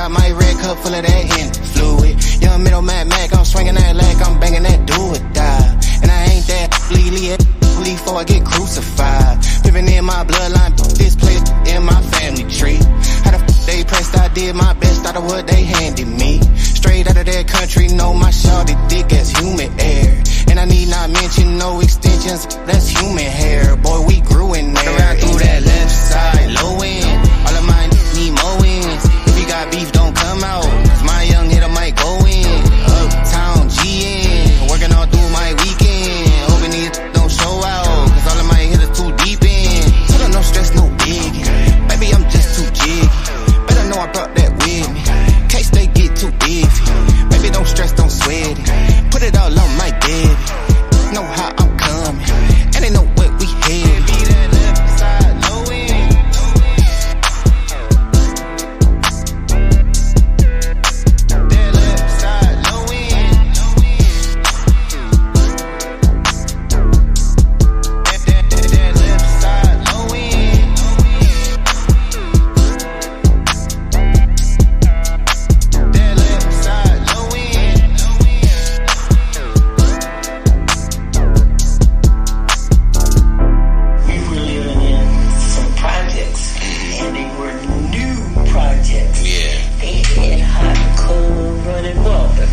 got my red cup full of that hen fluid. Young middle Mad Mac, I'm swinging that leg, I'm banging that do or die. And I ain't that bleed before I get crucified. Living in my bloodline, this place in my family tree. How the they pressed, I did my best out of what they handed me. Straight out of that country, know my shawty thick as human air. And I need not mention no extensions, that's human hair. Boy, we grew in there. Around through that left side, low end. All of mine need more wins. If you got beef, don't come out, 'cause my young hitter might go in. Uptown GN, working all through my weekend. Hoping these don't show out, 'cause all of my hitters too deep in. Tell them no stress, no biggie. Baby, I'm just too jiggy. Better know I brought that with me, case they get too iffy. Baby, don't stress, don't sweat it. Put it all on my baby. Know how I'm coming, and they know what we headed. Be that left side, low end. That left side, low end. That left side, low end. That left side, low end. We were living in some projects, and they were new projects. Yeah. They had hot and cold running water.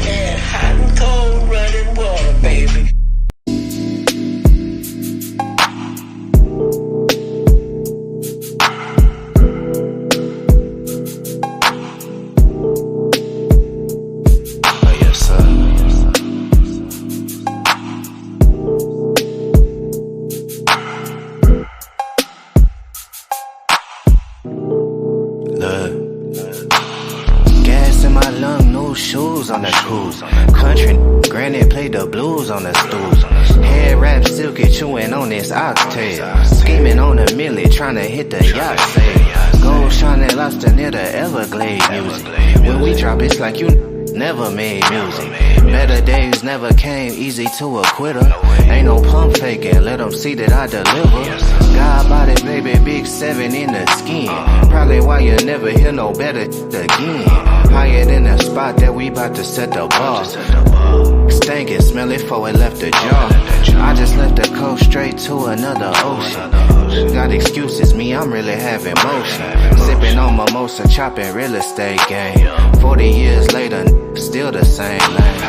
They had hot and cold running water, baby. Oh, yes, sir. Look. Gas in my lung, new shoes on the cruise. Country granny played the blues on the stool. Head wrap silky chewing on this oxtail. Scheming on a millie, trying to hit the yacht sail. Gold shining lobster near the Everglades music. When we drop, it's like you never made music. Better days never came easy to a quitter. Ain't no pump faking, let them see that I deliver. God body, baby, big 7 in the skin. Probably why you never hear no better again. Higher than the spot that we bout to set the bar. Stinking, smell it before it left the jar. I just left the coast straight to another ocean. Got excuses, me, I'm really having motion. Sipping on mimosa, chopping real estate game. 40 years later, still the same lane.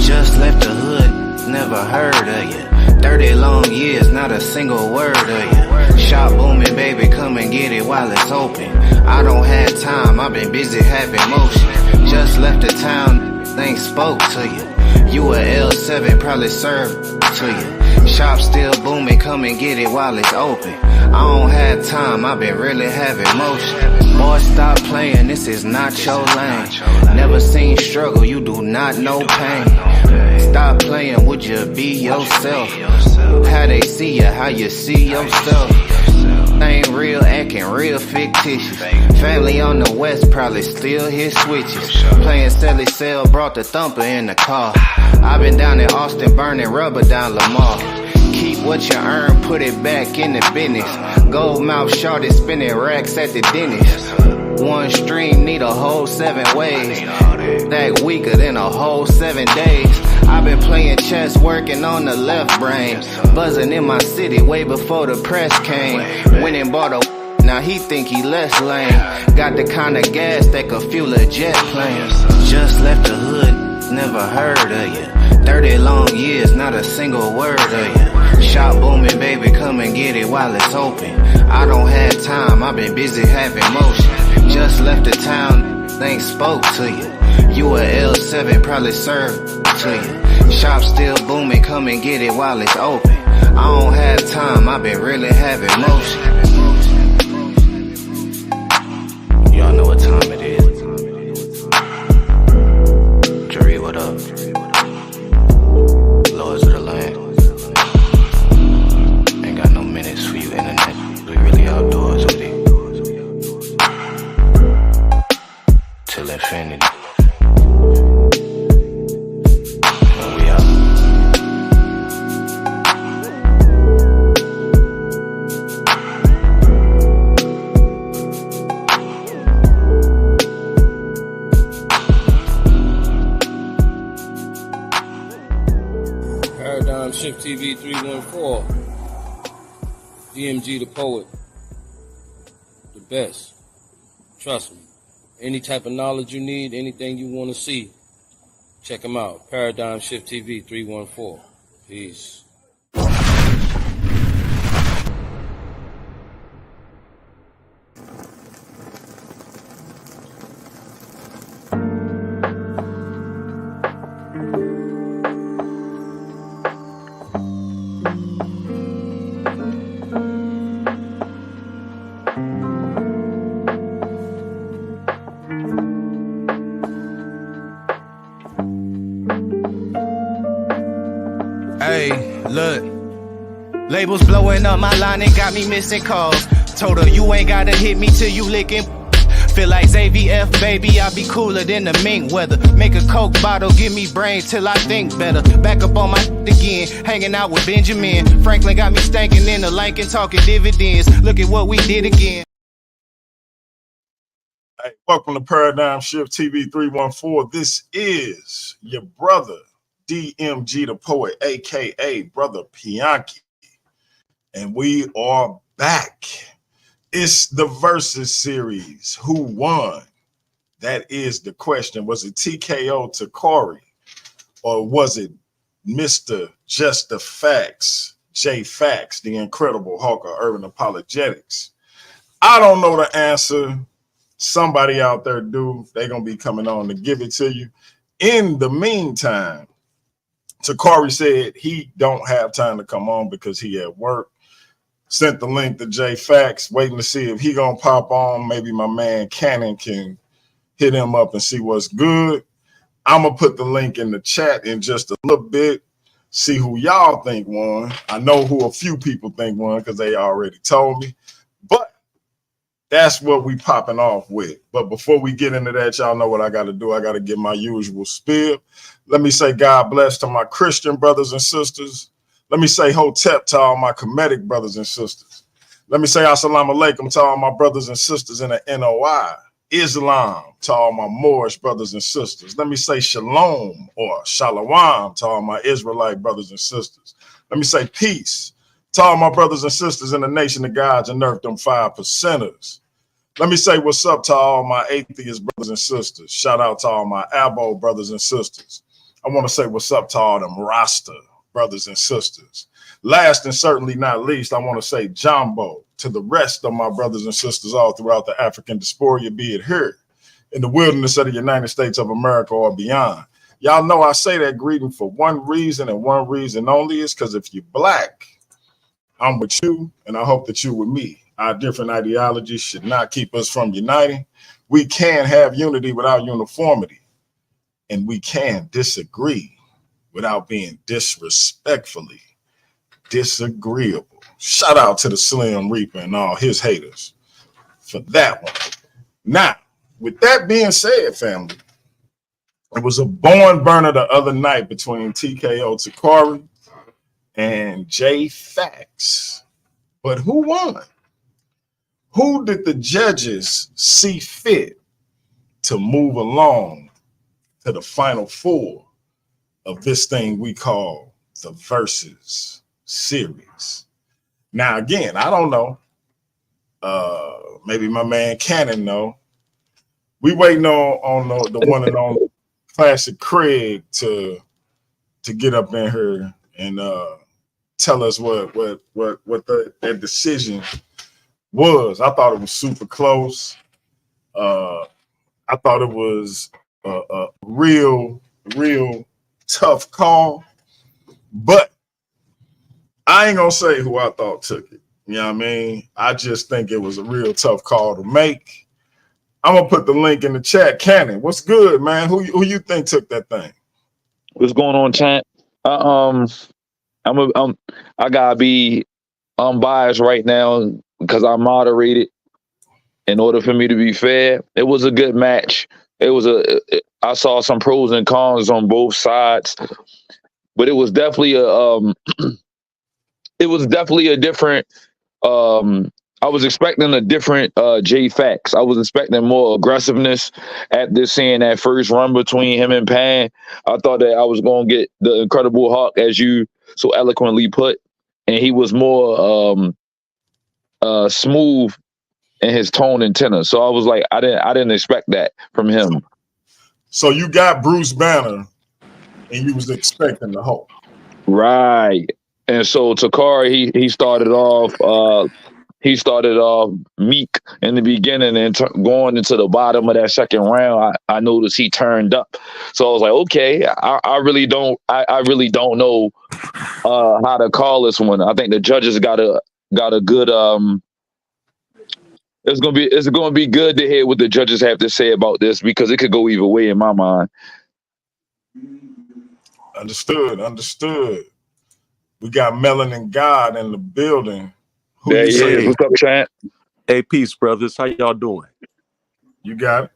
Just left the hood, never heard of you. 30 long years, not a single word of you. Shop booming, baby, come and get it while it's open. I don't have time, I've been busy having motion. Just left the town, things spoke to you. You a L7, probably served to you. Shop still booming, come and get it while it's open. I don't have time, I've been really having motion. Boy, stop playing, this is not your lane. Never seen struggle, you do not know pain. Stop playing, would you be yourself? How they see you, how you see yourself. Ain't real, acting real fictitious. Family on the west probably still hit switches. Playing Sally Cell, brought the thumper in the car. I've been down in Austin burning rubber down Lamar. Keep what you earn, put it back in the business. Gold mouth shorty spinning racks at the dentist. One stream need a whole 7 ways. That weaker than a whole 7 days. I've been playing chess, working on the left brain. Buzzing in my city way before the press came. Went and bought a now he think he less lame. Got the kind of gas that could fuel a jet plane. Just left the hood, never heard of you. 30 long years, not a single word of you. Shop booming, baby, come and get it while it's open. I don't have time, I've been busy having motion. Just left the town, things spoke to you. You a L7, probably served to you. Shop still booming, come and get it while it's open. I don't have time, I've been really having motion. Y'all know what time it is. Jerry, what up? Lords of the land. Ain't got no minutes for you, internet. We really outdoors with it. Till infinity. When we out. Shift TV 314. DMG the poet. The best. Trust me. Any type of knowledge you need, anything you want to see, check them out. Paradigm Shift TV 314. Peace. Hey, look. Labels blowing up my line and got me missing calls. Told her you ain't gotta hit me till you licking. Feel like ZVF, baby, I be cooler than the mink weather. Make a Coke bottle, give me brains till I think better. Back up on my again, hanging out with Benjamin. Franklin got me stankin' in the Lincoln, talking dividends. Look at what we did again. Hey, welcome to Paradigm Shift TV 314. This is your brother, DMG the poet, aka Brother Pianki. And we are back. It's the Versus series. Who won? That is the question. Was it TKO Tacori? Or was it Mr. J.Faqz, J.Faqz, the Incredible Hulk of Urban Apologetics? I don't know the answer. Somebody out there do. They're going to be coming on to give it to you. In the meantime, Tacori said he don't have time to come on because he at work. Sent the link to J.Faqz, waiting to see if he gonna pop on. Maybe my man Cannon can hit him up and see what's good. I'm gonna put the link in the chat in just a little bit, see who y'all think won. I know who a few people think won because they already told me, but that's what we popping off with. But before we get into that, y'all know what I gotta do. I gotta give my usual spiel. Let me say God bless to my Christian brothers and sisters. Let me say Hotep to all my Kemetic brothers and sisters. Let me say Assalamu alaikum to all my brothers and sisters in the NOI. Islam to all my Moorish brothers and sisters. Let me say Shalom or Shalom to all my Israelite brothers and sisters. Let me say peace to all my brothers and sisters in the nation of gods and earth, them 5%ers. Let me say what's up to all my atheist brothers and sisters. Shout out to all my Abo brothers and sisters. I want to say what's up to all them Rasta brothers and sisters. Last and certainly not least, I want to say Jumbo to the rest of my brothers and sisters all throughout the African diaspora, be it here in the wilderness of the United States of America or beyond. Y'all know I say that greeting for one reason and one reason only, is because if you're black, I'm with you and I hope that you're with me. Our different ideologies should not keep us from uniting. We can have unity without uniformity, and we can disagree without being disrespectfully disagreeable. Shout out to the Slim Reaper and all his haters for that one. Now, with that being said, family, it was a barn burner the other night between TKO Tacori and J.Faqz. But who won? Who did the judges see fit to move along to the final four of this thing we call the Versus series? Now, again, I don't know. Maybe my man Cannon know. We waiting on the one and only Classic Craig to get up in here and tell us what that decision was. I thought it was super close. I thought it was a real tough call, but I ain't gonna say who I thought took it. You know what I mean? I just think it was a real tough call to make. I'm gonna put the link in the chat. Cannon, what's good, man? Who you think took that thing? What's going on, champ? I gotta be unbiased right now because I moderated in order for me to be fair. It was a good match. I saw some pros and cons on both sides, but it was definitely a different. I was expecting a different J.Faqz. I was expecting more aggressiveness at this, seeing that first run between him and Pan. I thought that I was going to get the Incredible Hawk, as you so eloquently put, and he was more smooth in his tone and tenor. So I was like, I didn't expect that from him. So you got Bruce Banner, and you was expecting the Hulk. Right. And so Tacori, he started off meek in the beginning, and going into the bottom of that second round, I noticed he turned up. So I was like, okay, I really don't know how to call this one. I think the judges got a good it's gonna be good to hear what the judges have to say about this, because it could go either way in my mind. Understood. We got Melanin God in the building. Who There you he say? is. What's up, Chant? Hey, peace, brothers. How y'all doing? You got it.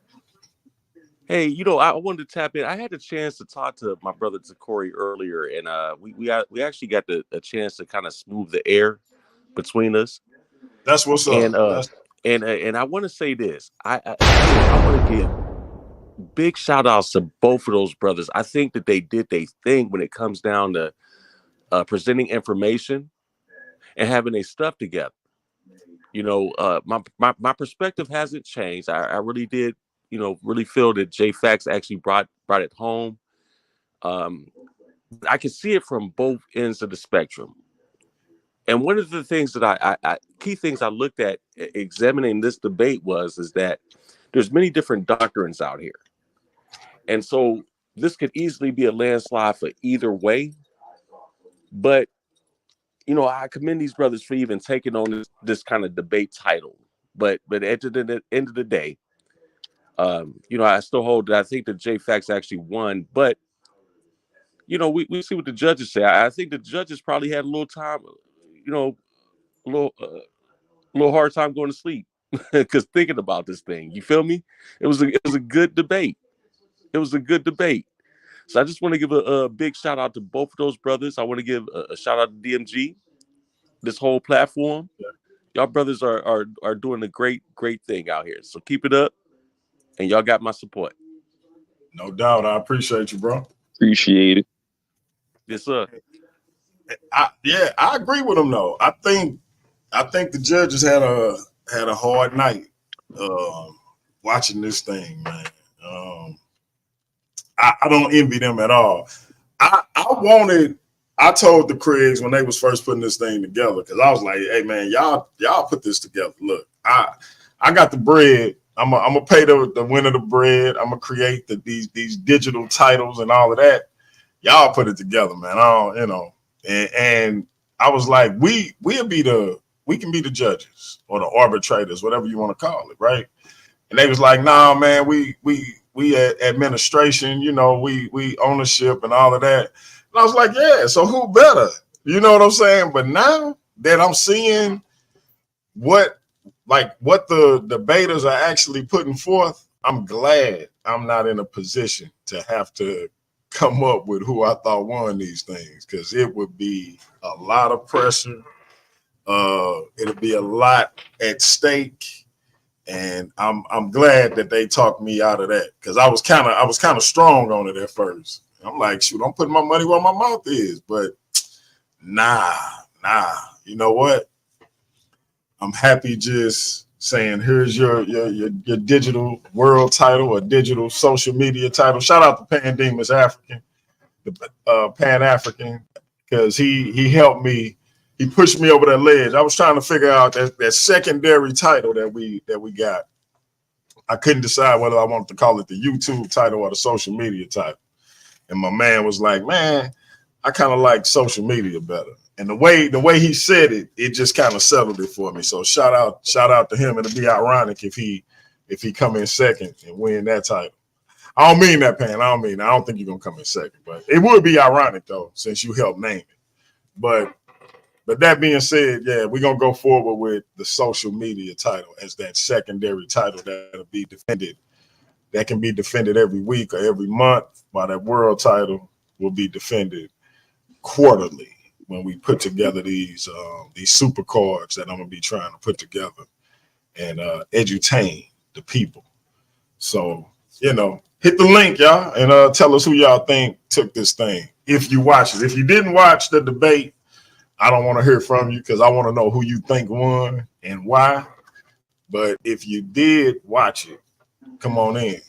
Hey, I wanted to tap in. I had a chance to talk to my brother Tacori earlier, and we actually got a chance to kind of smooth the air between us. That's what's And up. and I want to say this. I want to give big shout outs to both of those brothers. I think that they did their thing when it comes down to presenting information and having their stuff together. My perspective hasn't changed. I really did, really feel that J.Faqz actually brought it home. I can see it from both ends of the spectrum. And one of the things that key things I looked at examining this debate is that there's many different doctrines out here. And so this could easily be a landslide for either way. But, I commend these brothers for even taking on this kind of debate title. But at the end of the day, I still hold that I think that J.Faqz actually won. But, we see what the judges say. I think the judges probably had a little time, a little hard time going to sleep because thinking about this thing. You feel me? It was a good debate. It was a good debate. So I just want to give a big shout out to both of those brothers. I want to give a shout out to DMG, this whole platform. Y'all brothers are doing a great thing out here. So keep it up, and y'all got my support. No doubt. I appreciate you, bro. Appreciate it. Yes, sir. I agree with him though. I think the judges had a hard night watching this thing, man. I don't envy them at all. I told the Craigs when they was first putting this thing together, because I was like, hey man, y'all put this together. Look, I got the bread. I'm gonna pay the winner the bread. I'm gonna create these digital titles and all of that. Y'all put it together, man. And I was like, we can be the judges or the arbitrators, whatever you want to call it, right? And they was like, nah, man, we administration, we ownership and all of that. And I was like, yeah, so who better? You know what I'm saying? But now that I'm seeing what the debaters are actually putting forth, I'm glad I'm not in a position to have to come up with who I thought won these things, because it would be a lot of pressure. It'll be a lot at stake. And I'm glad that they talked me out of that, because I was kind of strong on it at first. I'm like, shoot, I'm putting my money where my mouth is, but nah. You know what? I'm happy just saying, here's your digital world title or digital social media title. Shout out to Pandemus African, the Pan African, because he helped me. He pushed me over that ledge. I was trying to figure out that secondary title that we got. I couldn't decide whether I wanted to call it the YouTube title or the social media title. And my man was like, man, I kind of like social media better. And the way he said it, it just kind of settled it for me. So shout out to him. It'd be ironic if he come in second and win that title. I don't mean that, Pan. I don't think you're gonna come in second, but it would be ironic though, since you helped name it. But that being said, yeah, we're going to go forward with the social media title as that secondary title that'll be defended. That can be defended every week or every month, while that world title will be defended quarterly when we put together these super cards that I'm going to be trying to put together and edutain the people. So, hit hit the link, y'all, and tell us who y'all think took this thing. If you watch it. If you didn't watch the debate, I don't want to hear from you because I want to know who you think won and why. But if you did watch it, come on in.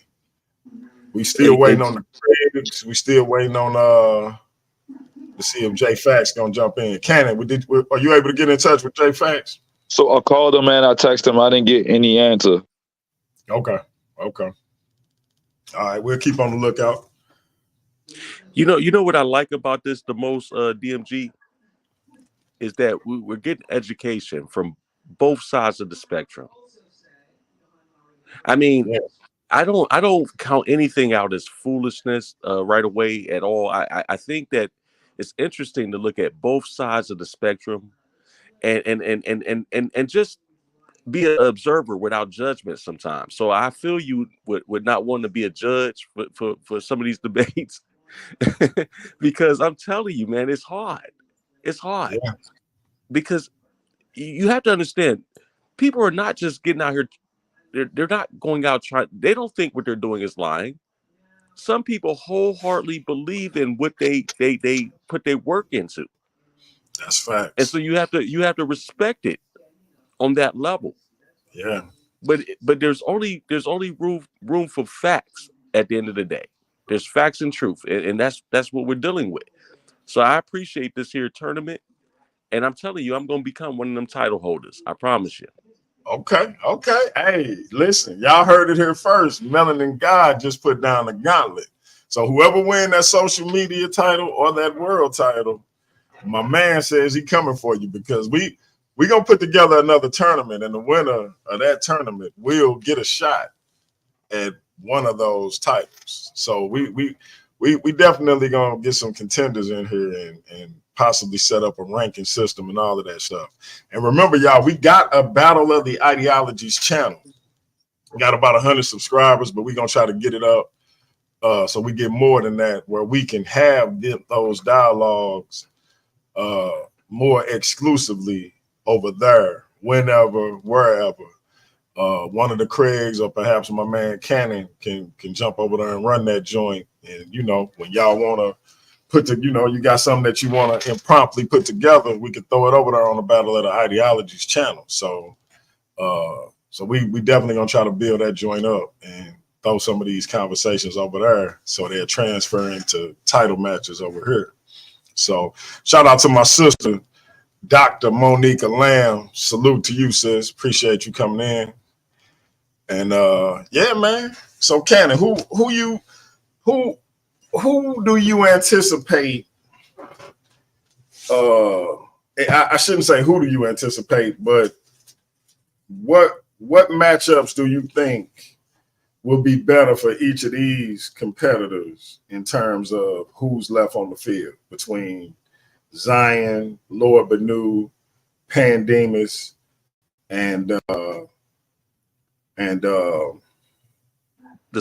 We still waiting on the critics. We still waiting on to see if J.Faqz gonna jump in. Cannon, are you able to get in touch with J.Faqz? So I called him and I texted him. I didn't get any answer. Okay. All right, we'll keep on the lookout. You know what I like about this the most, DMG, is that we're getting education from both sides of the spectrum. I mean, Yeah. I don't count anything out as foolishness right away at all. I think that it's interesting to look at both sides of the spectrum and just be an observer without judgment sometimes. So I feel you would not want to be a judge for some of these debates because I'm telling you, man, it's hard. It's hard Yeah. because you have to understand, people are not just getting out here. They're not going out trying. They don't think what they're doing is lying. Some people wholeheartedly believe in what they put their work into. That's facts. And so you have to respect it on that level. Yeah. But there's only room for facts at the end of the day. There's facts and truth, and that's what we're dealing with. So I appreciate this here tournament, and I'm telling you, I'm gonna become one of them title holders. I promise you. Okay. Hey, listen, y'all heard it here first. Melanin God just put down the gauntlet. So whoever win that social media title or that world title, my man says he coming for you because we gonna put together another tournament, and the winner of that tournament will get a shot at one of those titles. So we definitely gonna get some contenders in here and possibly set up a ranking system and all of that stuff. And remember, y'all, we got a Battle of the Ideologies channel. We got about 100 subscribers, but we're gonna try to get it up so we get more than that, where we can have those dialogues more exclusively over there, whenever, wherever. One of the Craigs or perhaps my man Cannon can jump over there and run that joint. And when y'all want to you got something that you want to impromptu put together, we can throw it over there on the Battle of the Ideologies channel. So we definitely gonna try to build that joint up and throw some of these conversations over there so they're transferring to title matches over here. So shout out to my sister, Dr. Monica Lamb. Salute to you, sis. Appreciate you coming in. And yeah, man. So Cannon, who do you anticipate? I shouldn't say who do you anticipate, but what matchups do you think will be better for each of these competitors in terms of who's left on the field between Zion, Lord Benu, Pandemus, and the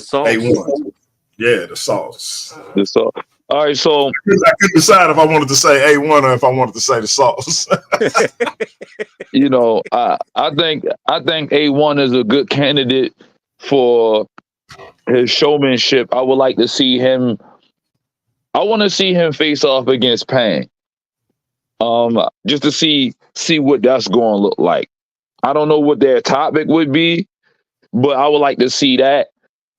Sauce. A1. Yeah, the Sauce. The Sauce. All right, so I couldn't decide if I wanted to say A1 or if I wanted to say the Sauce. I think A1 is a good candidate for his showmanship. I would like to see him. I want to see him face off against Pan. Just to see what that's going to look like. I don't know what their topic would be, but I would like to see that.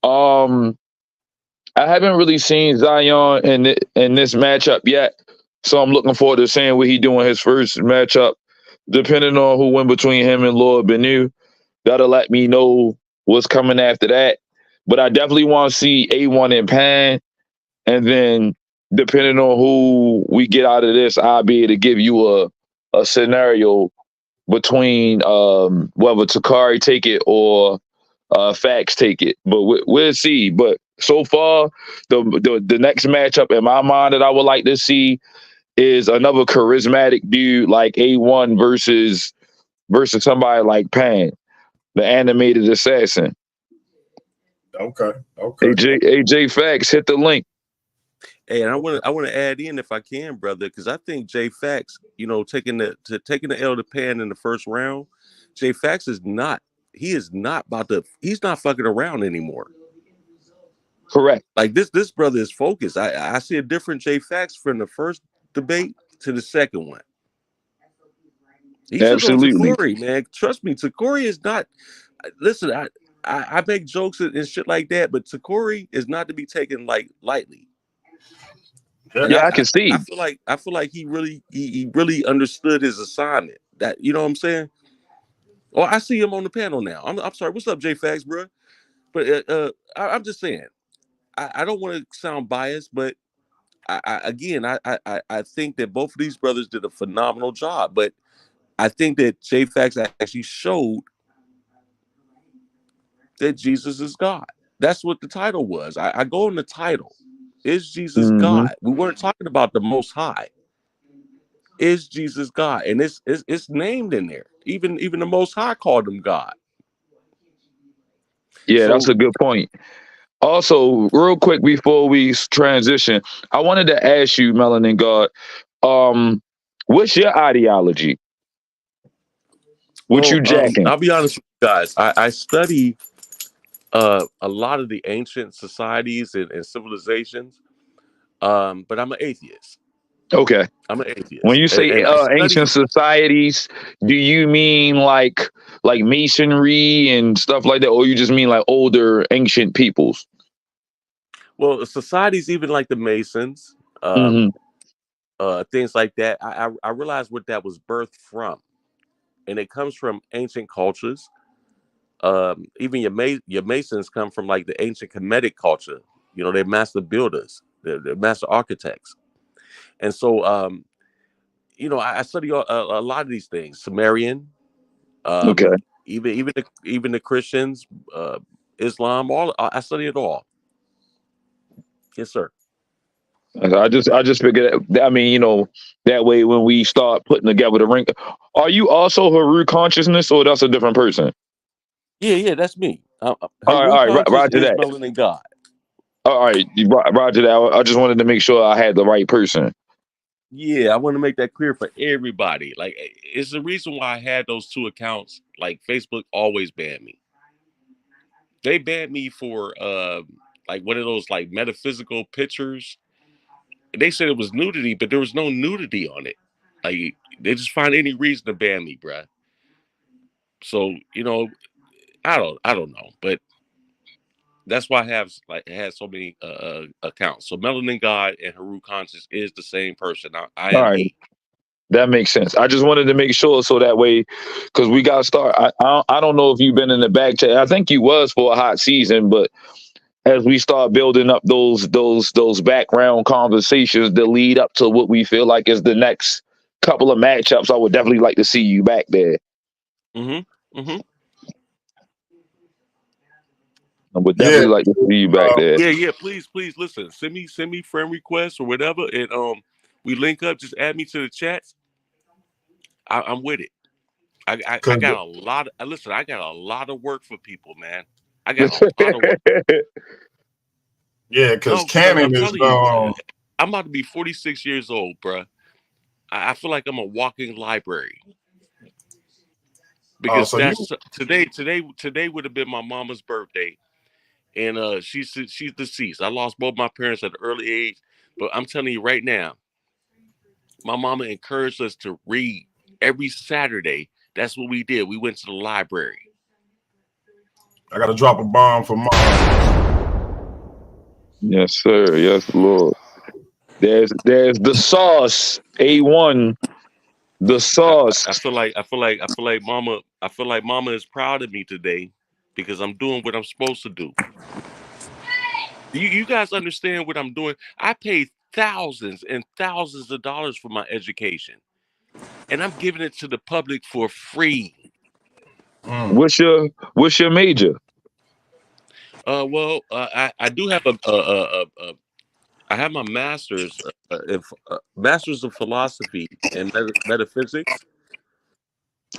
I haven't really seen Zion in this matchup yet, so I'm looking forward to seeing what he do in his first matchup. Depending on who win between him and Lord Benu, that'll let me know what's coming after that. But I definitely want to see A1 and Pan, and then depending on who we get out of this, I'll be able to give you a scenario between whether Tacori take it or Faqz take it. But we'll see. But so far, the next matchup in my mind that I would like to see is another charismatic dude like A1 versus somebody like Pan, the animated assassin. Okay. J.Faqz, hit the link. Hey, and I want to add in if I can, brother, because I think J.Faqz, taking the L to Pan in the first round, J.Faqz is not. He's not fucking around anymore. Correct. Like this brother is focused. I see a different J.Faqz from the first debate to the second one. He took on Absolutely. Tacori, man. Trust me, Tacori is not. Listen, I make jokes and shit like that, but Tacori is not to be taken like lightly. And Yeah, I can see. I feel like he really understood his assignment. That, you know what I'm saying? Oh, I see him on the panel now. I'm sorry. What's up, J.Faqz, bro? But I'm just saying. I don't want to sound biased, but I think that both of these brothers did a phenomenal job. But I think that J.Faqz actually showed that Jesus is God. That's what the title was. I go in the title. Is Jesus God? We weren't talking about the Most High. Is Jesus God? And it's named in there. Even the Most High called him God. Yeah, that's So a good point. Also, real quick before we transition, I wanted to ask you, Melanin God, what's your ideology? What well, you jacking? I'll be honest with you guys. I study a lot of the ancient societies and civilizations. But I'm an atheist. Okay. I'm an When atheist. you say And I ancient study. societies, do you mean like masonry and stuff like that, or you just mean like older ancient peoples? Well, societies even like the Masons, Hmm. things like that. I realized what that was birthed from, and it comes from ancient cultures. Even your Masons come from like the ancient Kemetic culture. You know, they're master builders, they're master architects, and so you know, I study a lot of these things. Sumerian, Okay. even the Christians, Islam. All I study it all. Yes, sir. I just figured that, I mean, that way when we start putting together the ring, are you also Haru consciousness or that's a different person? Yeah, that's me. All Haru right, conscious roger is that. melanin God. All right, roger that. I just wanted to make sure I had the right person. Yeah, I want to make that clear for everybody. Like, it's the reason why I had those two accounts. Like, Facebook always banned me. They banned me for like one of those like metaphysical pictures. They said it was nudity, but there was no nudity on it. Like, they just find any reason to ban me, bruh. So, you know, I don't know, but that's why I have like had so many accounts. So Melanin God and Haru Conscious is the same person. I All am right, he. that makes sense. I just wanted to make sure so that way, because we got to start. I don't know if you've been in the back chat. I think you was for a hot season, but as we start building up those background conversations that lead up to what we feel like is the next couple of matchups, I would definitely like to see you back there. Mm-hmm. Mm-hmm. I would Yeah. definitely like to see you back there. Yeah. Please listen. Send me friend requests or whatever, and we link up. Just add me to the chats. I'm with it. I Cause got a lot. Listen, I got a lot of work for people, man. I got a lot of work. yeah, because No, because I'm Cannon is telling you, I'm about to be 46 years old, bruh. I feel like I'm a walking library because so you that's today would have been my mama's birthday, and she's deceased. I lost both my parents at an early age, but I'm telling you right now, my mama encouraged us to read every Saturday. That's what we did. We went to the library. I gotta drop a bomb for mom. Yes, sir. Yes, Lord. There's the sauce. A1. The sauce. I feel like mama is proud of me today because I'm doing what I'm supposed to do. You guys understand what I'm doing? I paid thousands and thousands of dollars for my education, and I'm giving it to the public for free. Mm. What's your major? I do have I have my master's of philosophy and metaphysics,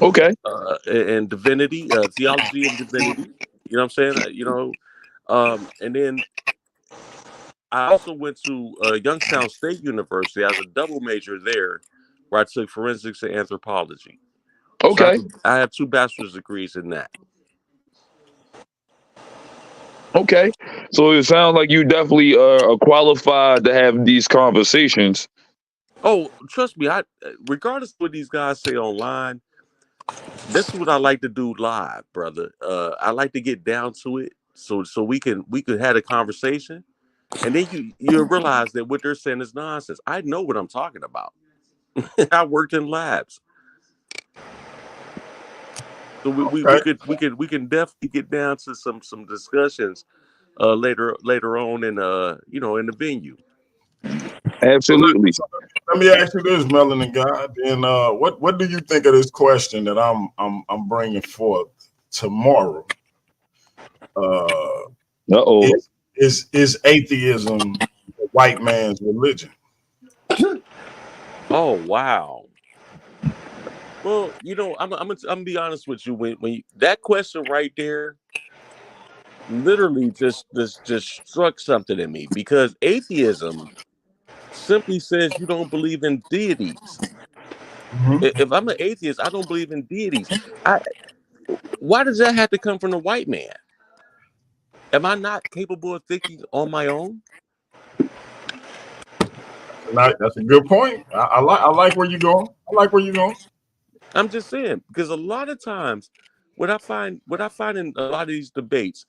Okay. and divinity, theology and divinity. You know what I'm saying? And then I also went to Youngstown State University as a double major there, where I took forensics and anthropology. So Okay. I have two bachelor's degrees in that. Okay, so it sounds like you definitely are qualified to have these conversations. Oh, trust me, I regardless of what these guys say online, this is what I like to do live, brother. I like to get down to it so we could have a conversation, and then you realize that what they're saying is nonsense. I know what I'm talking about. I worked in labs. So we Okay. can definitely get down to some discussions later on in in the venue. So let, Absolutely. so let me ask you this, Melanin God. And what do you think of this question that I'm bringing forth tomorrow? Uh, Uh-oh. is atheism the white man's religion? Oh wow. Well, I'm gonna be honest with you. That question right there literally just struck something in me because atheism simply says you don't believe in deities. Mhm. If I'm an atheist, I don't believe in deities. I Why does that have to come from the white man? Am I not capable of thinking on my own? That's a good point. I like where you're going. I like where you're going. I'm just saying because a lot of times, what I find in a lot of these debates,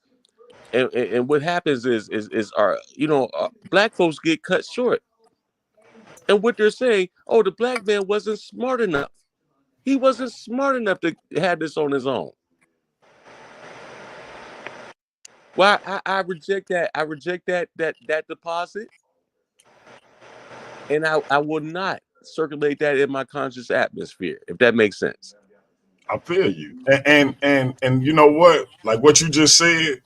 and what happens is our black folks get cut short, and what they're saying, oh, the black man wasn't smart enough. He wasn't smart enough to have this on his own. Well, I reject that. I reject that deposit, and I will not circulate that in my conscious atmosphere, if that makes sense. I feel you. And you know what? Like what you just said,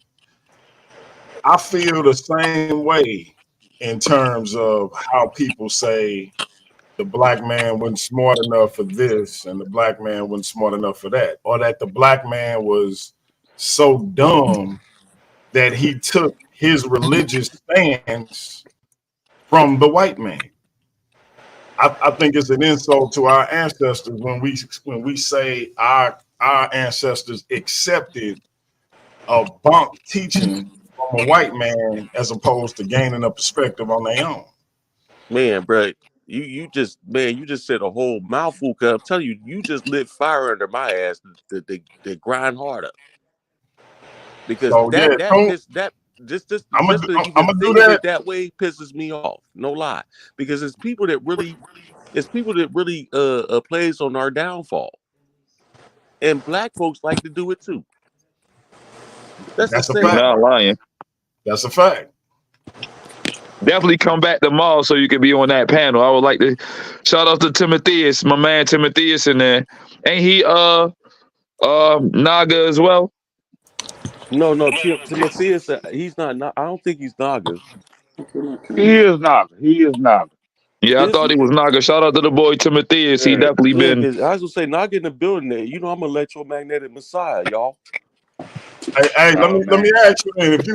I feel the same way in terms of how people say the black man wasn't smart enough for this and the black man wasn't smart enough for that, or that the black man was so dumb that he took his religious stance from the white man. I think it's an insult to our ancestors when we say our ancestors accepted a bunk teaching from a white man as opposed to gaining a perspective on their own. Man, bro, you just said a whole mouthful. Cause I'm telling you, you just lit fire under my ass to grind harder. Because So yeah, that I'm gonna just to I'm even gonna do think of that. it that way pisses me off. No lie, because it's people that really plays on our downfall, and black folks like to do it too. Let's That's just a say You're fact. that. not lying. That's a fact. Definitely come back tomorrow so you can be on that panel. I would like to shout out to Timotheus, my man Timotheus in there. Ain't he Naga as well? No, Timotheus, he's not. I don't think he's Naga. He is Naga. He is Naga. Yeah, I Is thought he? he was Naga. Shout out to the boy Timotheus. He Yeah. definitely Yeah, been. because I was gonna say Naga in the building. There, I'm an electromagnetic messiah, y'all. Hey, let Oh me let me man. ask you then, if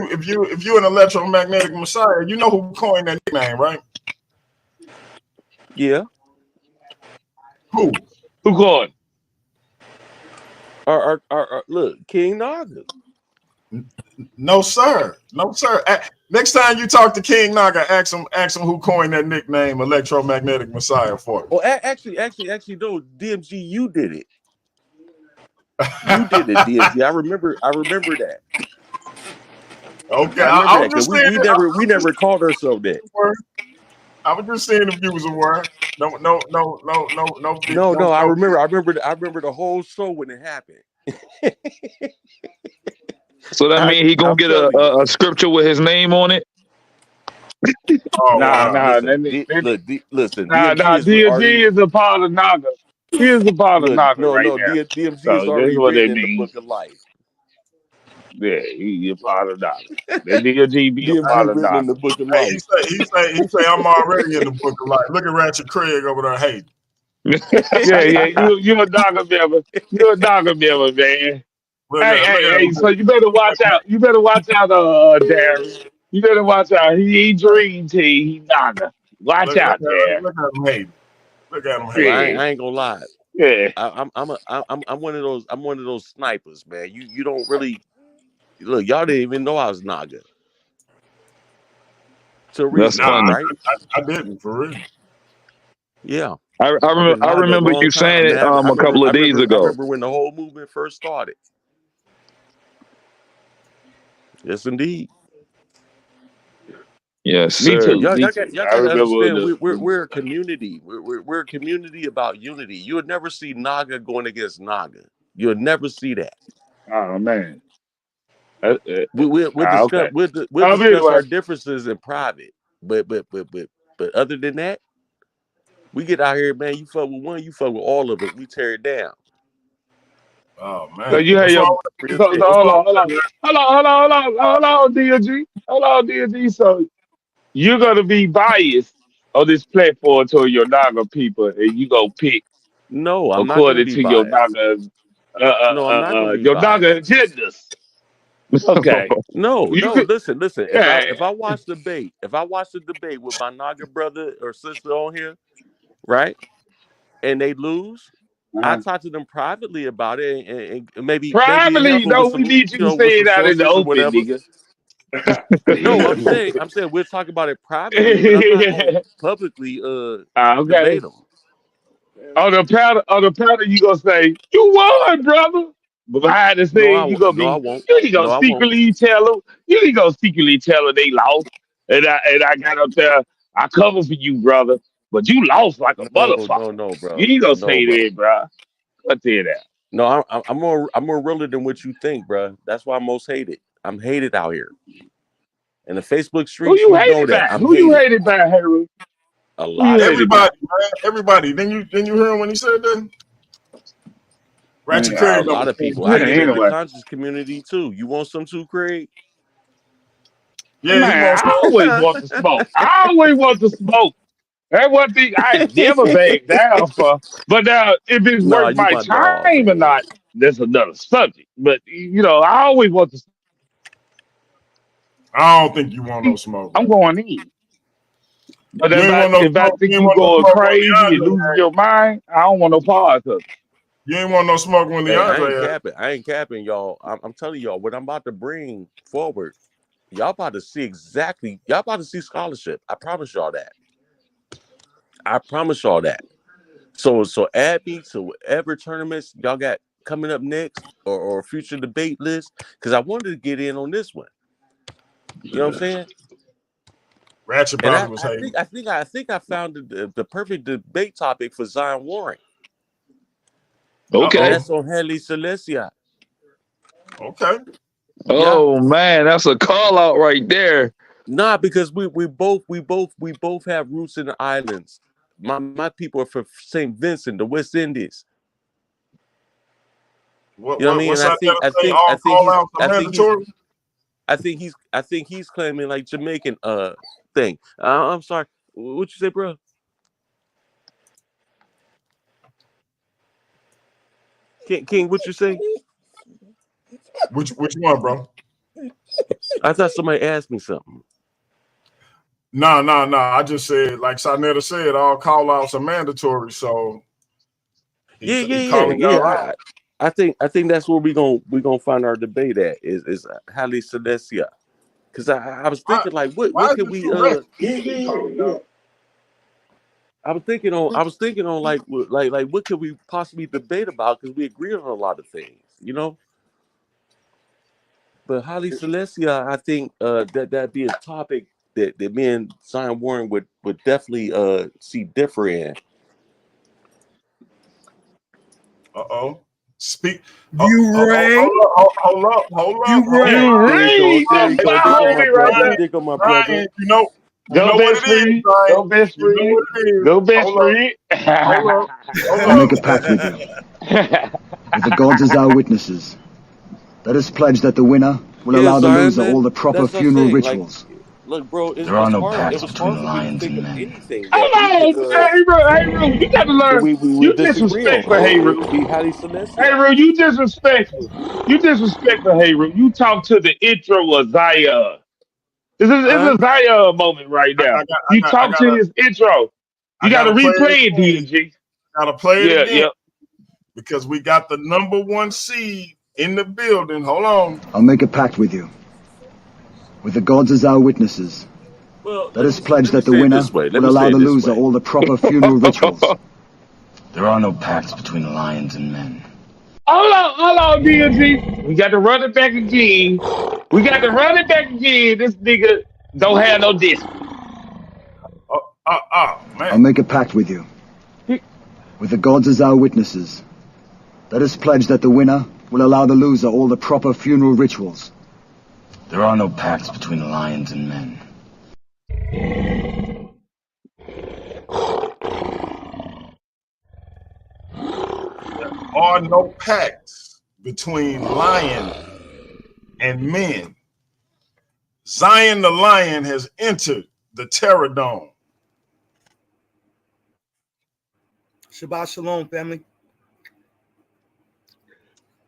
you an electromagnetic messiah, you know who coined that nickname, right? Yeah. Who? Who going? Look, King Naga. No, sir. No, sir. Next time you talk to King Naga, ask him who coined that nickname, electromagnetic messiah, for me. Oh, actually, no, DMG, you did it. You did it, DMG. I remember that. Okay, I I remember was that because just we saying. we never we never called ourselves that. I was just saying if you was aware. No, no, no, no, no, no, No, no, no, I no. remember. I remember the whole show when it happened. So that mean he gonna I'm get telling you. a scripture with his name on it? Oh Nah, wow. nah. Listen, listen. DMG Nah. is already DMG is a part of Naga. He is a part of look. Naga No, right no. now. DMG is So this is already what they written in the mean. book of life. Yeah, he a part of Naga. That DMG be a part DMG of written in Naga. the book of Hey, he life. say he say he say I'm already in the book of life. Look at Ratchet Craig over there hating. Yeah. You a Naga member. You a Naga member, man. Look at him. So you better watch out. You better watch out, Darren. You better watch out. He ain't Dream Team. He Naga. Watch Look, look, out, at, Darren. look at him hating. Look at him Well, hating. Yeah, I ain't gonna lie. yeah. I'm one of those snipers, man. You don't really. Look, y'all didn't even know I was Naga till That's recently, Nah, funny. right? I didn't for real. Yeah, I've I been Naga a remember long you time, saying it man. I a remember, couple I of days remember, I ago. remember when the whole movement first started. Yes, indeed. Yes, Me sir. too. Y'all, Me y'all got, too. y'all I got to remember understand. the. We're a community. We're a community about unity. You would never see Naga going against Naga. You'll never see that. Oh man. We'll discuss Okay. we'll discuss Anyway, our differences in private. But other than that, we get out here, man. You fuck with one, you fuck with all of us. We tear it down. Oh so man, you had what's your. wrong with Real that? So shit. What's hold wrong on, hold with on, that, man? hold on, DLG, hold on, DLG. So you're gonna be biased on this platform to your Naga people, and you go pick No, I'm not gonna according be to your biased. Naga, No, I'm not gonna be your Naga biased. agendas. Okay, No, you no, could. listen. Yeah, If I watch the debate with my Naga brother or sister on here, right, and they lose, I uh, talk to them privately about it and maybe help privately, them no, with we some need you to with say some it out in the sources or open, whatever. nigga. No, I'm saying we'll talk about it privately, but I'm not gonna publicly Okay. debate them. On the panel, you gonna say you won, brother. But behind the scene, you gonna No, I be won't. you ain't gonna No, I won't. secretly tell them. You ain't gonna secretly tell them they lost. And I got up there. I cover for you, brother. But you lost like a motherfucker. No, You bro. ain't gonna No, say bro. that, bro. I'll tell you that. No, I'm more realer than what you think, bro. That's why I'm most hated. I'm hated out here. In the Facebook Who streets, you you know hated that by? I'm Who you hated hated by, Harold? a Who you lot. hated by? Everybody, man, everybody. Then you hear him when he said that? Ratchet A Craig Yeah. number lot of 10. people. I get it in the Anyway. conscious community too. You want some too, Craig? Yeah, he Man, wants. I always want to smoke. I always want to smoke. That one thing I never back down for. But now, if it's Nah, worth you my my dog, time or man. not, that's another subject. But I always want to. I don't think you want no smoke, I'm man. going in. But You ain't want no if I smoke. You think ain't you want no going smoke when crazy and DeAndre losing had. your mind, I don't want no part of it. You ain't want no smoke when Hey, I ain't DeAndre had. capping. I ain't capping, y'all. I'm telling y'all what I'm about to bring forward. Y'all about to see exactly. Y'all about to see scholarship. I promise y'all that. I promise y'all that. So add me to whatever tournaments y'all got coming up next or future debate list because I wanted to get in on this one. You know what I'm saying? Ratchet And probably was hating. I think I found the perfect debate topic for Zion Warren, Uh and Okay. oh. that's on Haile Selassie. Okay. Yeah, Oh man, that's a call out right there. nah, because we both have roots in the islands. My people are from St. Vincent, the West Indies. What You know what I what mean? what's And that gotta say? All call outs are mandatory. I think he's claiming like Jamaican thing. I'm sorry. What you say, bro? King, what you say? Which one, bro? I thought somebody asked me something. No. I just said, like Sarnetta said, all call outs are mandatory. So he calling y'all out. Yeah. I think that's where we gonna find our debate at is Haile Selassie. Because I was Why thinking like why what is could it we too ratchet? He calling y'all. I was thinking on like what could we possibly debate about because we agree on a lot of things, you know. But Haile Selassie, I think that'd be a topic that me and Zion Warren would definitely see differ in. Uh-oh. Speak. You rang? Hold up. You rang? There you go. There That's you go. my There go my homie right brother. there. Brian, There go my brother. Brian, you Go know what best it is, friend. Brian. Go best You know friend. what it is. Go best friend. Hold I make up. a pact with you, with the gods as our witnesses. Let us pledge that the winner will Yeah, allow the Zion, loser man. all the proper That's what I'm funeral saying. Like, rituals. look, bro, There are no it pacts was hard between for me to lions think and of men. anything that we Hold could on. Hey, Roo, you got to learn. we would You disagree on. disrespectful, Hey, It Roo. would be highly Celestia. Hey, Roo, you disrespectful. You disrespectful, Hey, Roo. You talk to the intro of Zion. It's Huh? a Zion moment right now. You I talk to gotta his intro. You I got to gotta play it replay it, again. DMG. Gotta play it Yeah, again yeah. because we got the number one seed in the building. Hold on. I'll make a pact with you. With the gods as our witnesses. Well, Let us pledge that the say it winner this way. Let will me say allow it the this loser way. all the proper funeral rituals. There are no pacts between lions and men. Hold on, DMG. We got to run it back again. This nigga don't have no discipline. I'll Man. make a pact with you. With the gods as our witnesses. Let us pledge that the winner will allow the loser all the proper funeral rituals. There are no pacts between lions and men. There are no pacts between lion and men. Zion the lion has entered the Terror Dome. Shabbat shalom, family.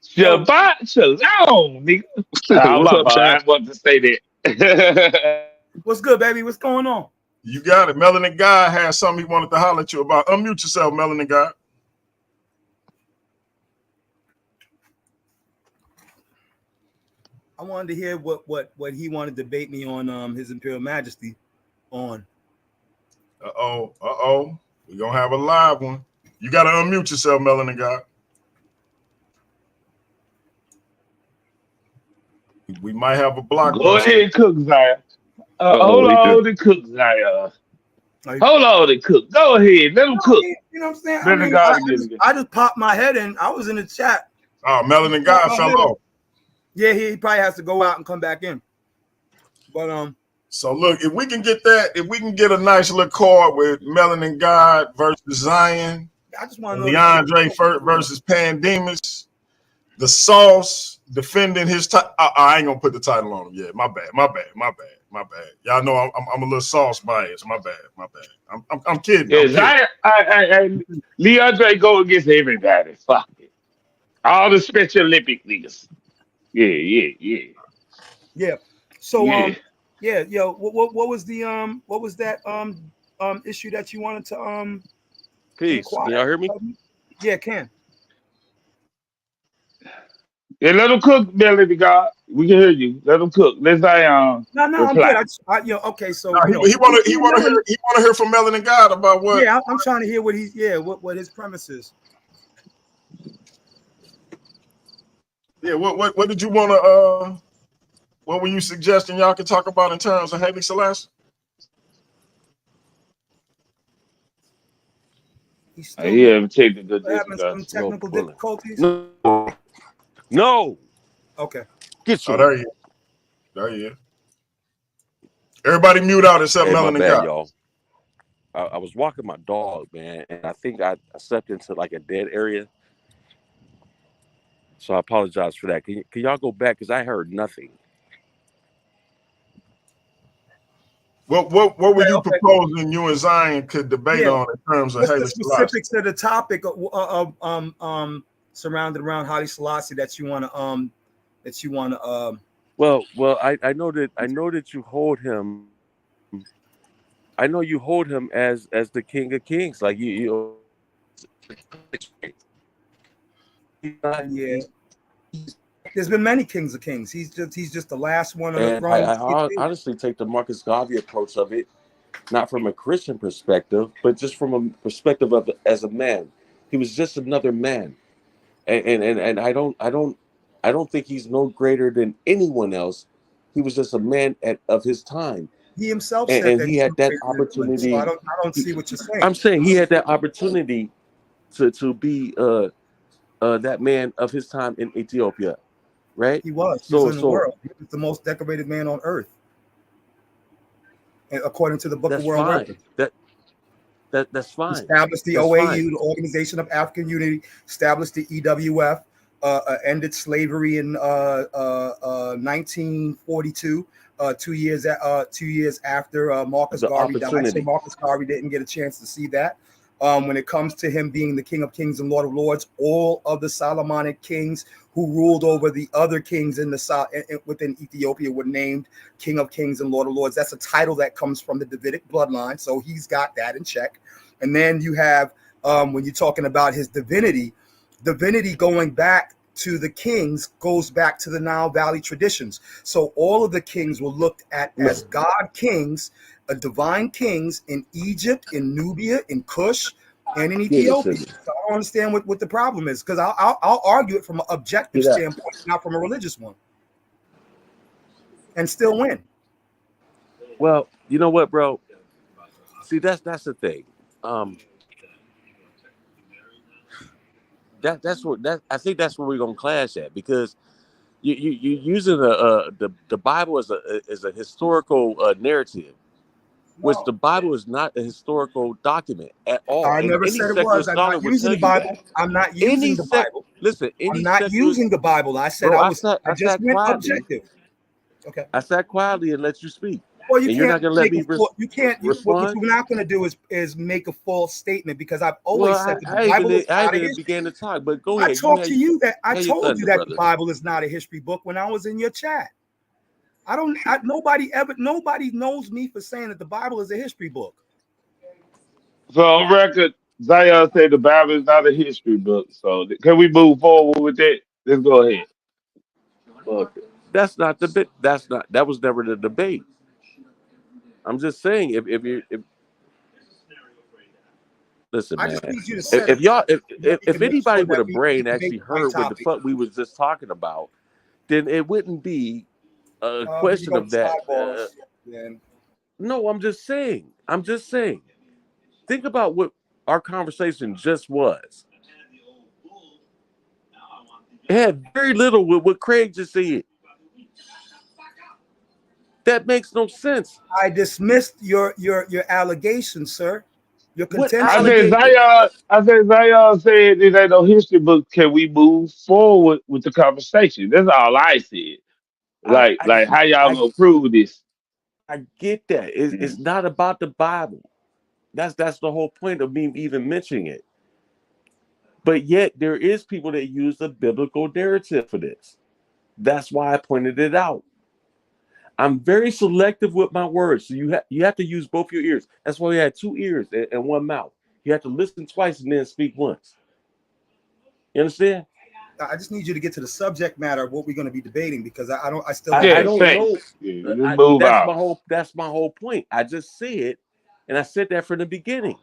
Shabbat shalom, nigga. What's up, I champ? want to say that. What's good, baby? What's going on? You got it. Melanin Guy has something he wanted to holler at you about. Unmute yourself, Melanin Guy. I wanted to hear what he wanted to debate me on His Imperial Majesty on. Uh-oh. We're going to have a live one. You got to unmute yourself, Melanin Guy. We might have a blockbuster. Go ahead, cook, Zion. Hold on to cook, Zion. Hold on to cook. Go ahead. Let him cook. You know what I'm saying? Let the God get it. I just popped my head in. I was in the chat. Oh, Melanin Guy fell off. Yeah, he probably has to go out and come back in. But So look, if we can get a nice little card with Melanin God versus Zion, I just want to know DeAndre versus Pandemus, the Sauce defending his title. I ain't gonna put the title on him yet. My bad. Y'all know I'm a little Sauce biased. My bad. I'm kidding. Yeah, Zion, Leandre go against everybody. Fuck it. All the Special Olympic niggas. Yeah. So yo, what was that issue that you wanted to Peace. inquire? Can y'all hear me? Yeah, can. Yeah, let them cook, Melody God. We can hear you. Let them cook. Let's No, reply. I'm good. Okay, so he want to hear from Melanin God about what. Yeah, I'm trying to hear what his premise is. Yeah, what did you want to what were you suggesting y'all could talk about in terms of Haile Selassie? He's Yeah, technical difficulties. No. Okay. Get you. Oh, there you is. Everybody mute out except Melanin My bad, God. y'all. I was walking my dog, man, and I think I stepped into like a dead area. So I apologize for that. Can y'all go back? Because I heard nothing. What were you proposing you and Zion could debate on in terms of Haile the Selassie? specifics of the topic of surrounded around Haile Selassie that you want to Well, I know that you hold him. I know you hold him as the King of Kings, like you. Yeah. There's been many kings of kings. He's just the last one on the And throne. I honestly take the Marcus Garvey approach of it, not from a Christian perspective, but just from a perspective of as a man. He was just another man, and I don't think he's no greater than anyone else. He was just a man of his time. He himself and, said and that he had that opportunity. So I don't see what you're saying. I'm saying he had that opportunity to be that man of his time in Ethiopia, right? He was. He was in the world. He was the most decorated man on earth, and according to the Book of World Records. That's fine. Established the OAU, the Organization of African Unity. Established the EWF. Ended slavery in 1942. 2 years after Marcus Garvey died. So Marcus Garvey didn't get a chance to see that. When it comes to him being the King of Kings and Lord of Lords, all of the Solomonic kings who ruled over the other kings in the within Ethiopia were named King of Kings and Lord of Lords. That's a title that comes from the Davidic bloodline, so he's got that in check. And then you have when you're talking about his divinity going back to the kings goes back to the Nile Valley traditions. So all of the kings were looked at as God kings, divine kings in Egypt, in Nubia, in Kush, and in Ethiopia. So I don't understand what the problem is, because I'll argue it from an objective standpoint, not from a religious one, and still win. Well, you know what, bro? See, that's the thing. That's I think that's where we're gonna clash at, because you using the Bible as a historical narrative, which the Bible is not a historical document at all. I never said it was. I'm not using the Bible. I'm not using the Bible. Listen, I'm not using the Bible. I said I just went objective. Okay. I sat quietly and let you speak. Well, you you're not going to let me respond. What you're not going to do is make a false statement, because I've always said that the Bible is not a history. Began to talk, but go ahead. I told you that the Bible is not a history book when I was in your chat. Nobody knows me for saying that the Bible is a history book. So on record, Zion said the Bible is not a history book. So can we move forward with that? Let's go ahead. Look, that's not the bit. That was never the debate. I'm just saying, if listen, man, if anybody with a brain actually heard what the fuck we was just talking about, then it wouldn't be a question of that. No, I'm just saying. Think about what our conversation just was. It had very little with what Craig just said. That makes no sense. I dismissed your allegation, sir. Your contention. I said Zion said it ain't no history book. Can we move forward with the conversation? That's all I said. Like how y'all gonna prove this? I get that. It's not about the Bible. That's the whole point of me even mentioning it. But yet there is people that use the biblical narrative for this. That's why I pointed it out. I'm very selective with my words. So you have to use both your ears. That's why we had 2 ears and 1 mouth. You have to listen twice and then speak once. You understand? I just need you to get to the subject matter of what we're going to be debating, because I don't know. Yeah, that's my whole point. I just said, and I said that from the beginning.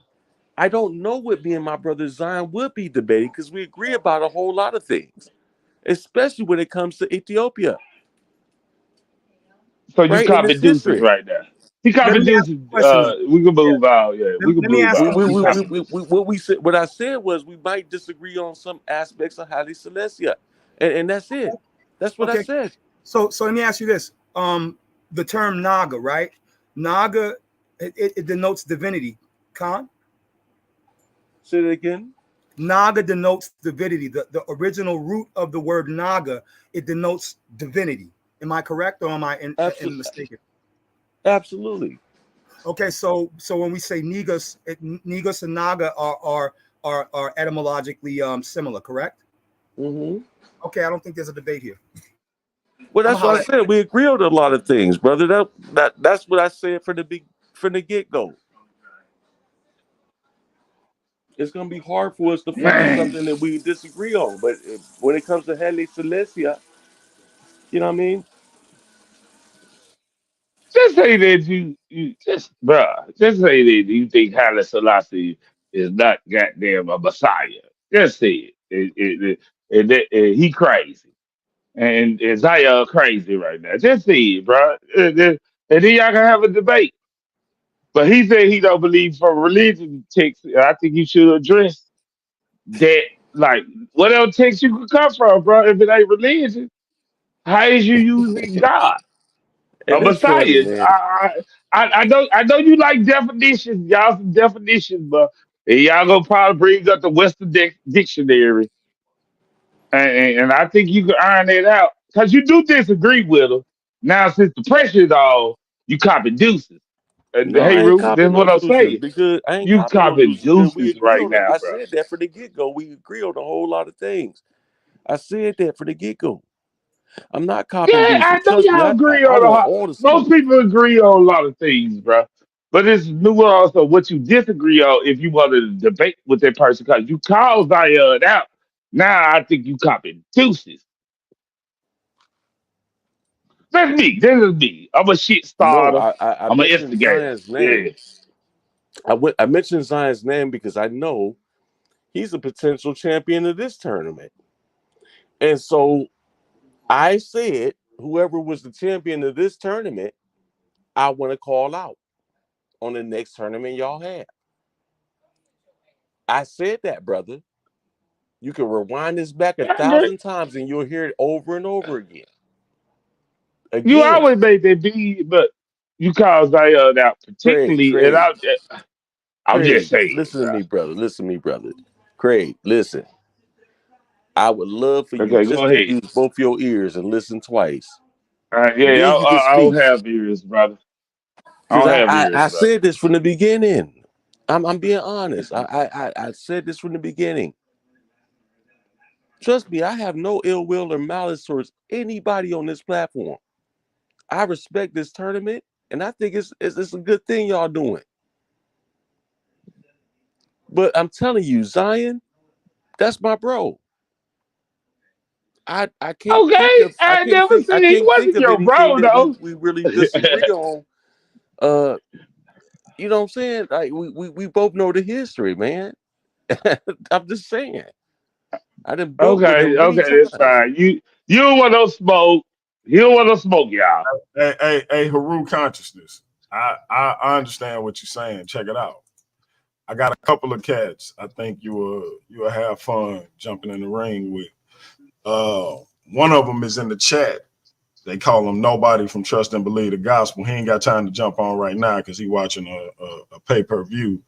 I don't know what me and my brother Zion would be debating, because we agree about a whole lot of things, especially when it comes to Ethiopia. So you copy deuces right now. He copy deuces. We can move out. Yeah, we can move out. What I said was we might disagree on some aspects of Haile Selassie, and that's it. That's what I said. So let me ask you this: the term Naga, right? Naga, it denotes divinity. Khan? Say that again. Naga denotes divinity. The original root of the word Naga, it denotes divinity. Am I correct, or am I mistaken? Absolutely. Okay, so when we say Negus and Naga are etymologically similar, correct? Mm-hmm. Okay, I don't think there's a debate here. Well, that's what I said. We agree on a lot of things, brother. That's what I said from the get-go. It's gonna be hard for us to find something that we disagree on, but when it comes to Haile Selassie, you know what I mean? Just say that you just say that you think Haile Selassie is not goddamn a Messiah. Just say it. And he crazy. And Zion crazy right now. Just say it, bro. And then y'all can have a debate. But he said he don't believe from religion text. I think you should address that. Like, what else text you could come from, bro? If it ain't religion, how is you using God? A Messiah. I know you like definitions, y'all some definitions, but y'all gonna probably bring up the Western Dictionary, and I think you can iron it out because you do disagree with them. Now since the pressure is on, you copy deuces. No, hey, Ruth, that's what I'm saying. Because I ain't you copy deuces right now, I bro. said that from the get-go. We agree on a whole lot of things. I said that from the get-go. I'm not copying. Yeah, I know y'all agree on a lot. Most people agree on a lot of things, bro. But it's nuance of what you disagree on if you want to debate with that person, because you call Zion out Now I think you copping deuces. That's me. This is me. I'm a shit No, starter. I I'm an mentioned instigator. Zion's Yeah. name. I mentioned Zion's name because I know he's a potential champion of this tournament. And so I said, whoever was the champion of this tournament, I want to call out on the next tournament y'all have. I said that, brother. You can rewind this back I agree. 1,000 times and you'll hear it over and over again. You Again, always made that be, but you called Zion out Craig, particularly, and Craig, I'm just Craig, saying, listen to me, brother. Listen to me, brother. Craig, listen. I would love for bro. you Okay, go just to ahead. use both your ears and listen twice. And Yeah, then you can I don't speak. have ears, brother. I Because don't have ears, I brother. said this from the beginning. I'm being honest. I said this from the beginning. Trust me, I have no ill will or malice towards anybody on this platform. I respect this tournament, and I think it's a good thing y'all doing. But I'm telling you, Zion, that's my bro. I can't think Okay, of I never said he wasn't your anything bro that though. we really disagree on. You know what I'm saying? Like we both know the history, man. I'm just saying. I done built with him many Okay, that's times. fine. You don't want no smoke. You don't want no smoke, y'all. Hey, Haru consciousness. I understand what you're saying. Check it out. I got a couple of cats. I think you will have fun jumping in the ring with. One of them is in the chat. They call him Nobody from Trust and Believe the Gospel. He ain't got time to jump on right now because he watching a pay-per-view.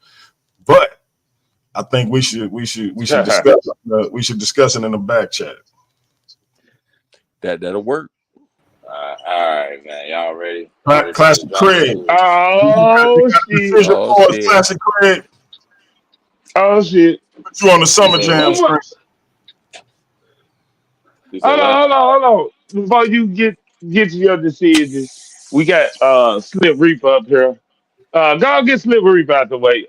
But I think we should discuss it in the back chat. That'll work. All right, man. Y'all ready? Classic Craig. Oh shit! Oh shit! Classic Craig. Oh shit! Put you on the Summer Jam screen. Hold on. Before you get to your decision, we got Slip Reaper up here. Go get Slip Reaper out the way,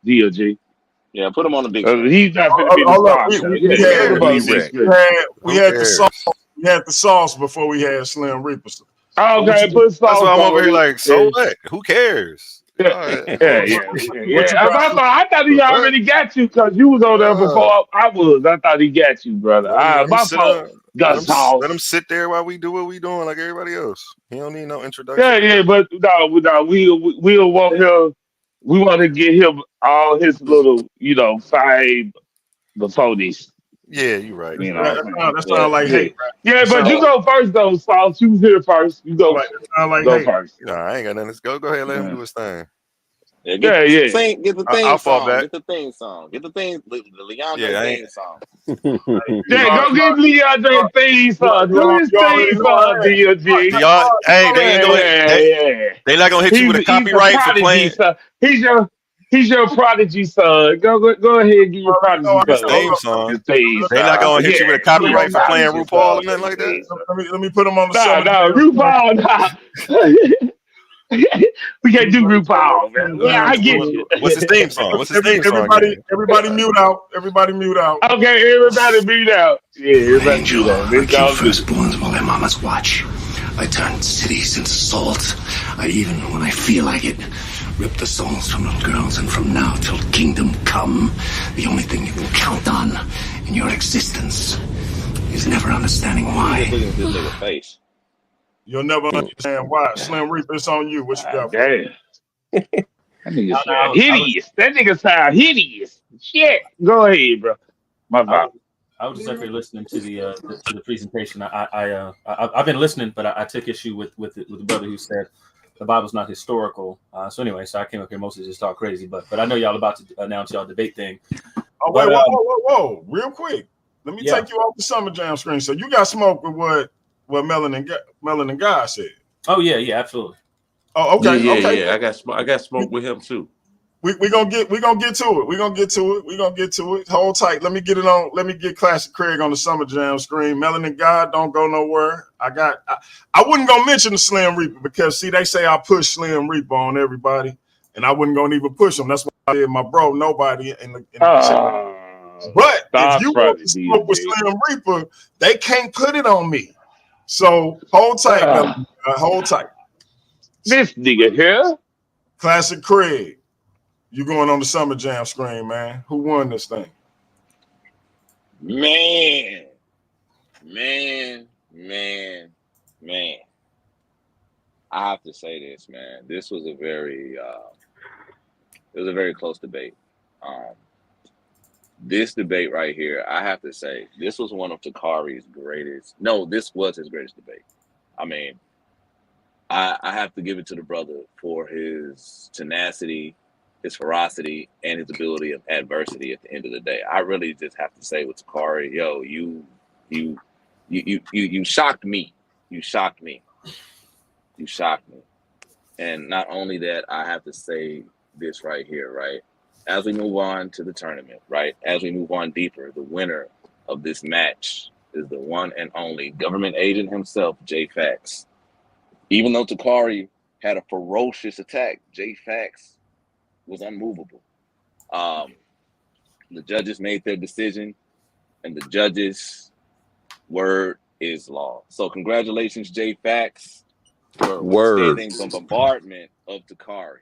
DLG. Yeah, put him on the big screen. He's not going to be the Hold up. star show. Yeah, put him on the big screen. We had the sauce. We had the sauce before we had Slim Reaper. Okay, put sauce. That's why I'm over here like, so yeah. what? Who cares? Yeah. I thought he already got you because you was on there before I was. I thought he got you, brother. My fault. Let him sit there while we do what we doing like everybody else. He don't need no introduction. Yeah, but no, we don't want him. We want to get him all his little, fame before this. Yeah, you're right. That sounds like hate. Yeah, but you go first though, Sauce. You was here first. You go. Go first. No, I ain't got nothing. Go ahead. Let him do his thing. Yeah, get the theme song. Get the theme song. Get the Leandre theme song. Go get Leandre theme song. Do his theme song, DLG. Y'all, they not gonna hit you with a copyright for playing. He's your prodigy son. Go ahead and get your prodigy son. They not gonna hit you with a copyright for playing RuPaul or nothing like that. Let me put him on the RuPaul. We can't do RuPaul, man. Yeah, I get you. What's his theme song? Everybody mute out. Everybody mute out. Okay, everybody mute out. Yeah, everybody mute out. I kill firstborns while their mamas watch. I turn cities into salt. I even, when I feel like it, rip the souls from little girls. And from now till kingdom come, the only thing you can count on in your existence is never understanding why. Look at this nigga face. You'll never understand why. Slim Reaper, it's on you. What you got? Damn. That nigga sound hideous. That nigga sound hideous. Shit. Go ahead, bro. My fault. I was just up here listening to the presentation. I've been listening, but I took issue with the brother who said the Bible's not historical. So I came up here mostly just talk crazy. But I know y'all about to announce y'all debate thing. Oh, wait, whoa, real quick. Let me take you off the Summer Jam screen. So you got smoke with what Melon and Guy said. Oh yeah, absolutely. Oh, okay, yeah. I got smoke with him too. We gonna get to it. We're gonna get to it. Hold tight. Let me get it on. Let me get Classic Craig on the Summer Jam screen. Melon and God don't go nowhere. I wouldn't go mention the Slim Reaper because see they say I push Slim Reaper on everybody, and I wouldn't go even push him. That's why I did my bro Nobody in the chat. But if Stop you want trying to to smoke with DMG. Slim Reaper, they can't put it on me. So hold tight, Melon. Hold tight. This nigga here. Classic Craig. You going on the Summer Jam screen, man. Who won this thing? Man. I have to say this, man. This was a very close debate. This debate right here, I have to say, this was one of Tacori's greatest. No, this was his greatest debate. I mean, I have to give it to the brother for his tenacity, his ferocity, and his ability of adversity at the end of the day. I really just have to say with Tacori, yo, you shocked me. You shocked me. You shocked me. And not only that, I have to say this right here, right? As we move on to the tournament, right? As we move on deeper, the winner of this match is the one and only government agent himself, J.Faqz. Even though Tacori had a ferocious attack, J.Faqz was unmovable. The judges made their decision, and the judges' word is law. So congratulations, J.Faqz, for withstanding the bombardment of Tacori.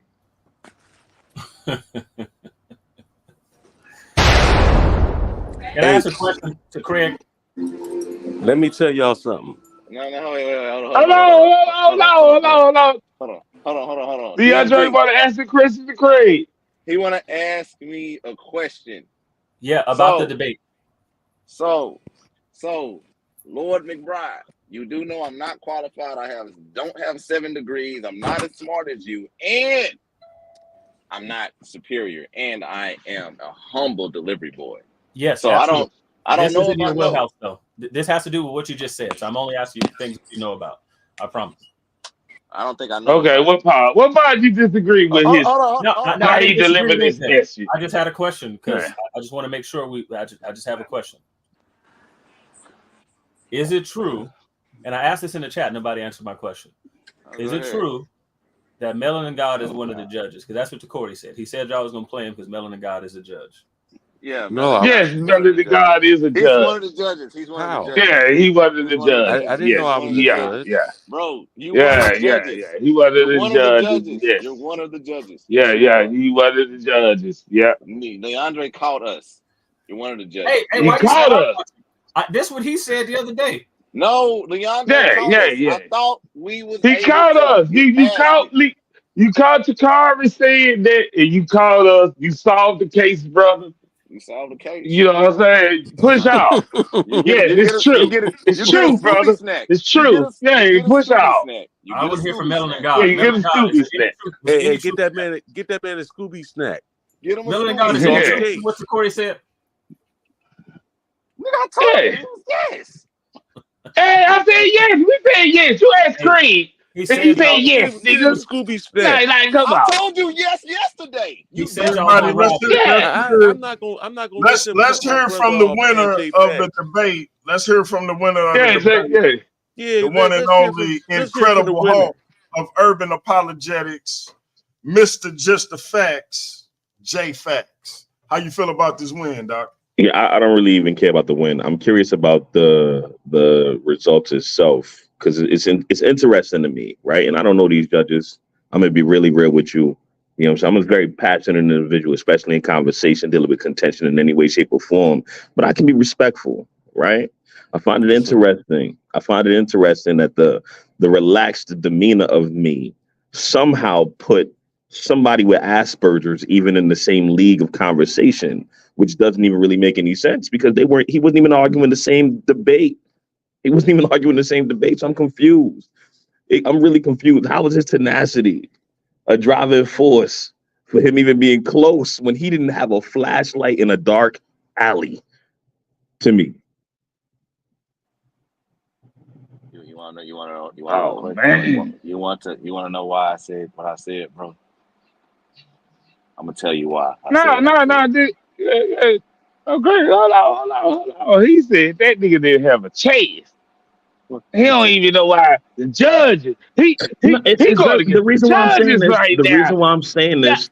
Can I ask a question to Craig? Let me tell y'all something. No, wait, hold on. DeAndre want to ask the question to Craig. He want to ask me a question. Yeah, about the debate. So, Lord McBride, you do know I'm not qualified. Don't have 7 degrees. I'm not as smart as you, and I'm not superior, and I am a humble delivery boy. Yes. So absolutely. I don't know in your if I wheelhouse, though. This has to do with what you just said. So I'm only asking you things you know about. I promise. I don't think I know. Okay, what part? What part you disagree with his? How he delivered this message? I just had a question because I just want to make sure I just have a question. Is it true? And I asked this in the chat. Nobody answered my question. Is it true that Melanin God is one of the judges? Because that's what Tacori said. He said y'all was gonna play him because Melanin God is a judge. Yeah. Yes, Melanin God is a judge. He's one of the judges. He's one of the judges. Yeah, he was the judge. I didn't know I was a judge. Yeah. Bro, you one of the judges. Yeah. He was the judges. Yes. You're one of the judges. Yeah. He was the judges. Yeah. Leandre caught us. You're one of the judges. Hey, he caught us. This is what he said the other day. No, Leandre caught us. I thought we was. He caught us. You caught Tacori saying that, and you caught us. You solved the case, brother. You solved the case. You know what I'm saying? Push out. It's true. It's true, brother. It's true. Yeah, you push out. I want to hear from Melanin God. Yeah, you get a Scooby snack. Hey, get that man a Scooby snack. Get him a Melanin God is case. what Tacori said. I told you yes. Hey, I said yes. We said yes. You asked Creed. He said yes, nigga. Scooby snack. Like, come on. I told you yes yesterday. He said I'm not gonna. Let's hear from the winner of the debate. Let's hear from the winner of the debate. Yeah, the one and only incredible Hulk of urban apologetics, Mr. Just the Facts, J.Faqz. How you feel about this win, Doc? Yeah, I don't really even care about the win. I'm curious about the results itself because it's interesting to me, right? And I don't know these judges. I'm gonna be really real with you. You know what I'm saying? I'm a very passionate individual, especially in conversation, dealing with contention in any way, shape, or form. But I can be respectful, right? I find it interesting. I find it interesting that the relaxed demeanor of me somehow put somebody with Asperger's even in the same league of conversation, which doesn't even really make any sense because he wasn't even arguing the same debate. He wasn't even arguing the same debate. So I'm confused. I'm really confused. How is his tenacity a driving force for him even being close when he didn't have a flashlight in a dark alley? To me. You want to know why I said what I said, bro? I'm gonna tell you why. No. Okay, hold on. He said that nigga didn't have a chance. He don't even know why the judges. The reason why I'm saying this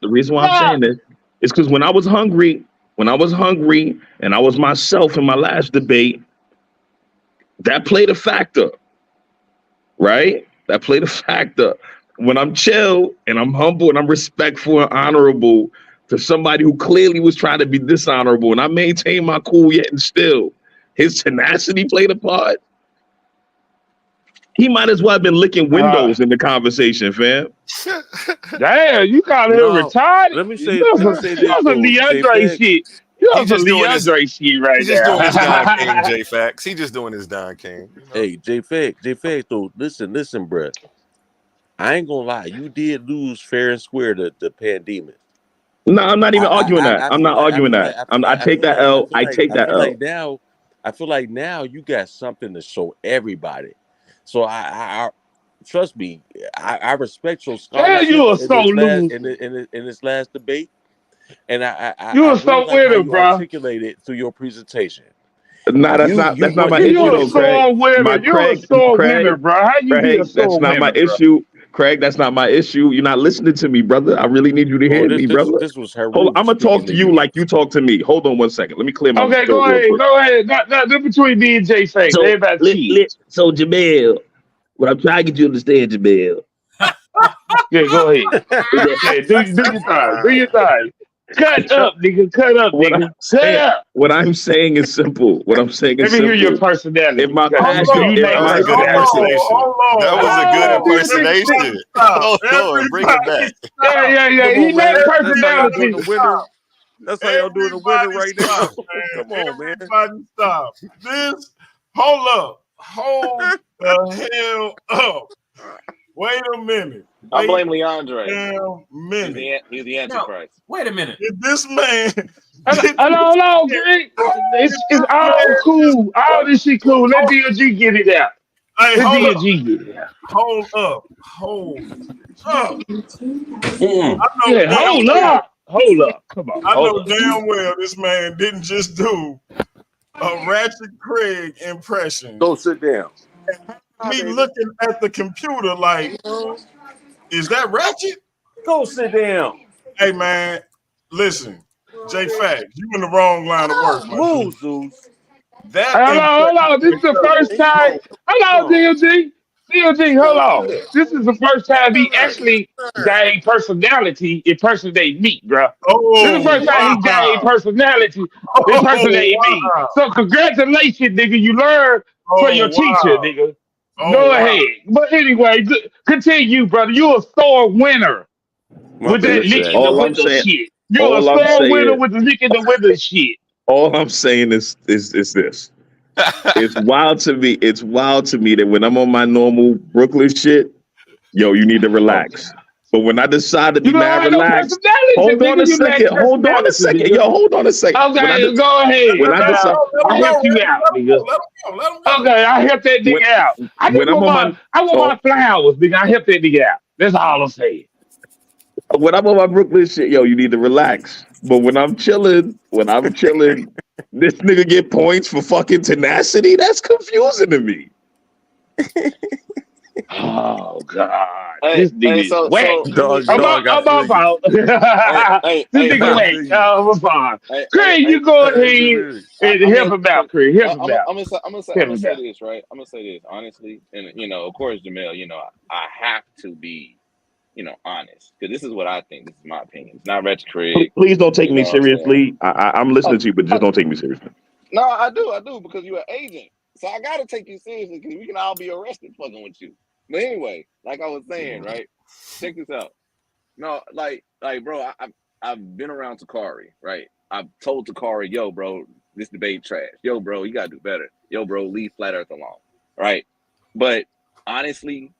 is because when I was hungry, when I was hungry and I was myself in my last debate, that played a factor, right? That played a factor. When I'm chill and I'm humble and I'm respectful and honorable to somebody who clearly was trying to be dishonorable, and I maintain my cool yet and still, his tenacity played a part. He might as well have been licking windows in the conversation, fam. Damn, you call him retarded? Let me You say on this some though, DeAndre J-Faqz. shit. You He on some just doing his DeAndre shit right he's just doing his Don King, now. J.Faqz. He just doing his Don King. You know? Hey, J-Faqz though, listen, bruh. I ain't gonna lie, you did lose fair and square the pandemic. No, I'm not even arguing that. I'm not arguing that. I take that L. I take that L. I feel like now you got something to show everybody. So I trust me, I respect your Damn, scholarship you a in so this last loser. in this last debate, and I You a really so like how winner, you bro. articulated through your presentation. Nah, that's not my issue You a though, Craig. sore winner. You a sore winner, bro. How you be a Craig, that's sore not my winner, bro? issue. Craig, that's not my issue. You're not listening to me, brother. I really need you to Oh, hear me, brother. this was her. Hold on, I'm gonna talk to you like you talk to me. Hold on one second. Let me clear my Okay, throat real quick. go ahead. Not between me and J.Faqz. So, Everybody cheat. so Jamel, what I'm trying to get you to understand, Jamel. Yeah, go ahead. Yeah, do your thing. Do your thing. Cut up, nigga. Cut up, nigga. Cut up. What I'm saying is simple. What I'm saying Let is me hear your simple. personality. If my You passion, That was a good impersonation. That was a good impersonation. Hold on, bring it back. Yeah. Come He on, man. that That's how y'all doing personality. the winner. That's how y'all doing the winner Everybody right now. stop, Come man. on, man. Everybody stop. Hold up. Hold the hell up. Wait a minute. I Wait blame Leandre. a minute. He's the Antichrist. Wait a minute. Did this man? Hold on, Greg. It's all cool. All this shit cool. Let DLG get it out. Hey, Let hold up. DLG get it out. Hold up. Hold up. Yeah, hold up. Hold up. Come on. I Hold know up. damn well this man didn't just do a Ratchet Craig impression. Go sit down. Me looking at the computer like, is that Ratchet? Go sit down. Hey man, listen, J.Faqz, you in the wrong line of work, my dude. Move, Zeus. That Hold on. This is the first time. Hold on, DLG. DLG, hold on. This is the first time he actually gained personality impersonate me, bro. This is the first time he gained personality impersonate me. So congratulations, nigga. You learned from your teacher, nigga. Go ahead. But anyway, continue, brother. You a sore winner with that lick in the window shit. You a sore winner with the lick in the window shit. All I'm saying is this. It's wild to me. It's wild to me that when I'm on my normal Brooklyn shit, yo, you need to relax. But when I decide to be mad relaxed, hold on a second. Yo, hold on a second. Okay, go ahead. When I decide, I help you out, nigga. Okay, I help that nigga out. I want my flowers, nigga. I help that nigga out. That's all I'm saying. When I'm on my Brooklyn shit, yo, you need to relax. But when I'm chilling, this nigga get points for fucking tenacity. That's confusing to me. Oh God, Hey, this nigga is whack. I'm out. This nigga whack. I'm fine. Craig, you go ahead and help him out, Craig. Help him out. I'm gonna say this, right? I'm gonna say this honestly, and of course, Jamel, I have to be, honest, because this is what I think. This is my opinion. It's not Rich Craig. Please don't take me seriously. I'm listening to you, but just don't take me seriously. No, I do, because you're an agent. So I gotta take you seriously because we can all be arrested fucking with you. But anyway, like I was saying, right? Check this out. No, like, bro, I've been around Tacori, right? I've told Tacori, yo, bro, this debate trash. Yo, bro, you gotta do better. Yo, bro, leave Flat Earth alone, right? But honestly,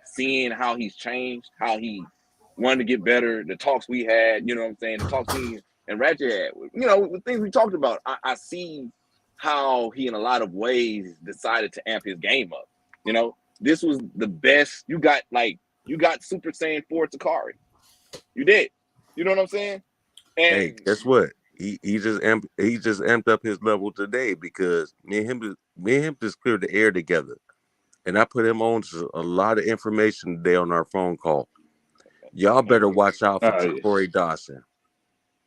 seeing how he's changed, how he wanted to get better, the talks we had, you know what I'm saying? The talks he and Ratchet had, the things we talked about, I see how he, in a lot of ways, decided to amp his game up. This was the best. You got Super Saiyan 4 Tacori. You did. You know what I'm saying? And hey, guess what? He just amped up his level today because me and him just cleared the air together, and I put him on to a lot of information today on our phone call. Y'all better watch out for Tacori Dawson.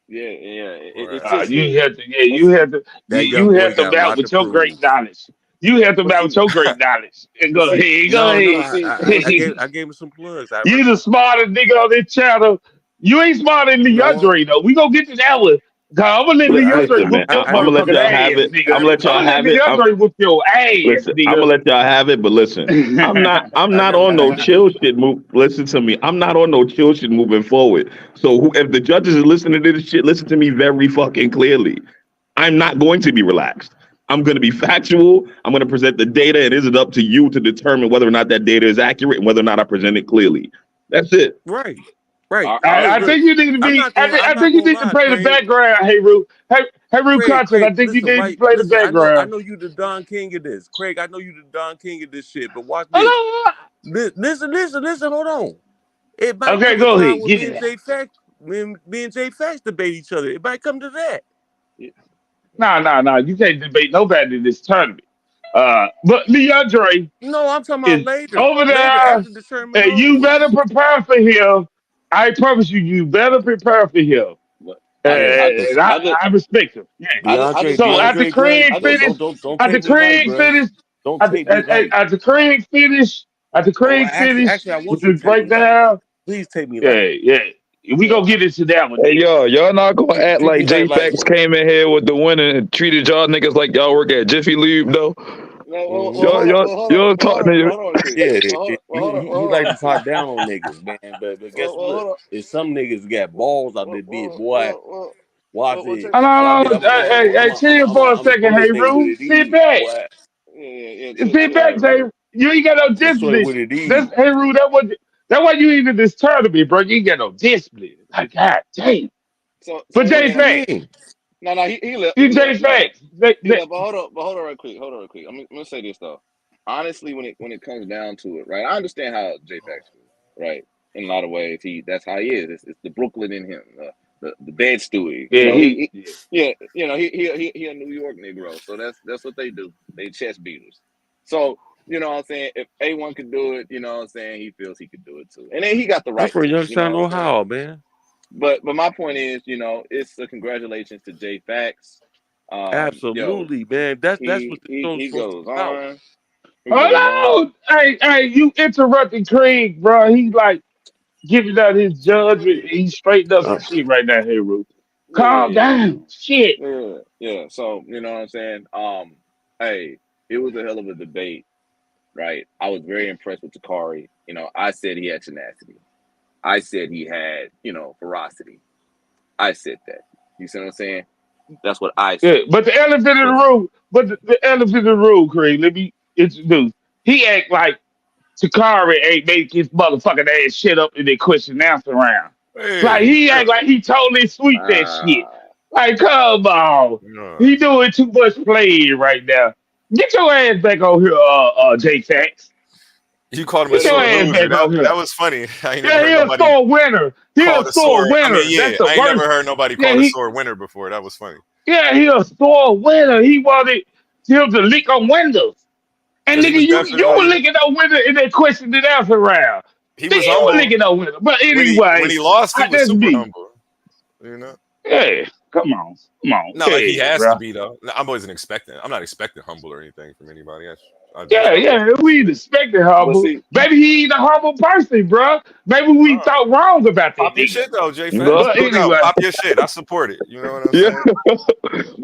It's just you have to. Yeah, you have to. That You young boy have to got a mount lot with to your prove. great knowledge. You have to but mount see, with your great knowledge. And but go see, ahead. Go No, but see, I ahead. gave him some plugs. I You the smartest nigga on this channel. You ain't smarter than no, Leandre though. We gonna get to that one. I'm gonna let Leandre Listen, whoop man. your I I'm gonna let motherfucking y'all have ass, it. nigga. I'm gonna let I'm y'all gonna let have it. Leandre whoop your ass, Listen, I'm nigga. gonna let y'all have it, but listen, I'm not on no chill shit move. Listen to me. I'm not on no chill shit moving forward. So if the judges are listening to this shit, listen to me very fucking clearly. I'm not going to be relaxed. I'm going to be factual. I'm going to present the data, and is it up to you to determine whether or not that data is accurate and whether or not I present it clearly? That's it. right. Right. all right. I Look, think you need to I'm be. not gonna I'm I not think you gonna need to lie, play the Craig. background. Hey, Root. Hey, Root content. I think you Listen, need to right? play the Listen, I background. know you the Don King of this. Craig, I know you the Don King of this shit, but watch this. Hello. Listen, hold on. It might Okay, come a go time ahead. when Get me it and out. J.Faqz, me and J.Faqz debate each other. It might come to that. No. You can't debate nobody in this tournament. But Leandre No, I'm talking about is later. over Later, there, after the tournament and you over. better prepare for him. I promise you, you better prepare for him. But Yeah, And because I respect him. Yeah. So after DeAndre Greg, Craig finished, don't after take me light, Craig bro. finished, Don't take me light. after Oh, Craig finished I with want you his to take me light. breakdown, Please take me light. yeah. We gonna get into that one Hey, then. y'all not gonna act Treat me like like J.Faqz came in here with the win and treated y'all niggas like y'all work at Jiffy Lube, though. Mhm. Y'all talking to you. Yeah, he like to hold on. talk down on niggas, man. But guess what? Hold on. If some niggas got balls out there, did boy, watch it. Hold Watch it. on, hey, chill for a I'm second, gonna hey, show you what Rue. it Sit is, back. boy. Sit back, Jay. You ain't got no I'm gonna show you discipline. what it is. That's hey, Rue. That why you even this tournament, bro. You ain't got no discipline. Like God damn. But What Jay you Fact, mean? He left. you Jay Fact. He left. But hold on, real quick. I'm gonna say this though. Honestly, when it comes down to it, right? I understand how J.Faqz feels, right? In a lot of ways, that's how he is. It's the Brooklyn in him, the bed stewie. Yeah, He a New York Negro, so that's what they do. They chest beaters. So you know what I'm saying. If A1 could do it, you know what I'm saying. He feels he could do it too, and then he got the I'm right from to. You know Youngstown, what I'm saying. Ohio, man. But my point is, it's a congratulations to J.Faqz. Absolutely, man. That's what the show's He supposed to goes be about. on. He goes on. Hold on. Hey, you interrupting Craig, bro. He's like giving out his judgment. He's straightened up some shit right now, here, Rue. Calm down. Shit. Yeah. So you know what I'm saying. Hey, it was a hell of a debate, right? I was very impressed with Tacori. I said he had tenacity. I said he had, ferocity. I said that. You see what I'm saying? That's what I Yeah, said. but the elephant in the But room, the elephant in the room, Craig, let me introduce. He act like Takari ain't make his motherfucking ass shit up in the question and answer round. Like Hey, he act like he totally sweet that shit. Like, come on. no. He doing too much playing right now. Get your ass back on here, J.Faqz. You called him a Get your sore ass loser. back on here. That was funny. I ain't never Yeah, heard he a nobody sore winner. He a called a sore sore. I mean, winner. That's yeah, the I ain't never worst. heard nobody Yeah, called a sore winner before. That was funny. he a sore winner. He wanted him to lick on windows. And Because he nigga, was you were definitely licking no window in that question and answer round. he Nigga, was you were humble. licking no window. But When anyway, he lost, he was that's super me. humble. You know? Yeah, come on. Not like he Yeah, has to bro. be though. No, I'm not expecting humble or anything from anybody. I just Yeah, we expected humble. see, Maybe he ain't a humble person, bro. Maybe we thought wrong about that pop your nigga. shit though, J.Faqz. But No doubt. anyway, Pop your shit. I support it. You know what I'm Yeah. saying?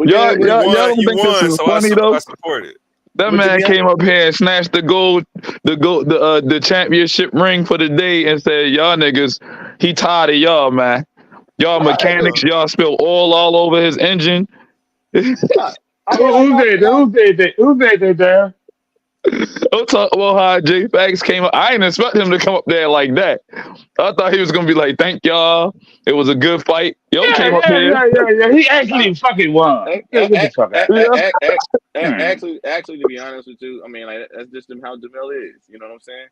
y'all, You y'all, won. y'all don't You think this won. is So funny, though? I support it. That but to man be honest, came up here and snatched the championship ring for the day and said, "Y'all niggas, he tired of y'all, man. Y'all right? mechanics, y'all spill oil all over his engine." Right. I mean, like who said that? Who said that? Who said that, there? I'm talking about how J.Faqz came up. I didn't expect him to come up there like that. I thought he was gonna be like, "Thank y'all. It was a good fight." Yo came up here. Yeah. He actually fucking won. Get the fuck out of here. Hmm. Actually, to be honest with you, I mean, like that's just how Jamel is. You know what I'm saying?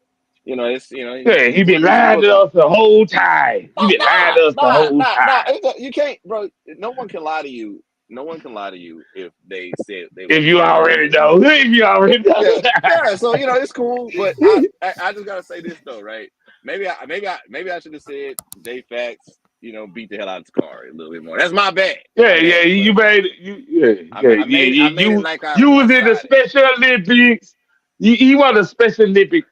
It's Yeah, he been he's lying supposed to to. us the whole time. He been lying to us the whole Nah. time. You can't, bro. No one can lie to you. No one can lie to you if they said they was If you playing already you. know. If you already know. Yeah. So it's cool, but I just gotta say this though, right? Maybe I should have said J.Faqz beat the hell out of Tacori a little bit more. That's my bad. Yeah, you made it. I made it like I you was in the Special Olympics. You won a Special Olympic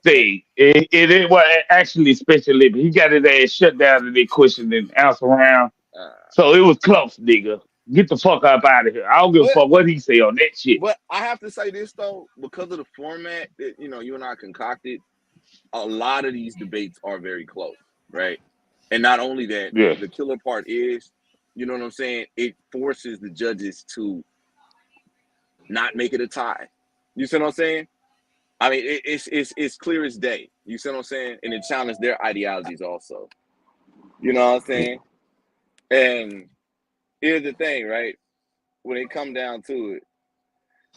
thing. It was actually Special Olympics. He got his ass shut down and they questioned and answer round. So it was close, nigga. Get the fuck up out of here. I don't give a fuck what he say on that shit. But I have to say this though, because of the format that you and I concocted, a lot of these debates are very close, right? And not only that, the killer part is, you know what I'm saying? It forces the judges to not make it a tie. You see what I'm saying? I mean, it's clear as day. You see what I'm saying? And it challenges their ideologies also. You know what I'm saying? And here's the thing, right? When it come down to it,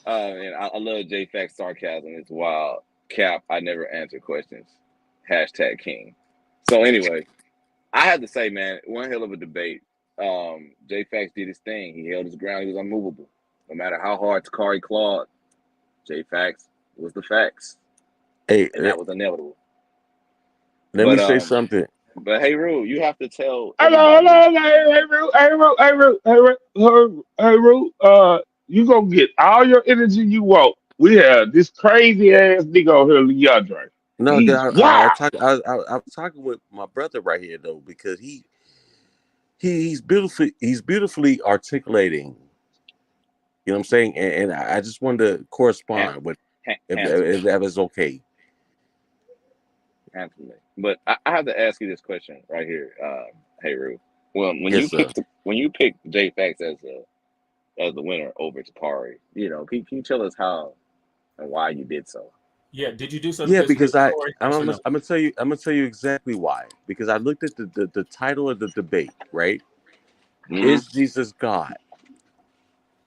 and I love J.Faqz sarcasm. It's wild. Cap, I never answer questions. #King. So anyway, I have to say, man, one hell of a debate. J.Faqz did his thing. He held his ground. He was unmovable. No matter how hard Tacori clawed, J.Faqz was the facts. Hey, and that was inevitable. Let me say something. But hey, Rue, you have to tell. Hello, hey, Rue, you gonna get all your energy you want. We have this crazy ass nigga on here, Leandre. No, I was talking with my brother right here though, because he's beautifully articulating. You know what I'm saying? And I just wanted to correspond with if that was okay. Handsomely. But I have to ask you this question right here, hey Rue. Well, when you picked J.Faqz as the winner over Tacori, can you tell us how and why you did so? Yeah, did you do so? Yeah, because I'm gonna tell you exactly why. Because I looked at the title of the debate, right? Mm-hmm. Is Jesus God?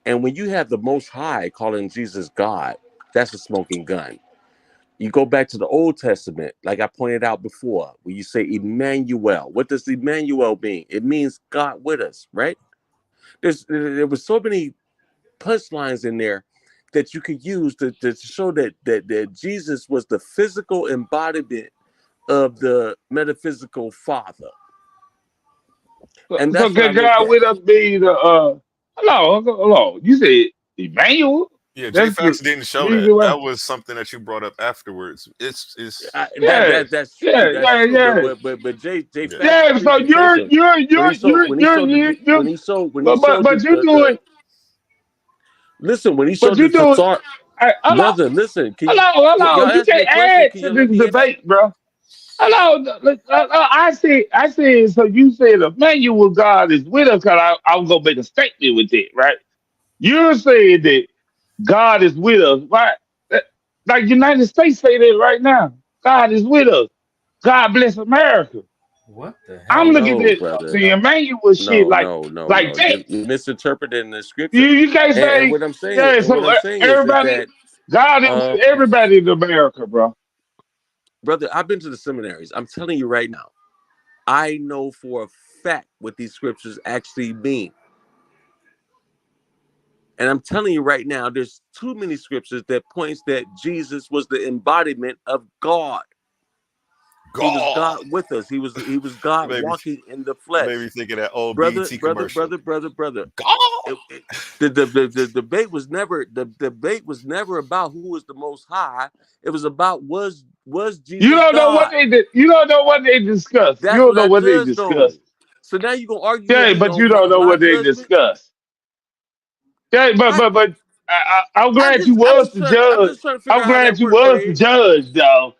And when you have the Most High calling Jesus God, that's a smoking gun. You go back to the Old Testament, like I pointed out before, when you say Emmanuel. What does Emmanuel mean? It means God with us, right? There was so many punchlines in there that you could use to show that Jesus was the physical embodiment of the metaphysical Father. And that's so can God with us be the hello? You said Emmanuel? Yeah, J.Faqz didn't show that. That was something that you brought up afterwards. It's that's true. Yeah. But J.Faqz. Yeah, so you're listen, when he showed the Tacori, brother, listen. Hello. You can't add to this debate, bro. Hello, I said. So you said Emmanuel God is with us, because I was gonna make a statement with it, right? You're saying that God is with us, right? Like United States say that right now. God is with us. God bless America. What the hell? I'm looking at the Emmanuel shit like that. You misinterpreted the scripture. You can't say. And what I'm saying, everybody, is that God is with everybody in America, bro. Brother, I've been to the seminaries. I'm telling you right now, I know for a fact what these scriptures actually mean. And I'm telling you right now, there's too many scriptures that points that Jesus was the embodiment of God. He was God with us. He was God walking in the flesh. Maybe thinking that old brother. God. The debate was never about who was the Most High. It was about was Jesus. You don't know God? what they did. You don't know what they discussed. You don't know what they discussed. So now you're gonna argue. Yeah, but you don't know what they discussed. Yeah, but I'm glad you was the judge. I'm glad you was the judge, though.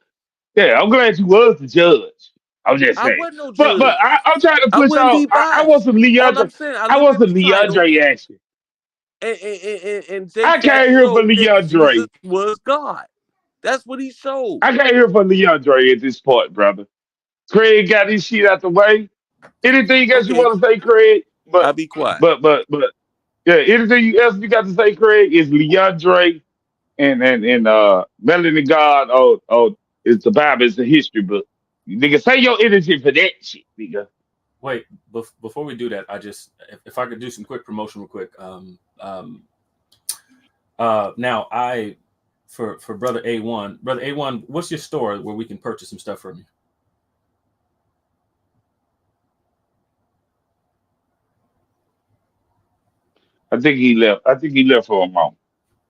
Yeah, I'm glad you was the judge. I'm just saying. I wasn't no judge. But I'm trying to push on. I want some Leandre. I want some Leandre action. And I came here for Leandre. Jesus was God. That's what he showed. I came here for Leandre at this point, brother. Craig got his shit out the way. Anything else you want to say, Craig? But I'll be quiet. But yeah, anything else you got to say, Craig, is Leandre and Melody God. Oh, it's the Bible, it's the history book. Nigga, say your energy for that shit, nigga. Wait, before we do that, I just if I could do some quick promotion real quick. Now for Brother A1, what's your store where we can purchase some stuff from you? I think he left. I think he left for a moment.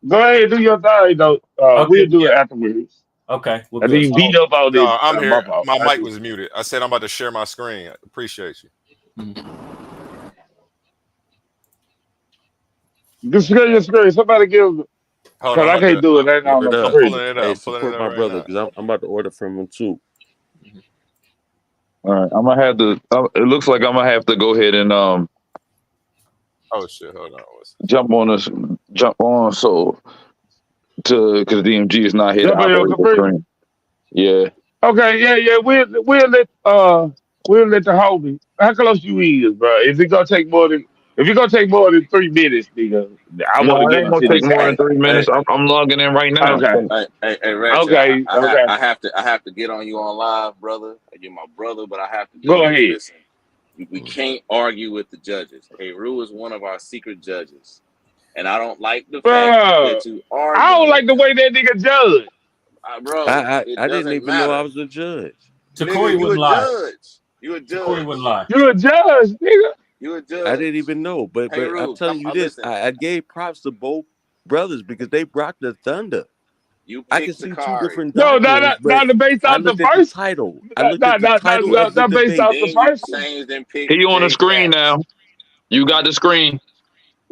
Go ahead, do your thing, though. Okay, We'll do yeah. it afterwards. Okay, well, I think good. he beat up all this. No, I'm My here. fault. My mic was muted. I said I'm about to share my screen. I appreciate you. Just your screen. Somebody give. Hold Cause on, I can't do it. Ain't on Word the up. I'm pulling screen. it Hey, up. Pulling it support up my right brother now. because I'm about to order from him too. All right, I'm gonna have to. It looks like I'm gonna have to go ahead and Oh shit! Hold on. jump on so because DMG is not here to Jump on your operate the computer. screen. Yeah. Okay, yeah. We'll let the homie. How close you is, bro? Is it gonna take more than? If it's gonna take more than 3 minutes, nigga, I want to No, it get ain't gonna into take this more than game. 3 minutes. I'm logging in right now. Okay. Hey, Ratchet, Okay. Okay. I have to get on you on live, brother. You're my brother, but I have to do Go this. ahead. Listen, we can't argue with the judges. Hey, Rue is one of our secret judges, and I don't like the fact Bro, that you are. I don't like the way that nigga judge. Bro, I it didn't doesn't even know I matter. was a judge. Tacori Nigga, you a wouldn't lie. judge. You a Tacori judge. wouldn't lie. You a judge, nigga. You a judge. I didn't even know. But Hey, I'm Rue, telling you this. listen. I gave props to both brothers because they brought the thunder. You I can picked see two Tacori. different No, doctrines, but not based I off the looked at the first. title. I looked at the title of the Not based debate. off the Then you first one. changed and picked He on the screen J.Faqz. now. You got the screen.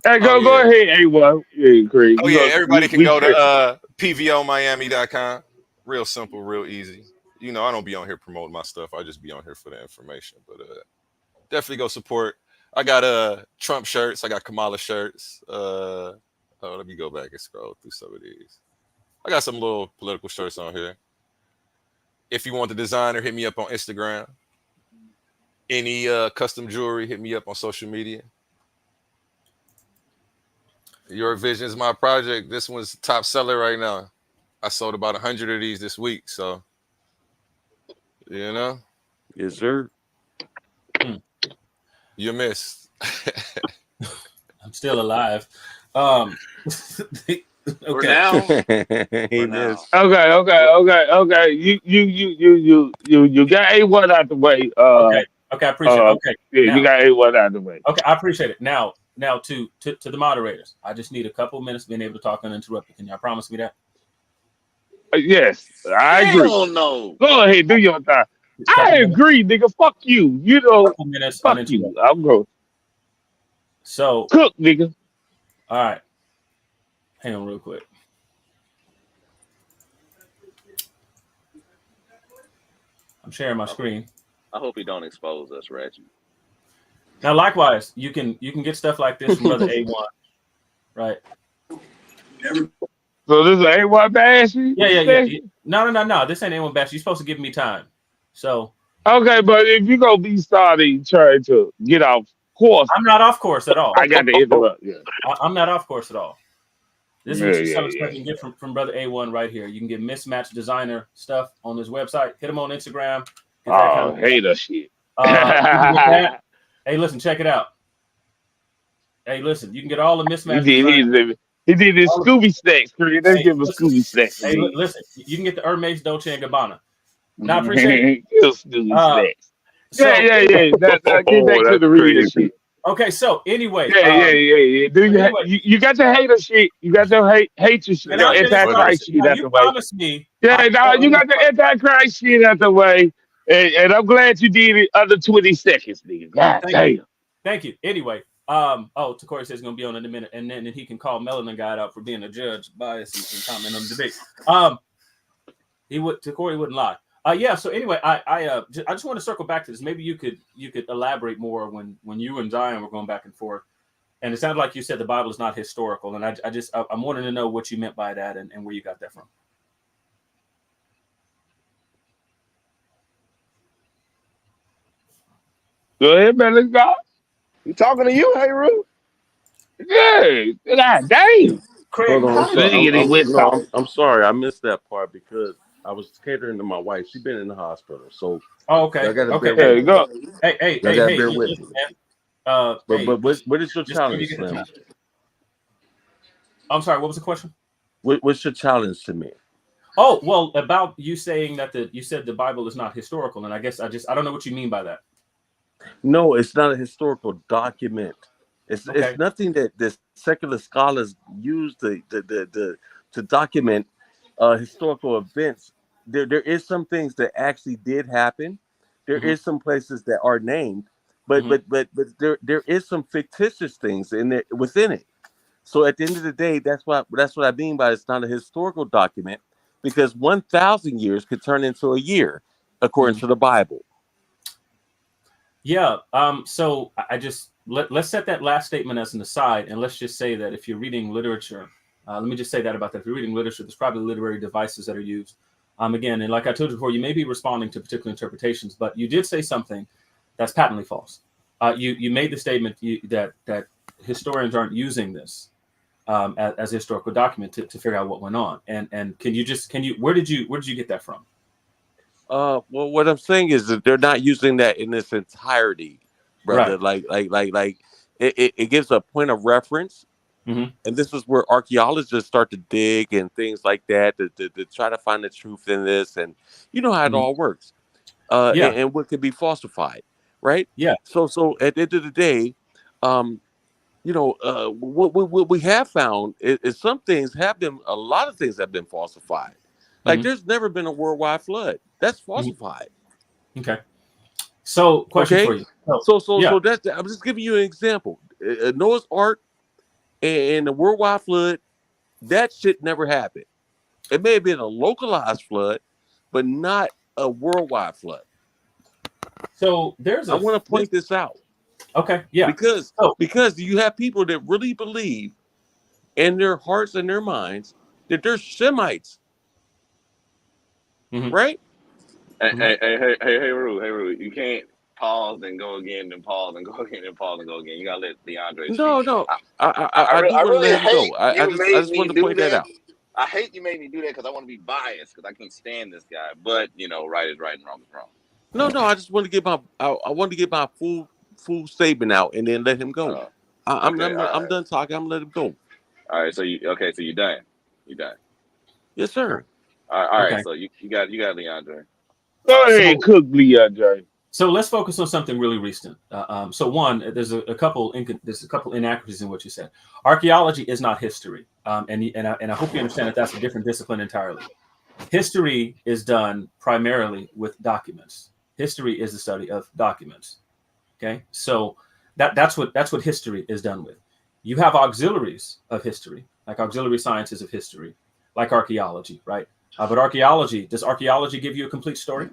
Hey, Oh go yeah. ahead, A1. Yeah, Craig. Oh You yeah. know, Everybody can we go tripping. to pvomiami.com. Real simple, real easy. You know, I don't be on here promoting my stuff. I just be on here for the information. But definitely go support. I got Trump shirts. I got Kamala shirts. Let me go back and scroll through some of these. I got some little political shirts on here. If you want the designer, hit me up on Instagram. Any custom jewelry, hit me up on social media. Your Vision is my project. This one's top seller right now. I sold about 100 of these this week. So, you know. Yes, sir. You missed. I'm still alive. Okay. For now. He missed. Okay. You got A1 out the way. Okay, I appreciate it. Okay. Yeah, now, you got A1 out the way. Okay, I appreciate it. Now to the moderators, I just need a couple minutes being able to talk uninterrupted. Can y'all promise me that? Yes, I agree. Hell no. Go ahead, do your thing. I agree, nigga. Fuck you. You know, couple minutes fuck uninterrupted. you. I'm going. So cook, nigga. All right. Hang on real quick. I'm sharing my screen. I hope he don't expose us, Reggie. Now, likewise, you can get stuff like this from Brother A1, right? So this is A1 bash? Yeah. No. This ain't A1 bash. You're supposed to give me time. So okay, but if you gonna be starting trying to get off course, I'm not off course at all. I got to interrupt. Yeah, I'm not off course at all. This is what you can get from Brother A1 right here. You can get mismatched designer stuff on his website. Hit him on Instagram. Hater shit. Hey, listen, check it out. Hey, listen, you can get all the mismatched. He did his Scooby snacks. They give him Scooby snacks. Hey, listen, you can get the Hermes, Dolce and Gabbana. Now, I appreciate it. Scooby snacks. Yeah. Get back to the real shit. Okay, so anyway, yeah. You got your hater shit. You got your hate your shit. Your antichrist shit out the way. Promised me. Yeah, you got the antichrist shit out the way, and I'm glad you did it under 20 seconds, nigga. God damn. Thank you. Anyway, Tacori says he's gonna be on in a minute, and then he can call Melanin Guy out for being a judge, bias, and comment on the debate. Tacori wouldn't lie. Yeah. So anyway, I just want to circle back to this. Maybe you could elaborate more when you and Zion were going back and forth, and it sounded like you said the Bible is not historical, and I'm wanting to know what you meant by that and where you got that from. Go ahead, man. Let's go. You talking to you, hey Rue? Yeah. God damn. Hold on. I'm sorry. I missed that part because I was catering to my wife. She's been in the hospital, so okay. I gotta okay. bear with go. Hey, bear with me. But what is your challenge, Slim? I'm sorry. What was the question? What's your challenge to me? Oh, well, about you saying that you said the Bible is not historical, and I guess I don't know what you mean by that. No, it's not a historical document. It's Okay. nothing that the secular scholars use to document historical events. There is some things that actually did happen. There Mhm. is some places that are named, but Mhm. there is some fictitious things in it within it. So at the end of the day, that's what I mean by it's not a historical document, because 1,000 years could turn into a year according to the Bible. Yeah. So I just let's set that last statement as an aside, and let's just say that if you're reading literature, let me just say that about that. If you're reading literature, there's probably literary devices that are used. Again, and like I told you before, you may be responding to particular interpretations, but you did say something that's patently false. You made the statement that historians aren't using this as a historical document to figure out what went on. And can you where did you get that from? Well, what I'm saying is that they're not using that in its entirety, brother. Right. Like it gives a point of reference, Mhm. and this is where archaeologists start to dig and things like that to try to find the truth in this, and you know how it Mhm. all works, Yeah. and what can be falsified, right? Yeah. So at the end of the day, what we have found is some things have been, a lot of things have been falsified. Like Mhm. there's never been a worldwide flood. That's Mhm. falsified. Okay. So, question Okay, for you. So, so yeah. that's, I'm just giving you an example. Noah's Ark and the worldwide flood, that shit never happened. It may have been a localized flood, but not a worldwide flood. So there's I want to this. point this out Okay. Yeah. because So, you have people that really believe in their hearts and their minds that they're Semites, mhm. right? Mhm. Hey, Rue, you can't pause and go again, then pause and go again, and pause and go again. You gotta let DeAndre speak. No, I, I do I want to really let him hate go. you I made just me wanted to do point that that. out. I hate you made me do that because I want to be biased because I can't stand this guy. But right is right and wrong is wrong. No, I just want to get my I want to get my full statement out and then let him go. Okay, all I'm right, done talking. I'm gonna let him go. all right. So you're done. You done. Yes, sir. All right. Okay. So you got Leandre. Go ahead, So, cook Leandre. so let's focus on something really recent. So one, there's a couple inaccuracies in what you said. Archaeology is not history, and I hope you understand that that's a different discipline entirely. History is done primarily with documents. History is the study of documents. Okay, so that's what history is done with. You have auxiliaries of history, like auxiliary sciences of history, like archaeology, right? But does archaeology give you a complete story?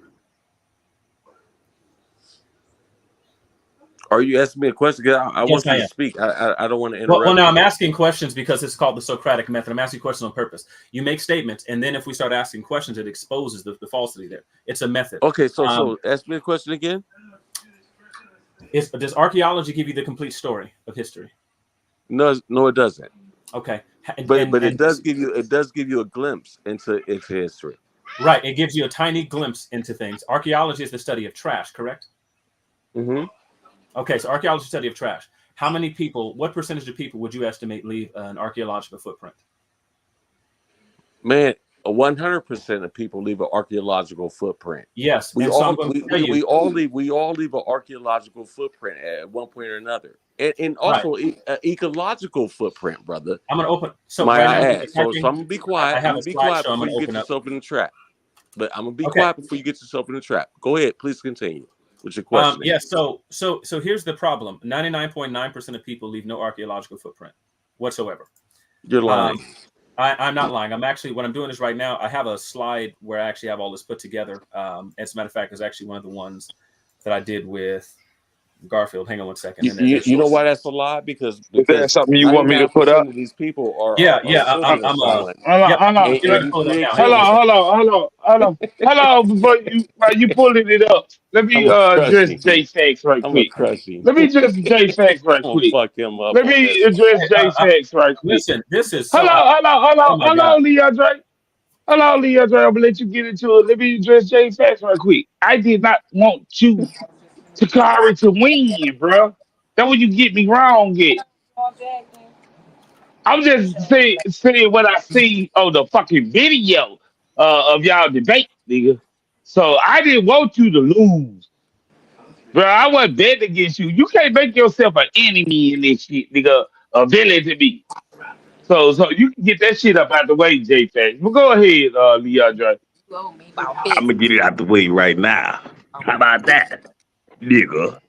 Are you asking me a question? 'Cause I Yes, want you I to am. speak. I don't want to Well, interrupt now you. I'm asking questions because it's called the Socratic method. I'm asking questions on purpose. You make statements, and then if we start asking questions, it exposes the falsity there. It's a method. Okay, so ask me a question again. Does archaeology give you the complete story of history? No, it doesn't. Okay, But it does give you a glimpse into history. right. It gives you a tiny glimpse into things. Archaeology is the study of trash, correct? Mm-hmm. Okay, so archaeology is the study of trash. How many people? What percentage of people would you estimate leave an archaeological footprint? Man, 100% of people leave an archaeological footprint. Yes, We and so I'm all going to tell you. we all leave an archaeological footprint at one point or another, and Right. also an ecological footprint, brother. I'm going to open. So Might right I now, add? So I'm gonna be quiet. I I'm have gonna a be quiet slideshow. I'm before going you to get open up. yourself in the trap. But I'm gonna be Okay. quiet before you get yourself in the trap. Go ahead, please continue with your question. Yeah. So here's the problem. 99.9% of people leave no archaeological footprint whatsoever. You're lying. I'm not lying. I'm actually, what I'm doing is right now, I have a slide where I actually have all this put together. As a matter of fact, it's actually one of the ones that I did with Garfield. Hang on one second. You know why that's a lie? Because Is that something you want me to put up? 99% of these people are Yeah. sitting in silence. Hold on. Get ready to pull it up now. Hang Hold on one second. on. Before you pulling it up, let me I'm gonna crush address him. J.Faqz right I'm gonna quick. crush him. Let me address J.Faqz right I'm gonna quick. fuck him up Let on me this one. address J.Faqz right quick. Listen, this is Hold so. Oh my God. on, Leandre. I'm gonna let you get into it. Let me address J.Faqz right quick. I did not want you Tacori to win, bro. That's what you get me wrong at. I'm just saying what I see on the fucking video of y'all debate, nigga. So I didn't want you to lose. Bro, I wasn't betting against you. You can't make yourself an enemy in this shit, nigga. A villain to me. So you can get that shit up out the way, J.Faqz. But go ahead, Leandra. I'm gonna get it out the way right now. How about that, nigga?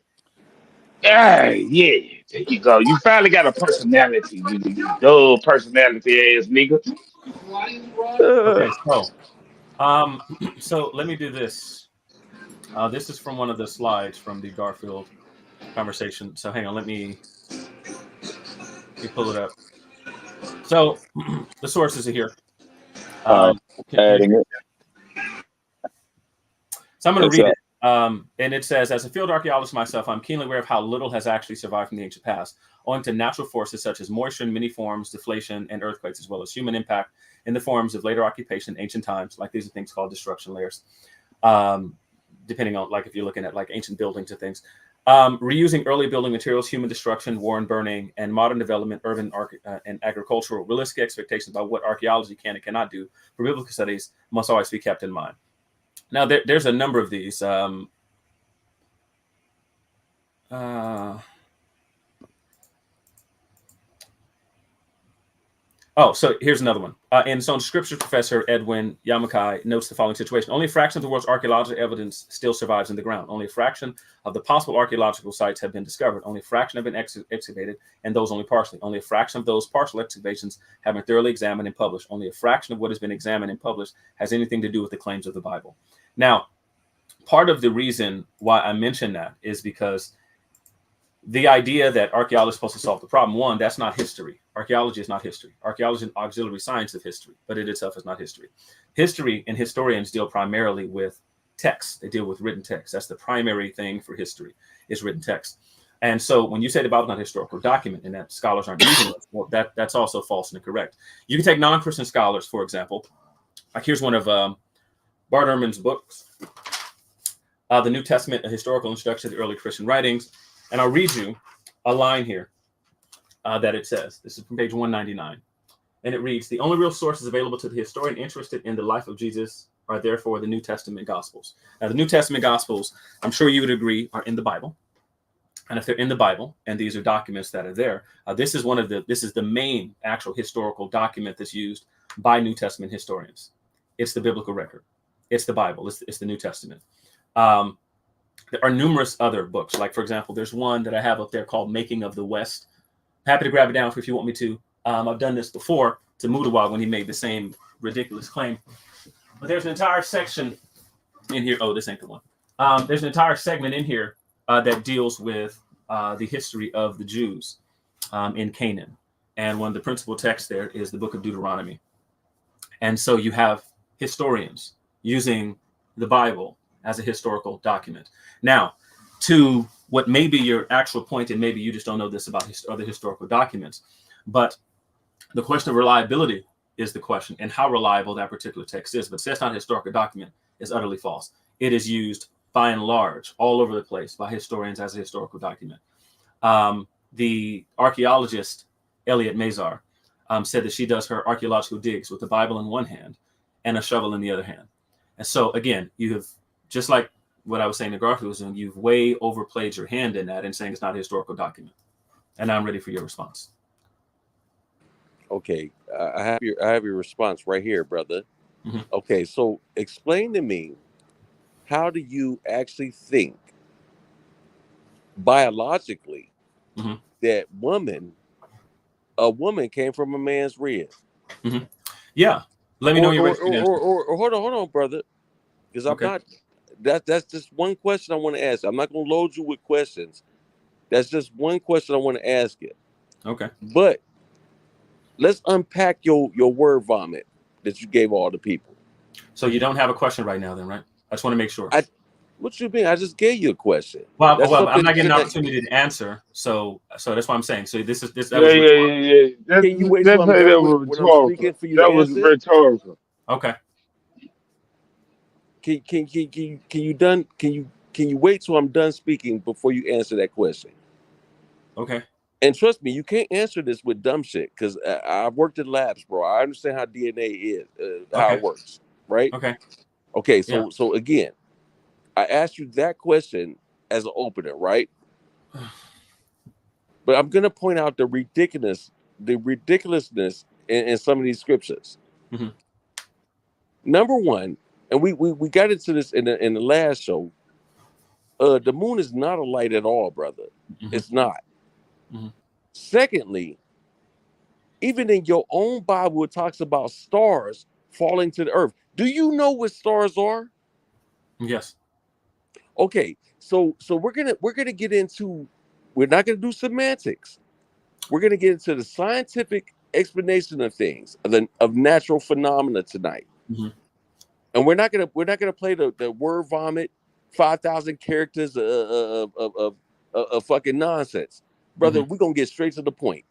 Yeah, there you go. You finally got a personality, you dull personality ass nigga. Okay, so let me do this. This is from one of the slides from the Garfield conversation. So hang on, let me pull it up. So the sources are here. Adding it. So I'm going It's to read up. it. And it says, as a field archaeologist myself, I'm keenly aware of how little has actually survived from the ancient past, owing to natural forces such as moisture in many forms, deflation, and earthquakes, as well as human impact in the forms of later occupation in ancient times. Like these are things called destruction layers, depending on like if you're looking at like ancient buildings and things. Reusing early building materials, human destruction, war and burning, and modern development, urban and agricultural, realistic expectations about what archaeology can and cannot do for biblical studies must always be kept in mind. Now, there's a number of these. So here's another one. And so Scripture professor Edwin Yamakai notes the following situation. Only a fraction of the world's archaeological evidence still survives in the ground. Only a fraction of the possible archaeological sites have been discovered. Only a fraction have been excavated, and those only partially. Only a fraction of those partial excavations have been thoroughly examined and published. Only a fraction of what has been examined and published has anything to do with the claims of the Bible. Now, part of the reason why I mention that is because the idea that archaeology is supposed to solve the problem, one, that's not history. Archaeology is not history. Archaeology is an auxiliary science of history, but it itself is not history. History and historians deal primarily with text. They deal with written text. That's the primary thing for history is written text. And so when you say the Bible is not a historical document and that scholars aren't using it, well, that's also false and incorrect. You can take non-Christian scholars, for example. Like here's one of Bart Ehrman's books, The New Testament, A Historical Introduction to the Early Christian Writings. And I'll read you a line here that it says. This is from page 199. And it reads, the only real sources available to the historian interested in the life of Jesus are therefore the New Testament Gospels. Now, the New Testament Gospels, I'm sure you would agree, are in the Bible. And if they're in the Bible, and these are documents that are there, this is the main actual historical document that's used by New Testament historians. It's the biblical record. It's the Bible. It's the New Testament. There are numerous other books. Like, for example, there's one that I have up there called Making of the West. Happy to grab it down if you want me to. I've done this before to Mudawar when he made the same ridiculous claim. But there's an entire section in here. Oh, this ain't the one. There's an entire segment in here that deals with the history of the Jews in Canaan. And one of the principal texts there is the book of Deuteronomy. And so you have historians using the Bible as a historical document. Now, to what may be your actual point, and maybe you just don't know this about other historical documents, but the question of reliability is the question, and how reliable that particular text is. But it says it's not a historical document is utterly false. It is used by and large all over the place by historians as a historical document. The archaeologist Elliot Mazar said that she does her archaeological digs with the Bible in one hand and a shovel in the other hand. And so again, you have, just like what I was saying to Garfield was doing, you've way overplayed your hand in that and saying it's not a historical document. And I'm ready for your response. Okay, I have your response right here, brother. Mm-hmm. Okay, so explain to me, how do you actually think biologically that a woman came from a man's rib? Mm-hmm. Yeah, let me know you're ready. Or hold on, brother, because I'm not. That's just one question I want to ask. I'm not going to load you with questions. That's just one question I want to ask you. Okay. But let's unpack your word vomit that you gave all the people. So you don't have a question right now then, right? I just want to make sure. What you mean? I just gave you a question. Well, I'm not getting an opportunity to answer. So that's what I'm saying. So this. Can you wait till I'm done when I'm speaking for you to answer? That was rhetorical. Okay. Can you wait till I'm done speaking before you answer that question? Okay. And trust me, you can't answer this with dumb shit, because I've worked in labs, bro. I understand how DNA is, how it works, right? Okay. Okay. So again, I asked you that question, as an opener, right? But I'm going to point out the ridiculousness in some of these scriptures. Mm-hmm. Number one, and we got into this in the last show. The moon is not a light at all, brother. Mm-hmm. It's not. Mm-hmm. Secondly, even in your own Bible, it talks about stars falling to the earth. Do you know what stars are? Yes. Okay, so we're gonna get into. We're not gonna do semantics. We're gonna get into the scientific explanation of things, of natural phenomena tonight. Mm-hmm. And we're not gonna play the word vomit, 5,000 characters of fucking nonsense, brother. Mm-hmm. We're gonna get straight to the point.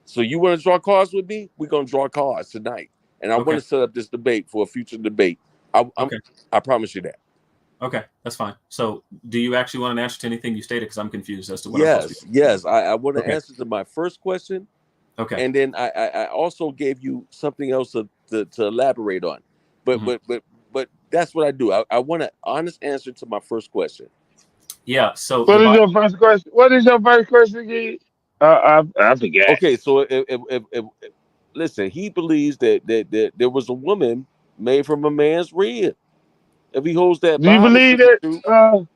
So you want to draw cards with me? We're gonna draw cards tonight, and I want to set up this debate for a future debate. I promise you that. Okay, that's fine. So, do you actually want an answer to anything you stated? Because I'm confused as to what. Yes. I want to answer to my first question. Okay. And then I also gave you something else to elaborate on, but that's what I do. I want an honest answer to my first question. Yeah. So what is your first question? What is your first question again? I forget. Okay, so if listen, he believes that there was a woman made from a man's rib. If he holds that, do you believe that?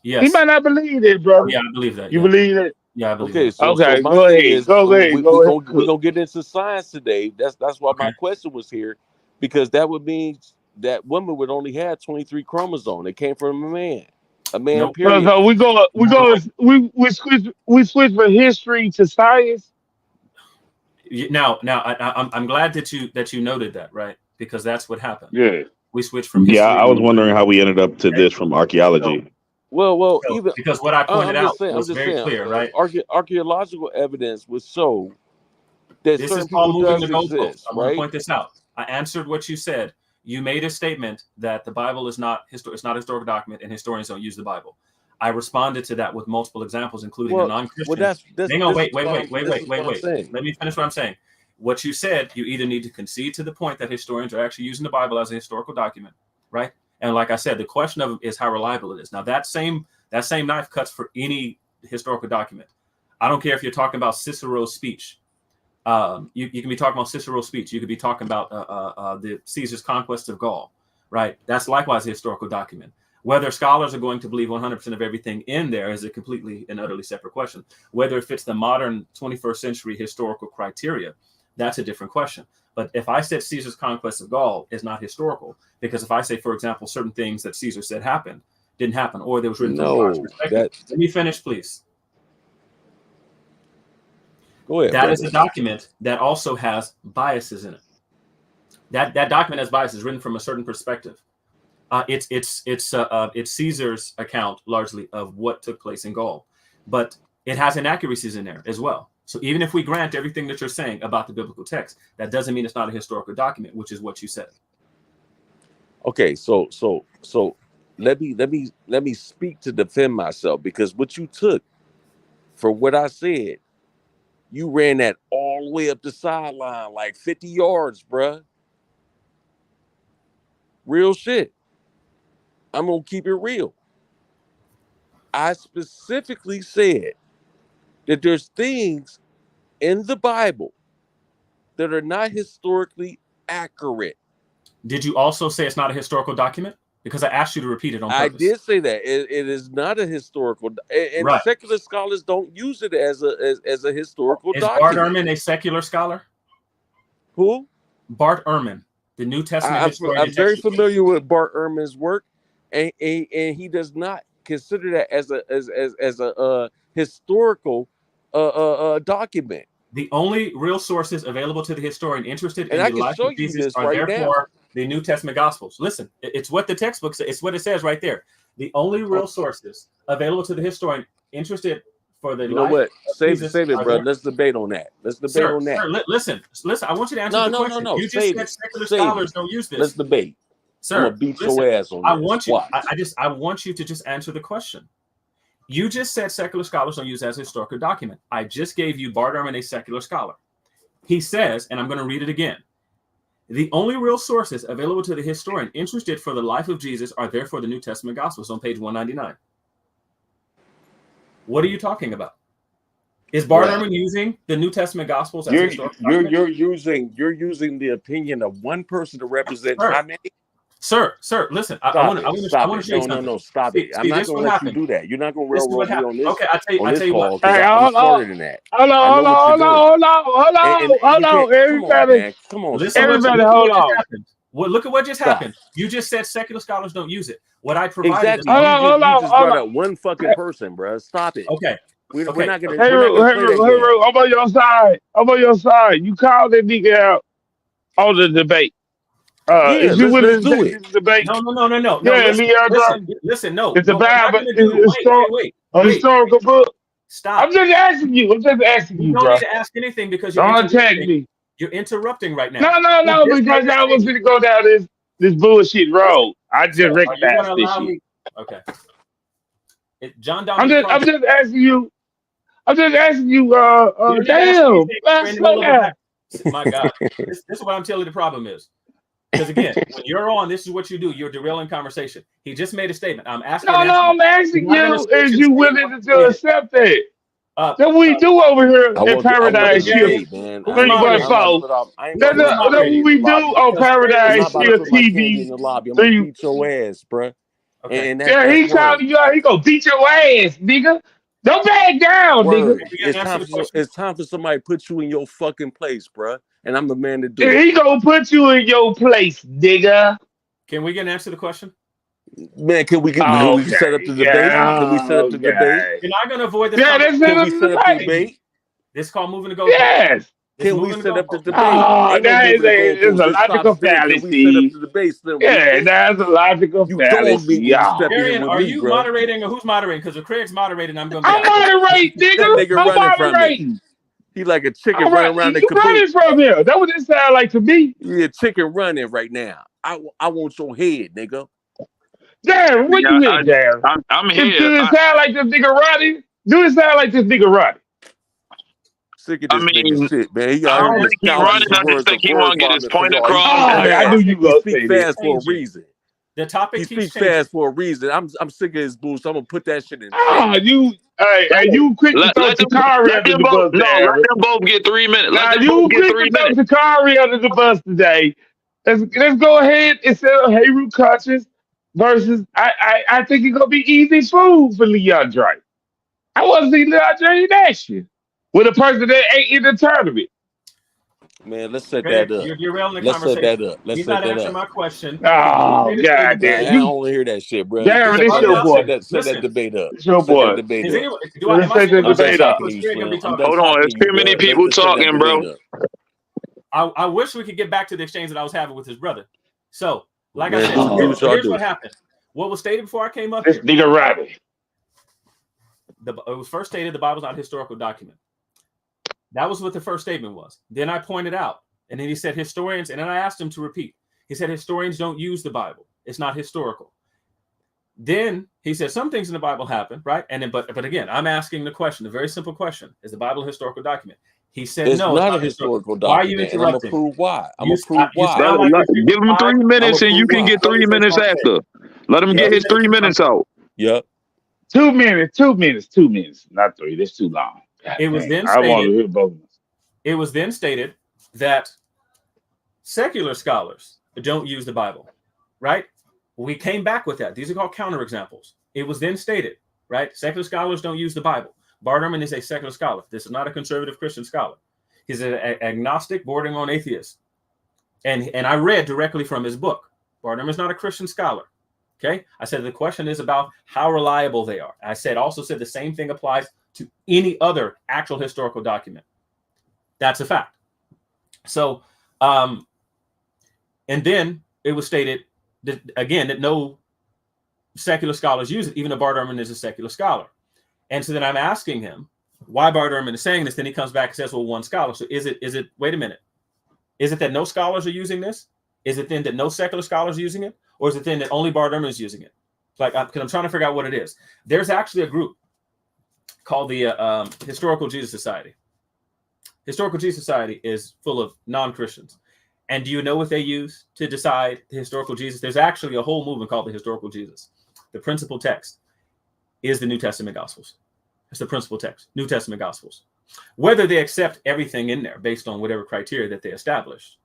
Yes. He might not believe it, brother. Oh, yeah, I believe that. You believe it? Yeah, I believe that. So my go thing ahead. is, Go ahead. We're gonna get into science today. That's why my question was here, because that would mean that woman would only have 23 chromosomes. It came from a man. Nope. Period. So we switch from history to science. Now, I'm glad that you noted that, right? Because that's what happened. Yeah. We switched from history. Yeah, I was wondering how we ended up to this from archaeology. Well, even because what I pointed out was very clear, right? Archaeological evidence would show that this certain is called people moving the does goalposts. exist, I want to right? point this out. I answered what you said. You made a statement that the Bible is not it's not a historical document, and historians don't use the Bible. I responded to that with multiple examples, including a non-Christian. Hang on, wait. Let me finish what I'm saying. What you said, you either need to concede to the point that historians are actually using the Bible as a historical document, right? And like I said, the question of is how reliable it is. Now that same knife cuts for any historical document. I don't care if you're talking about Cicero's speech. You can be talking about Cicero's speech. You could be talking about the Caesar's conquest of Gaul, right? That's likewise a historical document. Whether scholars are going to believe 100% of everything in there is a completely and utterly separate question. Whether it fits the modern 21st century historical criteria, that's a different question. But if I said Caesar's conquest of Gaul is not historical, because if I say, for example, certain things that Caesar said didn't happen, or there was written from God's perspective. Let me finish, please. Go ahead. That is a document that also has biases in it. That document has biases written from a certain perspective. It's Caesar's account largely of what took place in Gaul, but it has inaccuracies in there as well. So even if we grant everything that you're saying about the biblical text, that doesn't mean it's not a historical document, which is what you said. Okay, so let me speak to defend myself, because what you took for what I said, you ran that all the way up the sideline, like 50 yards, bruh. Real shit. I'm gonna keep it real. I specifically said that there's things in the Bible that are not historically accurate. Did you also say it's not a historical document? Because I asked you to repeat it on purpose. I did say that it is not a historical, and right. Secular scholars don't use it as a historical is document. Bart Ehrman a secular scholar? Who? Bart Ehrman, the New Testament historian. I'm very familiar with Bart Ehrman's work, and he does not consider that as a historical document. The only real sources available to the historian interested in the life of Jesus are right therefore the New Testament Gospels. Listen, it's what the textbook says. It's what it says right there. The only real sources available to the historian interested for the life. You know what? Save it, bro. There. Let's debate on that. Sir, listen. I want you to answer the question. No. You just said secular scholars don't use this. Let's debate. Sir, I'm gonna beat your ass on this. I want you to just answer the question. You just said secular scholars don't use it as a historical document. I just gave you Bart Ehrman, a secular scholar. He says, and I'm going to read it again, The only real sources available to the historian interested for the life of Jesus are therefore the New Testament Gospels on page 199. What are you talking about? Is Bart Ehrman using the New Testament Gospels as historical documents? You're using the opinion of one person to represent how many? Sir, listen. I want to show you something. No, stop it. I'm not going to let you do that. You're not going to railroad me on this. Okay, I'll tell you call what. because I'm smarter than that. Hold on, everybody. Come on, listen. Everybody, hold on. Well, look at what just happened. You just said secular scholars don't use it. What I provided. Exactly. You just brought up one fucking person, bro. Stop it. Okay. We're not going to. Hey, Ru, I'm on your side. You called that nigga out on the debate. Is you willing to take this debate? No. Yeah, listen, no. It's a Bible. It's a historical book. Stop. I'm just asking you. You don't bro. need to ask anything because don't attack me. You're interrupting right now. No, because I was going to go down this bullshit road. I just recognized this shit. Okay. John I'm Dominic. just asking you. Damn. My God. This is what I'm telling you the problem is. Because again, when you're on, this is what you do. You're derailing conversation. He just made a statement. I'm asking. I'm asking you, is you willing to accept that? That we do over here in Paradise Shift. Man. That's what we do on Paradise Shift TV. In the lobby, I'm going to beat your ass, bro. Okay. Yeah, he calling you out. He gonna beat your ass, nigga. Don't back down, nigga. It's time for somebody to put you in your fucking place, bro. And I'm the man to do it. He gonna put you in your place, nigga. Can we get an answer to the question? Man, can we set up the debate? Can we set up the debate? You're not gonna avoid this. Yeah, can we set up the debate? This is called moving to go. Yes. Can we set up the debate? Oh, that is a logical fallacy. Yeah, that's a logical fallacy. Arian, are you moderating or who's moderating? Because if Craig's moderating, I'm going to be. I'm moderating, nigga. I'm moderating. He like a chicken running around the caboose. Running from here. That's what it sounds like to me. You're a chicken running right now. I want your head, nigga. Darren, what you mean, Darren? I'm here. Does it sound like this nigga running? Do it sound like this nigga running? Sick of this nigga shit, man. I don't think he running. I just think he want to get his point across. I knew you gonna say speak fast for a reason. The topic. He speaks fast for a reason. I'm sick of his boost. So I'm gonna put that shit in. You quick to throw Tacori under the bus. No, let them both get 3 minutes. Let them both get 3 minutes. Tacori under the bus today. Let's go ahead and say Hayru Conscious versus. I think it's gonna be easy food for Leandre. I want to see Leandre in action with a person that ain't in the tournament. Man, let's set that up. You're railing the let's conversation. Set that up. Let's He's set not that answering up. my question. Oh, God damn. I don't want to hear that shit, bro. Darren, it's your boy. Set that debate up. It's your boy. Set that debate up. Let's set the debate up. Hold on. There's too many people talking, bro. I wish we could get back to the exchange that I was having with his brother. So, like I said, here's what happened. What was stated before I came up here? This nigga Robbie. It was first stated the Bible's not a historical document. That was what the first statement was. Then I pointed out, and then he said historians, and then I asked him to repeat. He said historians don't use the Bible. It's not historical. Then he said some things in the Bible happen, right? And then, but again, I'm asking the question, a very simple question: is the Bible a historical document? He said it's no. Not a historical document. Why are you interrupting? I'm gonna prove why. I'm gonna prove why. Like give him 3 minutes, and you can get 3 minutes after. Let him get his 3 minutes out. Yep. 2 minutes. 2 minutes. Not 3. That's too long. It was then stated. It was then stated that secular scholars don't use the Bible, right? We came back with that. These are called counterexamples. It was then stated, right? Secular scholars don't use the Bible. Bart Ehrman is a secular scholar. This is not a conservative Christian scholar. He's an agnostic bordering on atheist. And I read directly from his book. Bart Ehrman is not a Christian scholar. Okay. I said the question is about how reliable they are. I also said the same thing applies to any other actual historical document. That's a fact. So, and then it was stated that, again, that no secular scholars use it, even though Bart Ehrman is a secular scholar. And so then I'm asking him why Bart Ehrman is saying this. Then he comes back and says, well, one scholar. So is it, wait a minute. Is it that no scholars are using this? Is it then that no secular scholars are using it? Or is it then that only Bart Ehrman is using it? Like, because I'm trying to figure out what it is. There's actually a group called the Historical Jesus Society. Historical Jesus Society is full of non-Christians. And do you know what they use to decide the historical Jesus? There's actually a whole movement called the historical Jesus. The principal text is the New Testament Gospels. It's the principal text, New Testament Gospels. Whether they accept everything in there based on whatever criteria that they established,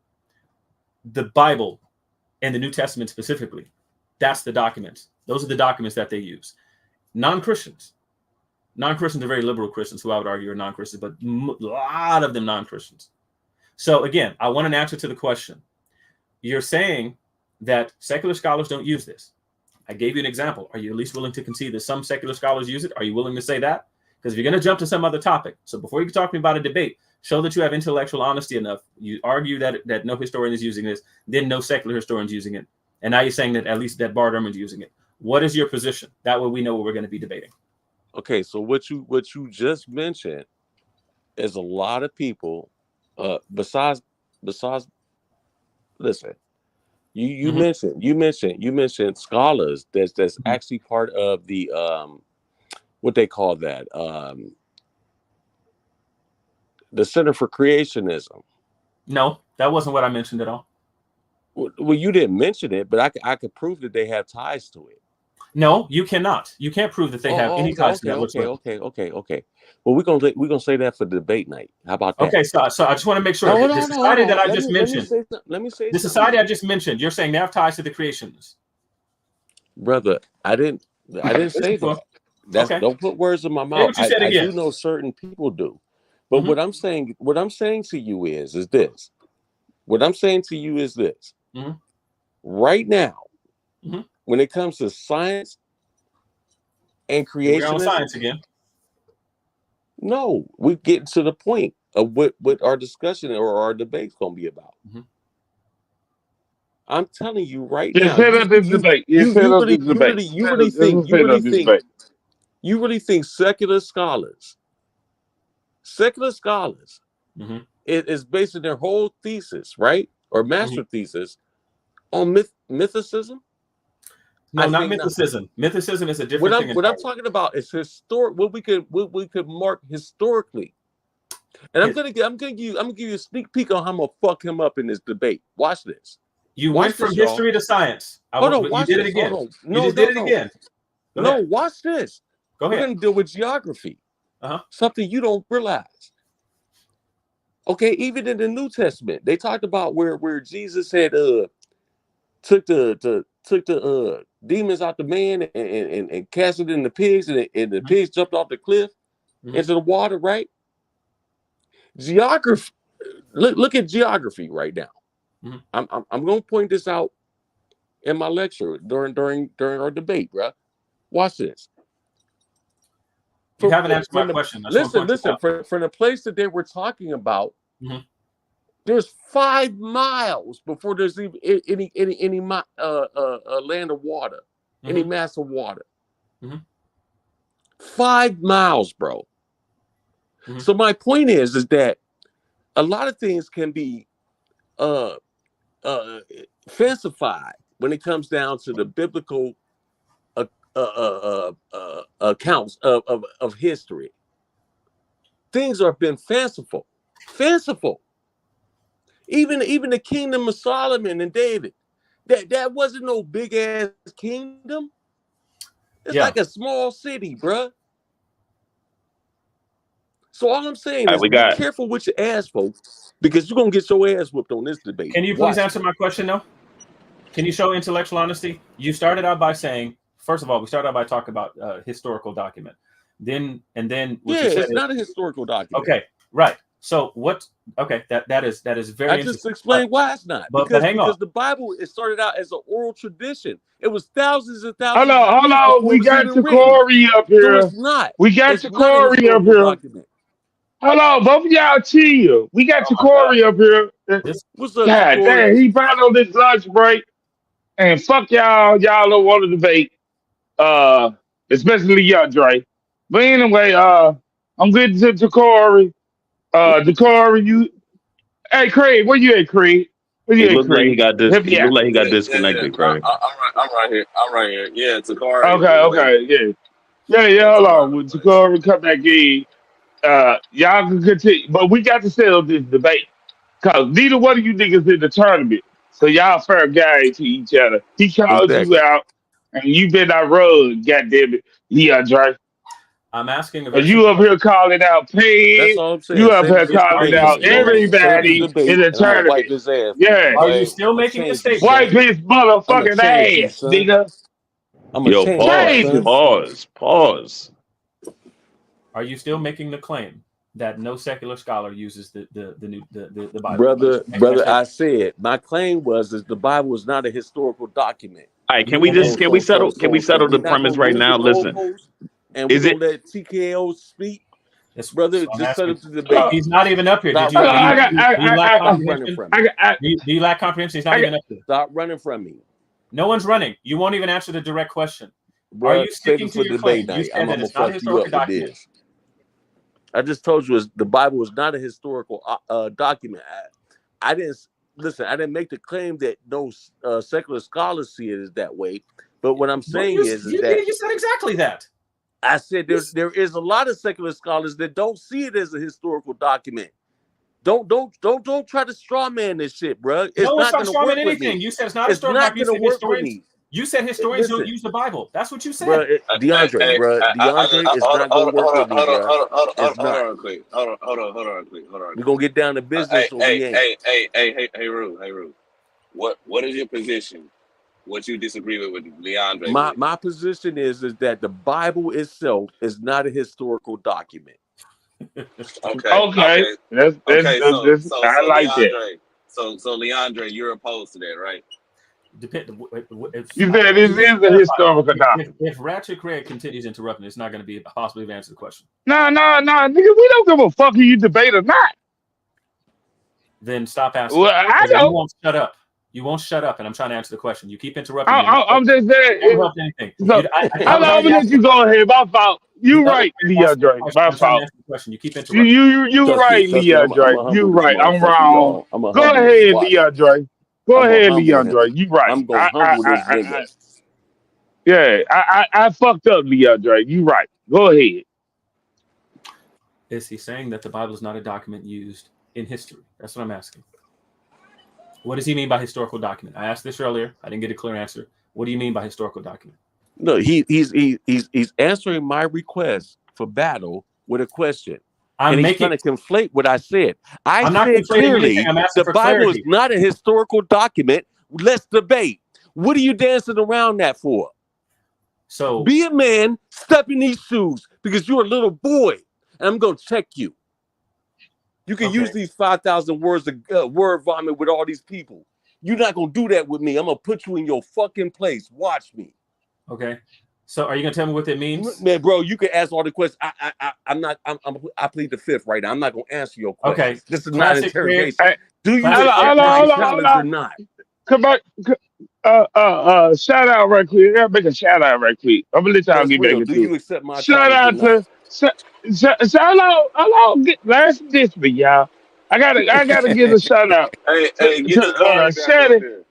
the Bible and the New Testament specifically, that's the documents. Those are the documents that they use. Non-Christians are very liberal Christians who I would argue are non-Christians, but a lot of them non-Christians. So again, I want an answer to the question. You're saying that secular scholars don't use this. I gave you an example. Are you at least willing to concede that some secular scholars use it? Are you willing to say that? Because if you're going to jump to some other topic, so before you can talk to me about a debate, show that you have intellectual honesty enough. You argue that no historian is using this, then no secular historian's using it. And now you're saying that at least that Bart Ehrman's using it. What is your position? That way we know what we're going to be debating. Okay, so what you just mentioned is a lot of people, besides listen, you mentioned scholars that's actually part of the what they call that, the Center for Creationism. No, that wasn't what I mentioned at all. Well, you didn't mention it, but I could prove that they have ties to it. No, you cannot. You can't prove that they have any ties to that whatsoever. Okay. Well, we're gonna say that for debate night. How about that? Okay, so I just want to make sure the society that I just mentioned. Let me say the society I just mentioned. You're saying they have ties to the creationists, brother. I didn't say that. Okay. Don't put words in my mouth. I do know certain people do, but what I'm saying to you is this. What I'm saying to you is this. Right now, when it comes to science and creation, we're on science again. No, we're getting to the point of what our discussion or our debate's gonna be about. I'm telling you right now. You really think secular scholars is basing their whole thesis, right, or master thesis on mythicism? No, not mythicism. Mythicism is a different thing. What I'm talking about is historic. What we could mark historically. And I'm gonna give you a sneak peek on how I'm gonna fuck him up in this debate. Watch this. You went from history to science. You did it again. You just did it again. No, watch this. Go ahead. We're gonna deal with geography. Something you don't realize. Okay, even in the New Testament, they talked about where Jesus had took the demons out the man and cast it in the pigs, and the pigs jumped off the cliff into the water, right? Geography. Look at geography right now. I'm going to point this out in my lecture during our debate, bro. Watch this. You haven't answered my question. Listen. From the place that they were talking about, there's 5 miles before there's even any land of water, any mass of water. 5 miles, bro. So my point is that a lot of things can be fancified when it comes down to the biblical accounts of history. Things have been fanciful. Even the kingdom of Solomon and David, that wasn't no big ass kingdom. It's like a small city, bruh. So all I'm saying is be careful with your ass, folks, because you're gonna get your ass whooped on this debate. Can you please answer my question, though? Can you show intellectual honesty? You started out by saying, first of all, we started out by talking about historical document. Then it's not a historical document. Okay, right. So what? Okay, that is very. I just explained why it's not. But hang on. Because the Bible, it started out as an oral tradition. It was thousands and thousands. Hold on. We got Tacori up here. So it's not. We got Tacori up here. Document. Hold on, both of y'all chill. We got Tacori up here. What's up, God Tacori? damn, he found on this lunch break. And fuck y'all. Y'all don't want to debate. Especially y'all, Dre. But anyway, I'm getting to Tacori. Tacori, you. Hey, Craig, where you at, Craig? Where you at, Craig? Like he got disconnected, Craig. I'm right here. Yeah, Tacori. Okay, yeah. Hold on. When Tacori come back in, y'all can continue. But we got to settle this debate. Cause neither one of you niggas in the tournament. So y'all fair game to each other. He called you Exactly. out and you been out run, goddamn it, Leandre. I'm asking a Cause very you simple up question. here calling out That's Pig. all I'm saying. You up Send me here this Are calling you debate, out still bro. making? Send me the everybody in debate, the and I'm gonna wipe tournament. his ass for you, Yeah. Are you right? still I'm gonna making the change you, statement? Wipe son. his I'm gonna motherfucking change you, ass, son. nigga. I'm gonna Yo, change you, Change him. pause. Are you still making the claim that no secular scholar uses the Bible? Are you brother. still making that Brother, I statement? said my claim was is the Bible is not a historical document. All right, You we okay? settle We're the not premise gonna right move the now? Listen, goalposts, and we're is gonna it let TKO speak, Yes. brother. So I'm Just set asking. up the debate. He's not even up here. Did Stop you? Hold Do on, running you, from me. do you lack Stop running comprehension? from me. Do you lack comprehension? He's not even up here. Stop running from me, No one's running. You won't even answer the direct question. Are bro. you Save sticking it to for your claim? debate You night. said I'm that gonna it's not a fuck you historical up with document. this. I just told you the Bible is not a historical document. I didn't listen. I didn't make the claim that no secular scholars see it as that way. But what I'm Well, saying you is you that did. You said exactly that. I said there is a lot of secular scholars that don't see it as a historical document. Don't try to straw man this shit, bro. It's No one's not trying to gonna straw man work with anything. me. You said it's not It's historical not document. You gonna said work with historians. me. You said historians don't Listen, use the Bible. That's what you bro. said. DeAndre, bro. DeAndre is not gonna work with me, bro. It's Hold not. on, quick. Hold on, quick. We're gonna get down to business or we ain't. Hey, Rue. What is your position? What you disagree with Leandre with? My position is that the Bible itself is not a historical document. Okay. That's So I like that. Leandre, so Leandre, you're opposed to that, right? You said this is a historical document. If Ratchet Craig continues interrupting, it's not going to be possibly to answer the question. No, nigga, we don't give a fuck if you debate or not. Then stop asking. Well, I You know. won't shut up. You won't shut up, and I'm trying to answer the question. You keep interrupting me. I'm just saying. Don't help anything. So, I'm gonna let you go ahead. My fault. You right, DeAndre. My I'm trying to fault. answer the question. You keep interrupting. You Trust me. right, I'm DeAndre. gonna You humble this right. I'm motherfucker, wrong. y'all. I'm gonna Go humble him. ahead, Watch. DeAndre. Go I'm gonna ahead, humble him. DeAndre. You right. I'm gonna humble this nigga. I fucked up, DeAndre. You right. Go ahead. Is he saying that the Bible is not a document used in history? That's what I'm asking. What does he mean by historical document? I asked this earlier. I didn't get a clear answer. What do you mean by historical document? No, he's answering my request for battle with a question. He's trying to conflate what I said. I said clearly the Bible is not a historical document. Let's debate. What are you dancing around that for? So be a man, step in these shoes because you're a little boy, and I'm gonna check you. You can use these 5,000 words of word vomit with all these people. You're not gonna do that with me. I'm gonna put you in your fucking place. Watch me. Okay. So are you gonna tell me what that means? Man, bro, you can ask all the questions. I plead the fifth right now. I'm not gonna answer your question. Okay. This is not an interrogation. Do you Hold accept my challenge on. or not? Come back. Shout out right quick. I gotta make a shout out right quick. I'm gonna let y'all That's get back real. into Do you it. accept my Shout challenge out or not? to hello. Last this me, y'all. I gotta give a shout out Hey, get to Tacori back up Shannon. here.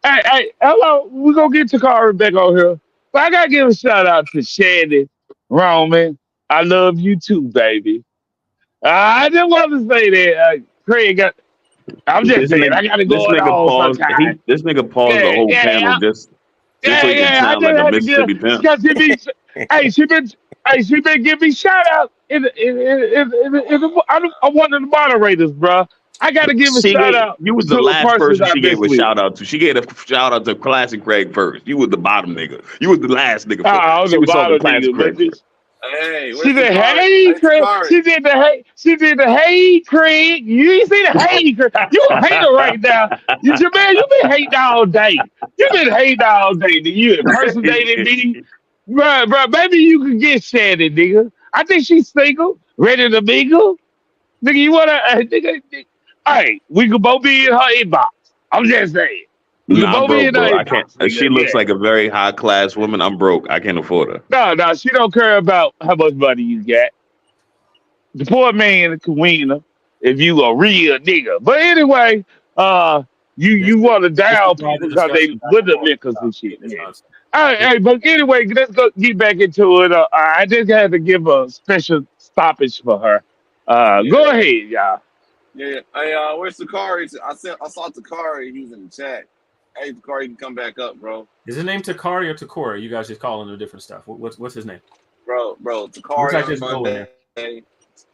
Hey, hello. We're gonna get Tacori back on here. But I gotta give a shout out to Shannon Roman. I love you too, baby. I just want to say that Craig got. I'm just saying, I gotta This go nigga on paused. sometimes. This nigga paused the whole panel just so he can I sound just like a had to give. Mississippi pimp. Because she been giving me shout out I'm one of the moderators, bro. I gotta give a shout out You was the to the last person person I she mess gave a with. shout out to. She gave a shout out to Classic Craig first. You was the bottom nigga. You was the last nigga I first. was She the was talking bottom Classic nigga, Craig but first. Hey, she where's did Tacori? hey Hey, Craig. Tacori. She did the hey Craig. You ain't see the hey Craig. You a hater right now. Man, you been hating all day. You been hating all day. You impersonating me. Bro, maybe you can get Shannon, nigga. I think she's single, ready to mingle. Nigga, you wanna nigga. Hey, we could both be in her inbox. I'm just saying. We could Nah, I'm both be broke, in her bro. I can't. inbox, nigga. She looks Yeah. like a very high class woman. I'm broke. I can't afford her. No, she don't care about how much money you got. The poor man can win her if you a real nigga. But anyway, you want to This is down why people the because they discussion back with and the forth liquors stop and shit. this Yeah. nonsense. Hey, but anyway, let's go get back into it. I just had to give a special stoppage for her. Go ahead, y'all. Yeah. Hey, where's Tacori? I saw Tacori. He was in the chat. Hey, Tacori, you can come back up, bro. Is his name Tacori or Tacori? You guys just calling him different stuff. What's his name? Bro, Looks Tacori like on there's a O in there. Monday.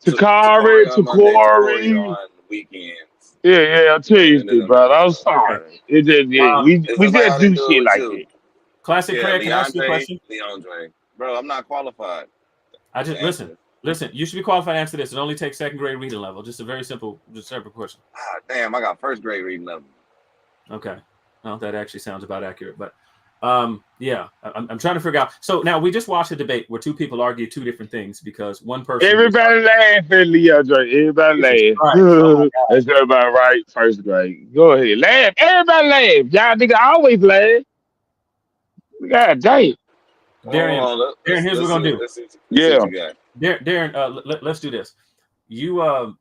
Takari, Tacori on Monday. Tacori Takori. on weekends. Yeah, on Tuesday, brother. I'm sorry. Okay. It just, yeah, It's we just like just how they do do it shit with like you. that. Classic Yeah, Craig, can I ask you a question? Leandre. Bro, I'm not qualified. I just listen. You should be qualified to answer this. It only takes second grade reading level. Just a very simple question. Ah, damn, I got first grade reading level. Okay, well, that actually sounds about accurate. But yeah, I'm trying to figure out. So now we just watched a debate where two people argued two different things because one person. Everybody laugh at Leandre. Everybody laugh. Oh That's everybody right. First grade. Go ahead. Laugh. Everybody laugh. Y'all nigga always laugh. God damn. Darren, here's what we're gonna do. Let's see what you got. Darren, let's do this. You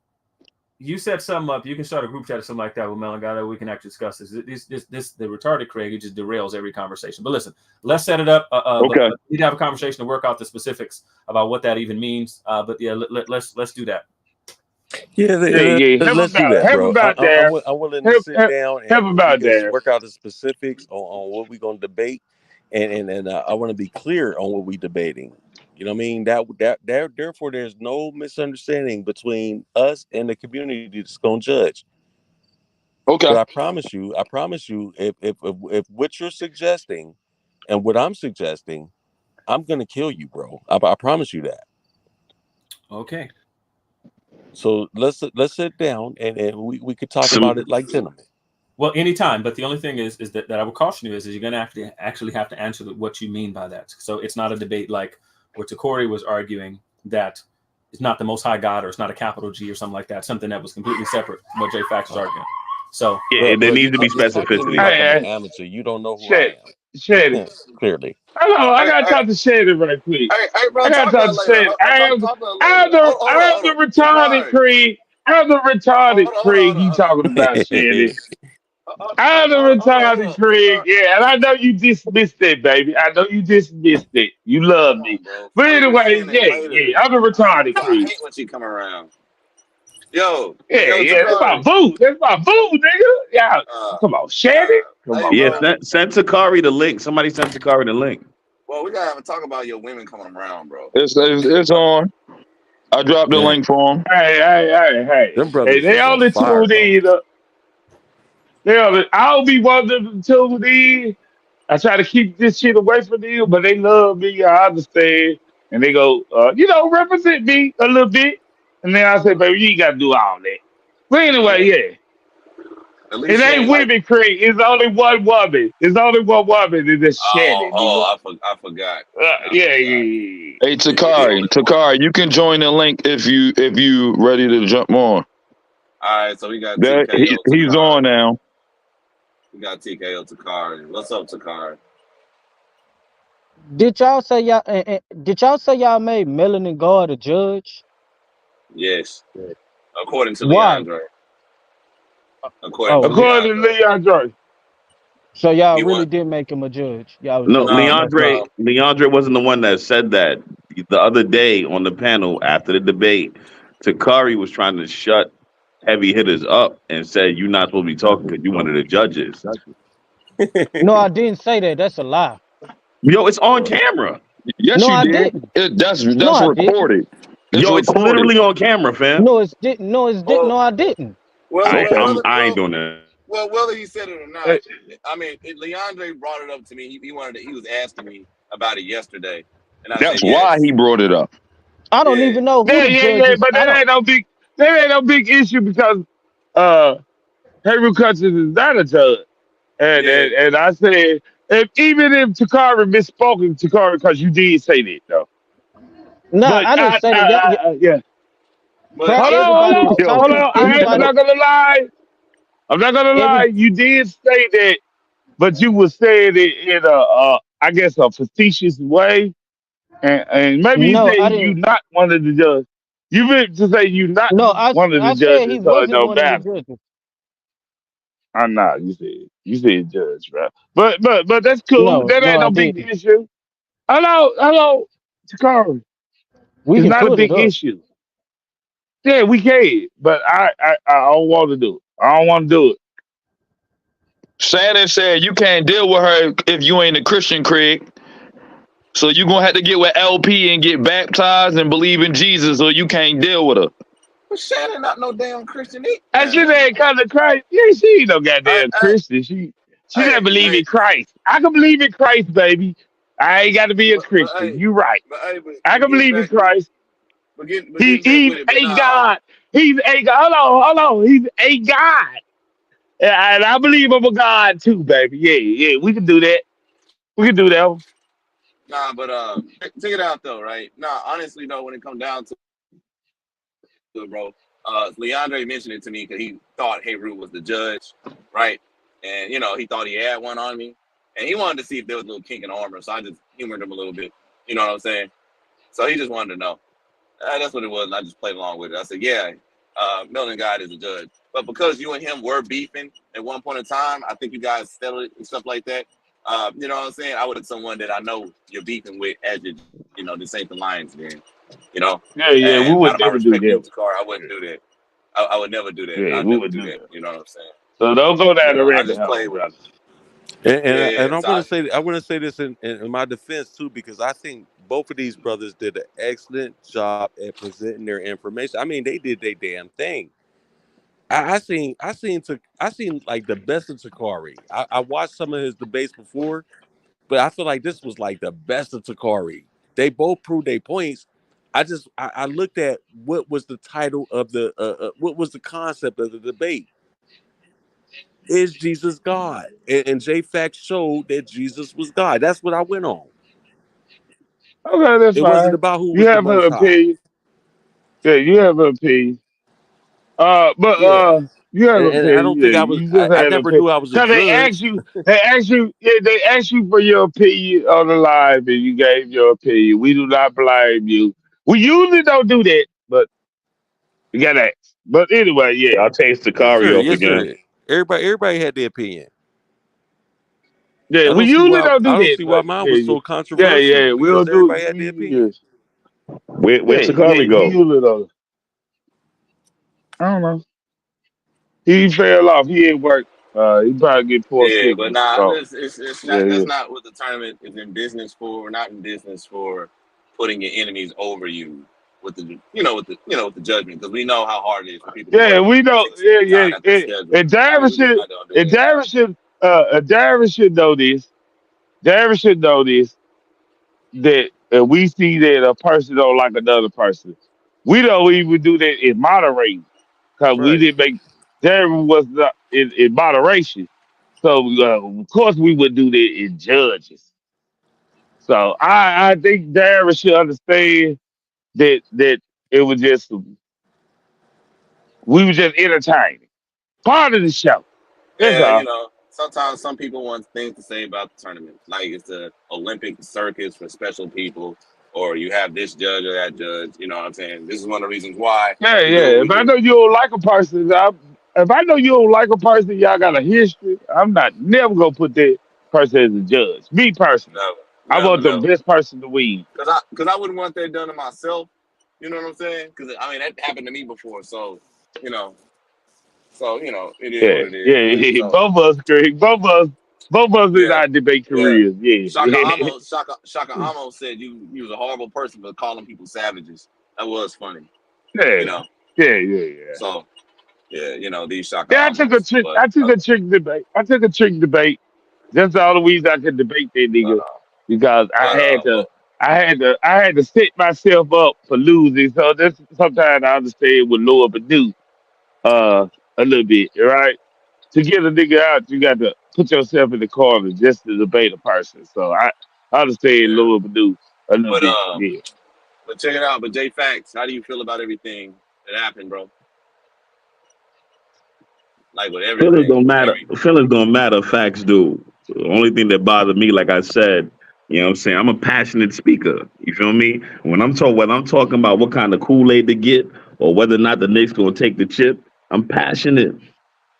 set something up. You can start a group chat or something like that with Melangado. We can actually discuss this. The retarded Craig, it just derails every conversation. But listen, let's set it up. Okay. But we need to have a conversation to work out the specifics about what that even means. But yeah, let's do that. Yeah. Let's do that, bro. I'm willing to sit down and we can work out the specifics on what we're going to debate, and I want to be clear on what we're debating. You know what I mean? Therefore, there's no misunderstanding between us and the community that's going to judge. Okay. But I promise you, if what you're suggesting and what I'm suggesting, I'm going to kill you, bro. I promise you that. Okay. So let's sit down and we could talk about it like gentlemen. Well, anytime, but the only thing is that I would caution you is you're going to actually have to answer what you mean by that. So it's not a debate like where Tacori was arguing that it's not the Most High God or it's not a capital G or something like that, something that was completely separate from what J.Faqz is arguing. So yeah, there needs to be specificity. Like I'm an amateur. You don't know who I am. Shady. Clearly. Hello, I gotta talk to Shady right quick. Hey, bro, I gotta talk to Shady. I'm the retarded Craig. I'm the retarded Craig you talking about, Shady. I'm the retarded Craig. Yeah, and I know you dismissed it, baby. I know you dismissed it. You love me. But anyway, yeah, I'm the retarded I Craig. hate when she come around. Yo, that's my boo. That's my boo, nigga. Yeah, come on, Shady. Come on. Yeah, send Tacori the link. Somebody send Tacori the link. Well, we gotta have a talk about your women coming around, bro. It's on. I dropped the link for him. Hey. Them brothers Hey, they only tuned in. I'll be one of them tuned in. I try to keep this shit away from them, but they love me. I understand. And they go, represent me a little bit. And then I say, baby, you ain't got to do all that. But anyway, yeah. It ain't women, Craig. It's only one woman. It's only one woman in this shit. I forgot. Yeah. Hey, Tacori, you can join the link if you ready to jump on. All right, so we got TKO. He's on now. We got TKO Tacori. What's up, Tacori? Did y'all say y'all made Melanin God a judge? Yes. According to Why? Leandre. According to Leandre. So y'all really did make him a judge. Y'all was Leandre wasn't the one that said that. The other day on the panel after the debate, Tacori was trying to shut heavy hitters up and said you're not supposed to be talking because you one of the judges. No, I didn't say that. That's a lie. Yo, it's on camera. Yes, no, you I did. Didn't. That's No, recorded. It's literally on camera, fam. No, it's didn't. No, it's didn't. No, I didn't. I ain't doing that. Well, whether he said it or not, I mean, Leandre brought it up to me. He was asking me about it yesterday, and that's why he brought it up. I don't even know who the judge is. But that ain't no big issue because Hebrew Countries is not a judge, and I said even if Tacori misspoken, Tacori, because you did say that though. No, I didn't say that. Yeah. Hold on. I'm not gonna lie. You did say that, but you were saying it in I guess a facetious way, and maybe you say you not one of the judges. You meant to say you not one of the judges. Said he wasn't one of the judges. I'm not. You said judge, bro. But that's cool. That ain't no big issue. Hello, Tacori. It's not a big issue. Yeah, we can, but I don't want to do it. I don't want to do it. Shannon said you can't deal with her if you ain't a Christian, Craig. So you gonna have to get with LP and get baptized and believe in Jesus, or you can't deal with her. But Shannon not no damn Christian And either. she ain't come to Christ. Yeah, she ain't no goddamn I, Christian. She hey, doesn't believe hey, in Christ. I can believe in Christ, baby. I ain't got to be a but Christian. You right. I but can getting believe in back with it, Christ. but getting back He's with it. But a nah, God. He's a God. Hold on. He's a God. And I believe I'm a God too, baby. Yeah. We can do that. We can do that. but check it out though, right? Nah, honestly though, when it comes down to it, bro, Leandre mentioned it to me because he thought Heru was the judge, right? And he thought he had one on me, and he wanted to see if there was a little kink in the armor. So I just humored him a little bit. You know what I'm saying? So he just wanted to know. That's what it was, and I just played along with it. I said, yeah, Milton God is a judge. But because you and him were beefing at one point in time, I think you guys settled it and stuff like that. You know what I'm saying? I would have someone that I know you're beefing with as your, the Saint Lions game. Yeah. We And out would of my never do respect for you, that. Takar, I wouldn't do that. I would never do that. Yeah, I'd we never would do do that. that. You know what I'm saying? So don't go down But the I rabbit just hole, played with brother. And yeah. I So want to say this in my defense too, because I think both of these brothers did an excellent job at presenting their information. I mean, they did their damn thing. I seen like the best of Tacori. I watched some of his debates before, but I feel like this was like the best of Tacori. They both proved their points. I looked at what was the title of what was the concept of the debate. Is Jesus God? And J.Faqz showed that Jesus was God. That's what I went on. Okay, that's It wasn't fine. about who You was the have an most high. opinion. Yeah, you have an opinion. But Yeah. you have an And I don't opinion. think Yeah, I was you just I had an never opinion. knew I was a Cause judge. they asked you for your opinion on the live, and you gave your opinion. We do not blame you. We usually don't do that, but you got to ask. But anyway, yeah, I'll taste the Yes, sir. Kari off Yes, again. sir. Everybody had their opinion. yeah, I we don't see usually why don't do I don't that, see why but mine was yeah, so controversial we because don't do. everybody had their opinion. Where'd Sakari We go? usually don't. I don't know. He fell off. He ain't work. He probably get poor yeah, but signal. nah, So it's yeah, not. yeah. That's not what the tournament is in business for. We're not in business for putting your enemies over you with with the judgment, because we know how hard it is for people to Yeah, work we know. 16 times at the schedule. And Darren We're just should, not gonna do that. Darren should know this. Darren should know this, that we see that a person don't like another person. We don't even do that in moderating, because we Right. didn't make Darren was not in moderation. So of course we would do that in judges. So I think Darren should understand that it was just we were just entertaining, part of the show. That's Yeah, all. sometimes some people want things to say about the tournament, like it's the Olympic circus for special people, or you have this judge or that judge. You know what I'm saying? This is one of the reasons why Yeah, we do what yeah. we If I do. know you don't like a person, if I know you don't like a person, y'all got a history. I'm not never gonna put that person as a judge. Me personally, I want the Never. best person to win. Cause I wouldn't want that done to myself. You know what I'm saying? Because I mean that happened to me before. You know, it is what Yeah, it is, man. yeah. So Both of us, Craig. Both of us in yeah, our debate yeah. careers. Yeah, yeah. Shaka Amo said you was a horrible person for calling people savages. That was funny. Yeah, You know. yeah. So yeah, these Shaka Yeah, I took a Amos, trick. but I took a trick debate. I took a trick debate. That's the only reason I could debate that nigga, because but I had to set myself up for losing. So that's sometimes I understand what Lord would do a little bit, right? To get a nigga out, you got to put yourself in the corner just to debate a person. So I understand yeah, Lord would do a little but bit, yeah. but check it out. But J.Faqz, how do you feel about everything that happened, bro? Like with Feelings everything, don't matter. Feelings don't matter. Facts do. The only thing that bothers me, like I said, you know what I'm saying? I'm a passionate speaker. You feel me? Whether I'm talking about what kind of Kool-Aid to get or whether or not the Knicks gonna take the chip, I'm passionate.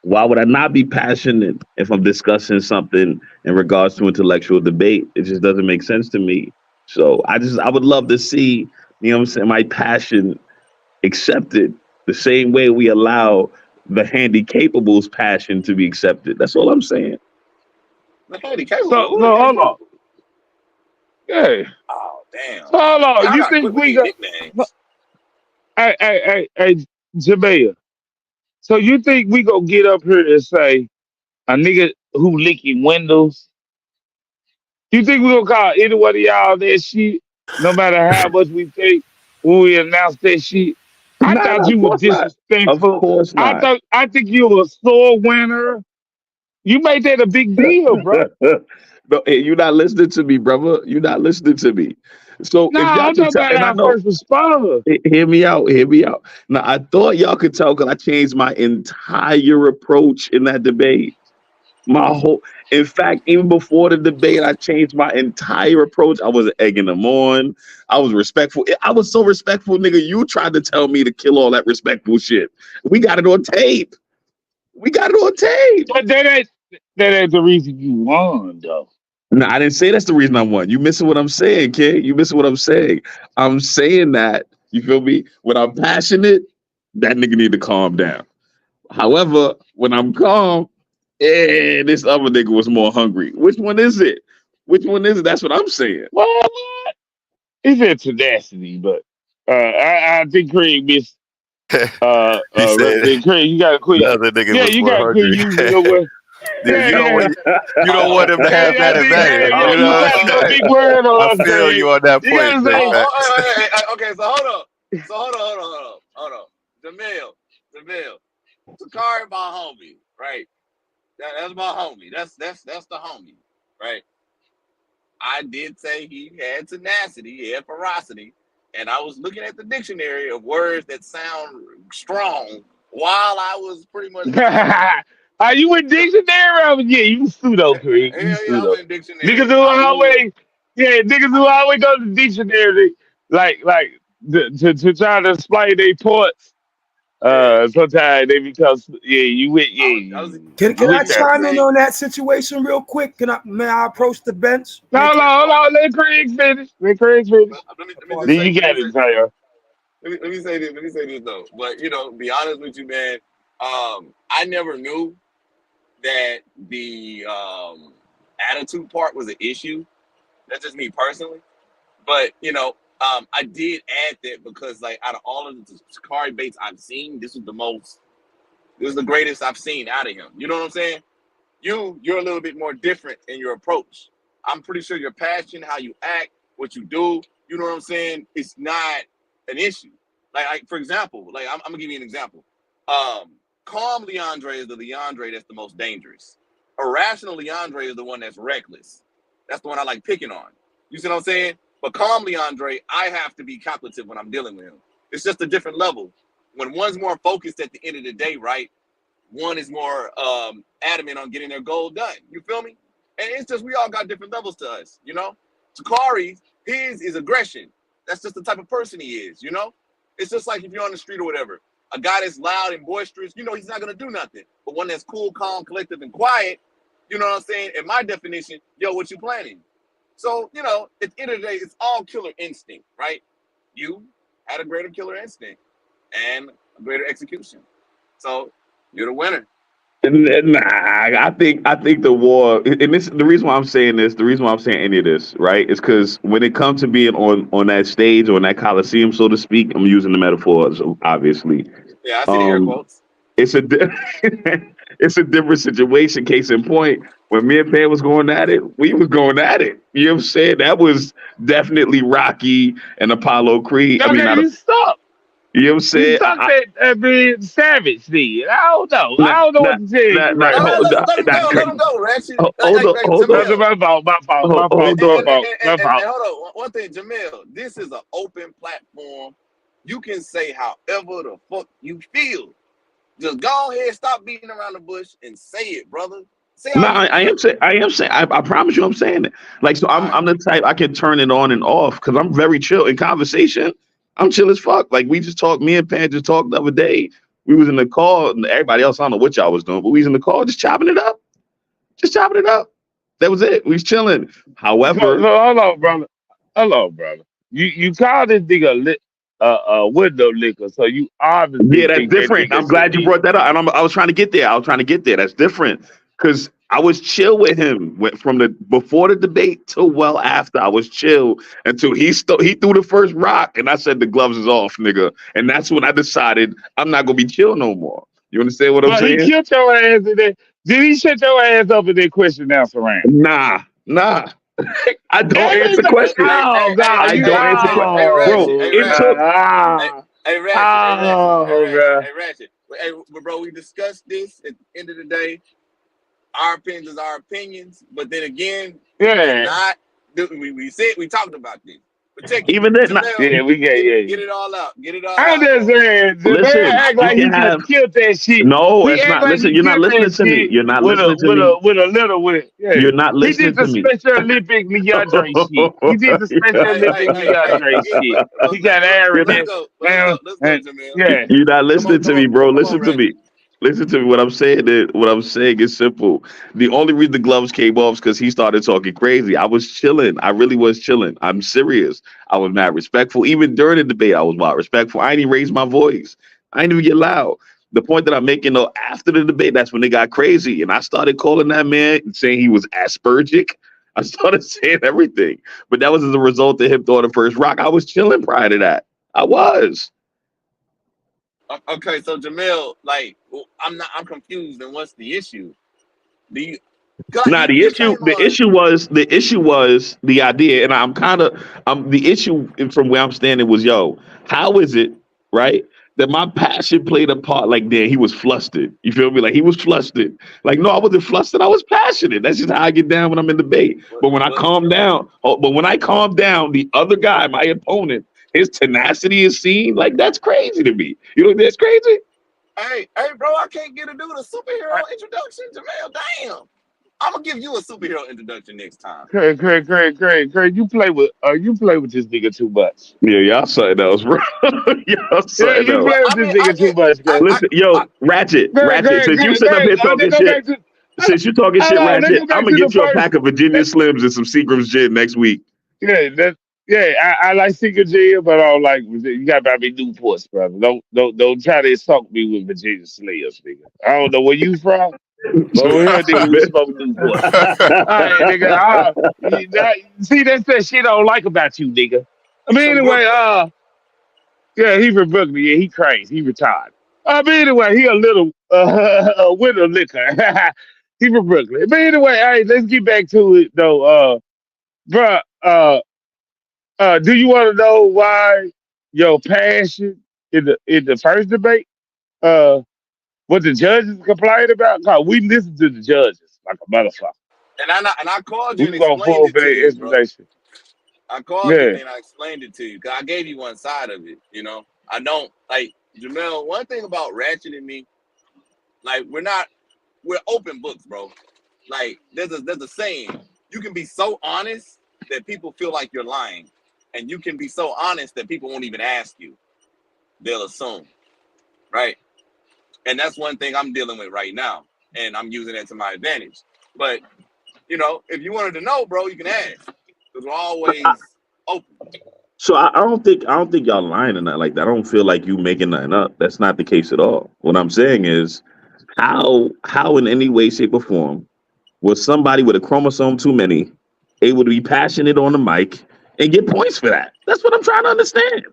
Why would I not be passionate if I'm discussing something in regards to intellectual debate? It just doesn't make sense to me. So I would love to see, you know what I'm saying, my passion accepted The same way we allow the handy-capable's passion to be accepted. That's all I'm saying. The handicapable. So Who the hold on. handicapable? Yeah. Oh damn. So hold on. Y'all You gotta think quit with we these got? nicknames. Hey, Jamea. So you think we gonna get up here and say a nigga who licking windows? You think we gonna call any one of y'all that shit? No matter how much we think when we announce that shit. I Nah, thought nah, you of was course not. Of disrespectful. course not. I think you was a sore winner. You made that a big deal, bro. No, hey, you're not listening to me, brother. You're not listening to me. So No, if y'all I'm can talking tell, about and I our know, first responder. hear me out, hear me out. Now I thought y'all could tell because I changed my entire approach in that debate. My whole, in fact, even before the debate, I changed my entire approach. I wasn't egging them on. I was respectful. I was so respectful, nigga. You tried to tell me to kill all that respectful shit. We got it on tape. We got it on tape. But that ain't the reason you won, though. No, I didn't say that's the reason I won. You missing what I'm saying, kid. You missing what I'm saying. I'm saying that, you feel me? When I'm passionate, that nigga need to calm down. However, when I'm calm, this other nigga was more hungry. Which one is it? Which one is it? That's what I'm saying. Well, it's in tenacity, but I think Craig missed. He said Craig, you gotta the quit. other nigga Yeah, was you more gotta quit hungry. using your word. Yeah, Yeah, yeah. you don't want him to have I that think advantage. Craig, You you know, try to go big word I on us, feel Craig. you on that You point, gotta say, J-Faqz. Okay, so hold up. So hold up. Jamil. Tacori, my homie, right? That's my homie. That's the homie, right? I did say he had tenacity, he had ferocity, and I was looking at the dictionary of words that sound strong while I was pretty much are you in dictionary? Yeah, you pseudo, Craig. You hell yeah, I pseudo. went Niggas dictionary. who I would. always, niggas who always go to dictionary, like, to try to explain their points. Yeah. Sometimes they become, you with, I was Can you I with that. chime in say on that situation real quick? May I approach the bench? No, hold on. Let Craig finish. let me just Then say you got it, Taylor. let me say this though. But be honest with you, man. I never knew that the attitude part was an issue. That's just me personally. But I did add that because like out of all of the Tacori baits I've seen, this was the greatest I've seen out of him. You know what I'm saying? You're a little bit more different in your approach. I'm pretty sure your passion, how you act, what you do, you know what I'm saying? It's not an issue. Like for example, like I'm gonna give you an example. Calm Leandre is the Leandre that's the most dangerous. Irrational Leandre is the one that's reckless. That's the one I like picking on. You see what I'm saying? But calm Leandre, I have to be calculative when I'm dealing with him. It's just a different level. When one's more focused at the end of the day, right? One is more adamant on getting their goal done. You feel me? And it's just we all got different levels to us, Tacori, his is aggression. That's just the type of person he is. It's just like if you're on the street or whatever, a guy that's loud and boisterous, he's not gonna do nothing. But one that's cool, calm, collective, and quiet, you know what I'm saying? In my definition, what you planning? So, at the end of the day, it's all killer instinct, right? You had a greater killer instinct and a greater execution. So you're the winner. Nah, I think the war, and this the reason why I'm saying this, the reason why I'm saying any of this, right, is because when it comes to being on that stage or on that coliseum, so to speak, I'm using the metaphors, obviously. Yeah, I see the air quotes. It's a it's a different situation. Case in point, when me and Pan was going at it, we was going at it. You know what I'm saying? That was definitely Rocky and Apollo Creed. I mean, Okay, you stop. you know what I'm You saying? suck at being savage, then. I don't know what to tell you right now. Let him go, Ratchet. Hold on. My fault. Hold on. And hold on. One thing, Jamil, this is an open platform. You can say however the fuck you feel. Just go ahead, stop beating around the bush and say it, brother. Say No, how you I feel. am saying. I promise you, I'm saying it. Like, so I'm the type I can turn it on and off because I'm very chill in conversation. I'm chill as fuck. Like we just talked. Me and Pan just talked the other day. We was in the car. And everybody else, I don't know what y'all was doing, but we was in the car just chopping it up. Just chopping it up. That was it. We was chilling. So, However, hold on, brother. You call this nigga lit. window liquor. So you obviously Yeah, that's think that different. nigga I'm should glad you be. brought that up. And I was trying to get there. I was trying to get there. That's different. Because I was chill with him from the before the debate till well after. I was chill until he threw the first rock, and I said the gloves is off, nigga. And that's when I decided I'm not gonna be chill no more. You understand what I'm But he saying? killed your ass in there. Did he shut your ass up in that question and answer round? Nah. I don't That answer is questions. oh god, I you don't answer questions, bro. It took. God. Hey, Ratchet. Hey, bro, we discussed this. At the end of the day, our opinions are opinions. But then again, we Yeah. cannot. We said we talked about this. But check it, Even then, Jamel. Yeah, we get Get it all out. Get it all I'm out, just bro. saying, the man listen. act You like he can could have have. killed that shit. No, He it's act not. like Listen, he you're not killed listening that to me. shit You're not with listening to me. a little with yeah. You're not He did listening the to me. Special Olympic Leandre shit. He did the Special Olympic Leandre shit. He got You're not. arrogant. Let's go, Jamel. Yeah. You're not Come on, listening to me, bro. come on, Listen to me. Ratchet. Listen to me. What I'm saying is simple. The only reason the gloves came off is because he started talking crazy. I was chilling. I really was chilling. I'm serious. I was not respectful. Even during the debate, I was not respectful. I didn't even raise my voice. I didn't even get loud. The point that I'm making though, after the debate, that's when they got crazy. And I started calling that man and saying he was Aspergic. I started saying everything. But that was as a result of him throwing the first rock. I was chilling prior to that. I was. Okay, so Jamel, like, I'm confused. And what's the issue? Do you? Nah, You came on. the issue was the idea, and I'm kind of the issue from where I'm standing was, yo, how is it, right, that my passion played a part? Like, damn, he was flustered. You feel me? Like he was flustered. Like, no, I wasn't flustered. I was passionate. That's just how I get down when I'm in debate. But when I calm down, the other guy, my opponent, his tenacity is seen. Like that's crazy to me. You know, that's crazy. Hey, bro, I can't get to do the superhero introduction, Jamel. Damn. I'm gonna give you a superhero introduction next time. Great. You play with this nigga too much. Yeah, y'all something else, bro. Y'all Yeah, something you else. play with this nigga too much, Craig. Listen, yo, Ratchet. Since you sitting up here talking shit, since you talking shit, Hold on, let's Ratchet, go I'm back gonna to the get you a first. pack of Virginia Slims and some Seagram's gin next week. I like Secret Jam, but I don't like you got to be Newports, brother. Don't try to insult me with Virginia Slayers, nigga. I don't know where you from, but over here, nigga, we smoke Newports. All right, nigga. See, that's that shit I don't like about you, nigga. I mean, anyway, yeah, he from Brooklyn. Yeah, he crazy. He retired. But anyway, he a little winter liquor. He from Brooklyn. But anyway, hey, let's get back to it though. Bruh, do you want to know why your passion in the first debate? What the judges complained about? Cause we listened to the judges like a motherfucker. And I called you We and gonna explained pull it for to that you, bro. explanation. I called you Yeah. and I explained it to you. Cause I gave you one side of it, you know. I don't like Jamel. One thing about Ratchet and me, like we're open books, bro. Like there's a saying, you can be so honest that people feel like you're lying. And you can be so honest that people won't even ask you. They'll assume. Right? And that's one thing I'm dealing with right now. And I'm using it to my advantage. But, you know, if you wanted to know, bro, you can ask. Because we're always open. So I don't think y'all lying or nothing like that. I don't feel like you making nothing up. That's not the case at all. What I'm saying is how in any way, shape, or form was somebody with a chromosome too many able to be passionate on the mic and get points for that? That's what I'm trying to understand.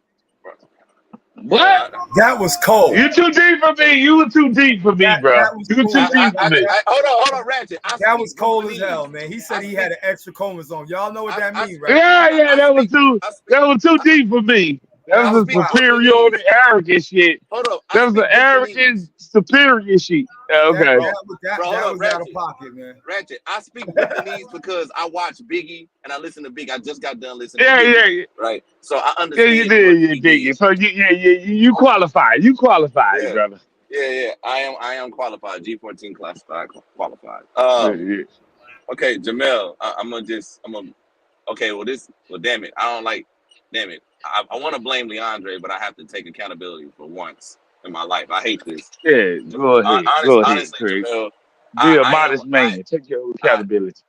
What? That was cold. You too deep for me. You were too deep for me, bro. You were too deep for me. Hold on, Ratchet. That was cold as hell, man. He said he had an extra chromosome. Y'all know what that means, right? Yeah, that was too deep for me. That was a superiority, arrogant shit. Hold up. That was an arrogant, superior shit. Okay. That was out of pocket, man. Ratchet, I speak Brooklynese because I watch Biggie and I listen to Biggie. I just got done listening to Biggie. Yeah. Right. So I understand. Yeah, you did, Biggie. So you qualified. You qualified, brother. Yeah. I am qualified. G14 classified qualified. Okay, Jamel, damn it. I want to blame Leandre, but I have to take accountability for once in my life. I hate this. Yeah, go ahead. Honestly, Craig. Jamel, Be a modest man. Take your accountability.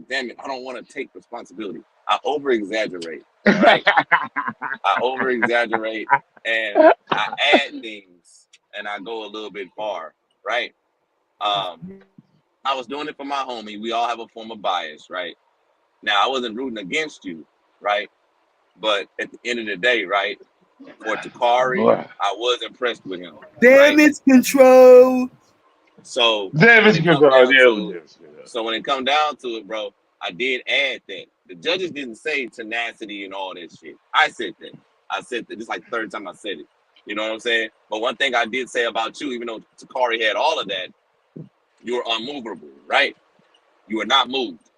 damn it. I don't want to take responsibility. I over exaggerate, right? I over exaggerate and I add things and I go a little bit far, right? I was doing it for my homie. We all have a form of bias, right? Now I wasn't rooting against you, right? But at the end of the day, right? For Tacori, Boy. I was impressed with him, right? Damage control. So Damage control. so when it come down to it, bro, I did add that. The judges didn't say tenacity and all that shit. I said that. I said that. This is like the third time I said it. You know what I'm saying? But one thing I did say about you, even though Tacori had all of that, you were unmovable, right? You were not moved.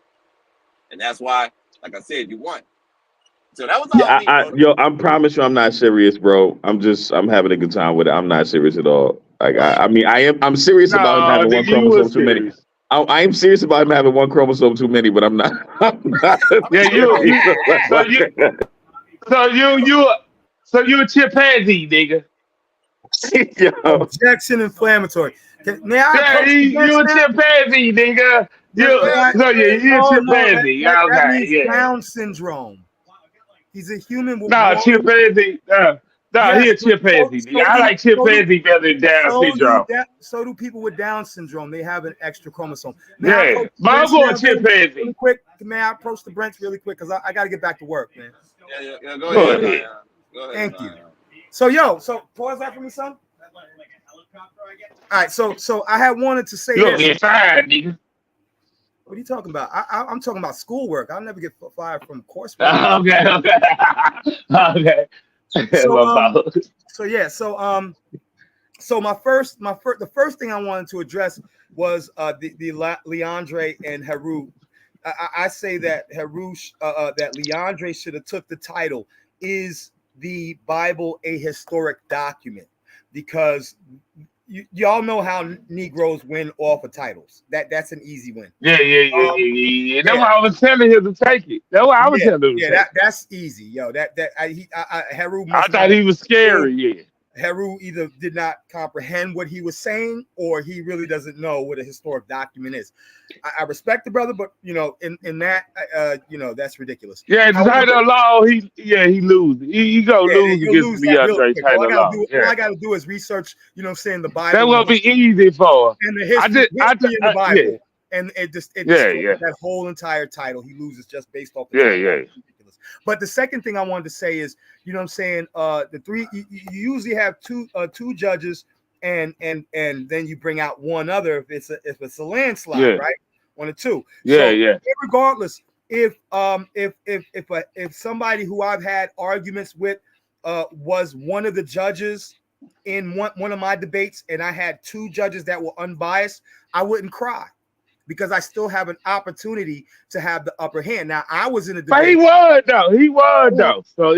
And that's why, like I said, you won. So that was all me, bro. I promise you, I'm not serious, bro. I'm having a good time with it. I'm not serious at all. Like, I'm serious about him having one chromosome too many. I am serious about him having one chromosome too many, but I'm not. So you a chimpanzee, nigga. Objection inflammatory. You a chimpanzee, nigga. You a chimpanzee. That means Down syndrome. He's a human with chimpanzee. He a chimpanzee. I like chimpanzee better than Down syndrome. So do people with Down syndrome. They have an extra chromosome. But I'm going chimpanzee. Really quick, may I approach the Brents really quick because I got to get back to work, man. Yeah, go ahead. Go ahead. Thank you. So pause that for me, son. All right, so I had wanted to say this. Fired, nigga. What are you talking about? I'm talking about schoolwork. I'll never get fired from coursework. Okay. So the first thing I wanted to address was the Leandre and Heru. I say that that Leandre should have took the title. Is the Bible a historic document? Because y'all know how Negroes win off of titles. That's an easy win. Yeah. That's why I was telling him to take it. That's why I was telling him to take it. That's easy, yo. Heru. I thought he was scary. Yeah. Heru either did not comprehend what he was saying, or he really doesn't know what a historic document is. I respect the brother, but in that, that's ridiculous. Yeah, the title of law, he loses. He go lose against Leandre title of law. All I got to do is research, saying the Bible. That will be easy for him. And the history in the Bible. Yeah. And it that whole entire title he loses just based off the title. But the second thing I wanted to say is, the three you usually have two judges and then you bring out one other if it's a landslide, right? 1 or 2. Regardless, if somebody who I've had arguments with was one of the judges in one of my debates and I had 2 judges that were unbiased, I wouldn't cry. Because I still have an opportunity to have the upper hand. Now I was in a debate. But he was though. So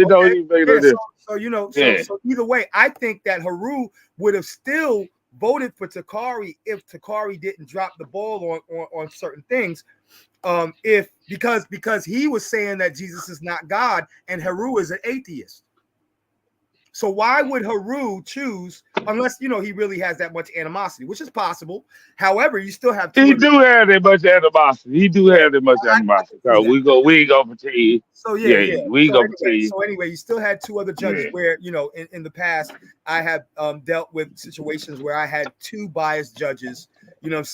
So either way, I think that Heru would have still voted for Tacori if Tacori didn't drop the ball on certain things. Because he was saying that Jesus is not God and Heru is an atheist. So why would Heru choose, unless he really has that much animosity, which is possible. However, you still have he do have that much animosity. So we go pretend. So So anyway, you still had 2 other judges where in the past I have dealt with situations where I had 2 biased judges. Look,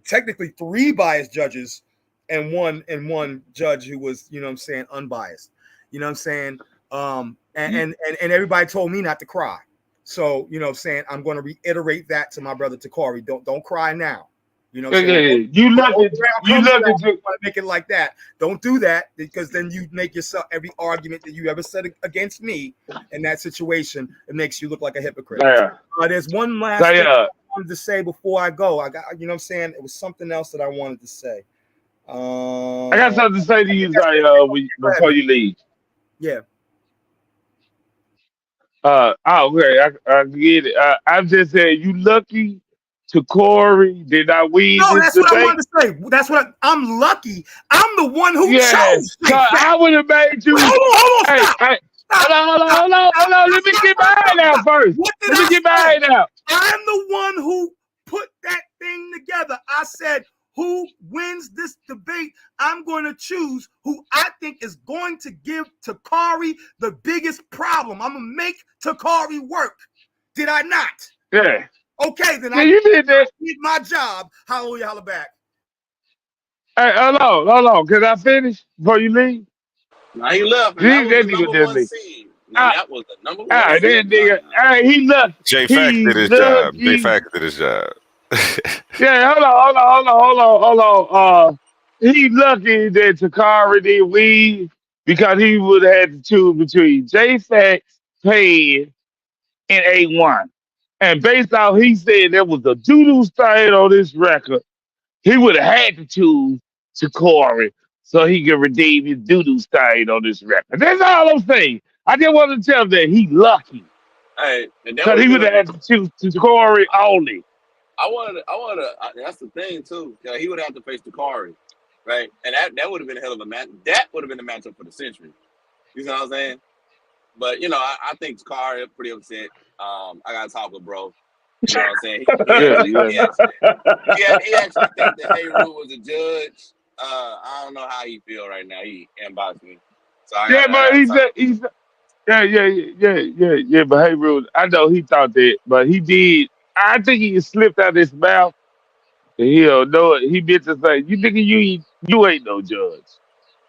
technically 3 biased judges and one judge who was unbiased. And everybody told me not to cry. So, I'm going to reiterate that to my brother Tacori. Don't cry now. You love it. Make it like that. Don't do that, because then you make yourself every argument that you ever said against me in that situation. It makes you look like a hypocrite. There's one last thing I wanted to say before I go. I got, it was something else that I wanted to say. I got something to say to you, before you leave. Yeah. Okay, I get it. I'm just saying, you lucky Tacori did not win. No, that's what I wanted to say. That's what I'm lucky. I'm the one who chose. I would have made you. Hold on. Hold on. Let me get mine out first. I'm the one who put that thing together. I said, who wins this debate, I'm going to choose who I think is going to give Tacori the biggest problem. I'm going to make Tacori work. Did I not? Yeah. Okay, then Yeah, you did that. did my job. Hallelujah, holla back. Hey, hold on. Can I finish before you leave? Now he left, and that That was the nigga number just one leave. seed. Now that was the number one That seed. nigga. Hey, he lucky. J.Faqz He did his job. lucky. J.Faqz did his job. Yeah, hold on. He lucky that Tacori didn't win because he would have had to choose between J.Faqz, Pan, and A1. And based off he said there was a doo-doo stain on this record, he would have had to choose Tacori so he could redeem his doo-doo stain on this record. That's all I'm saying. I just want to tell him that he lucky Hey, and that because would he have would have been had to choose Tacori only. that's the thing too. He would have to face Tacori, right? And that would have been a hell of a match. That would have been the matchup for the century. You know what I'm saying? But I think Tacori is pretty upset. I gotta talk with bro. You know what I'm saying? He actually think that Heru was a judge. I don't know how he feel right now. He inboxed me, so I Yeah, but gotta talk. yeah. But hey, Rude, I know he thought that, but he did. I think he slipped out his mouth. And he'll know it. He meant to say, "You nigga, you ain't no judge."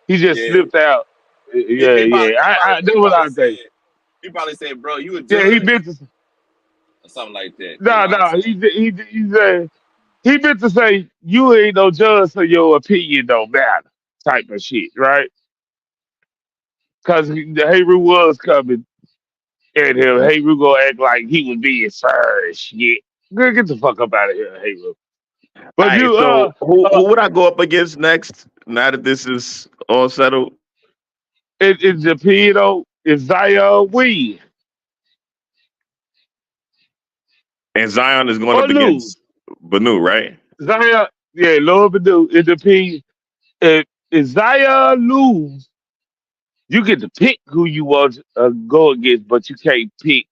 He just Yeah, slipped out. he probably, I know what I think. he probably said, "Bro, you a Yeah, he judge?" meant to. or something like that. You know No, what I'm saying? he said he meant to say, "You ain't no judge, so your opinion don't matter." Type of shit, right? Because the Heru was coming, and Heru gonna act like he was being fair and shit. Good, get the fuck up out of here, Heru. All But right, so who would I go up against next? Now that this is all settled, it depends on if Zion win and Zion is going or up lose. against Banu, right? Zion, yeah, Lord Badu. It depends. If Zion lose, you get to pick who you want to go against, but you can't pick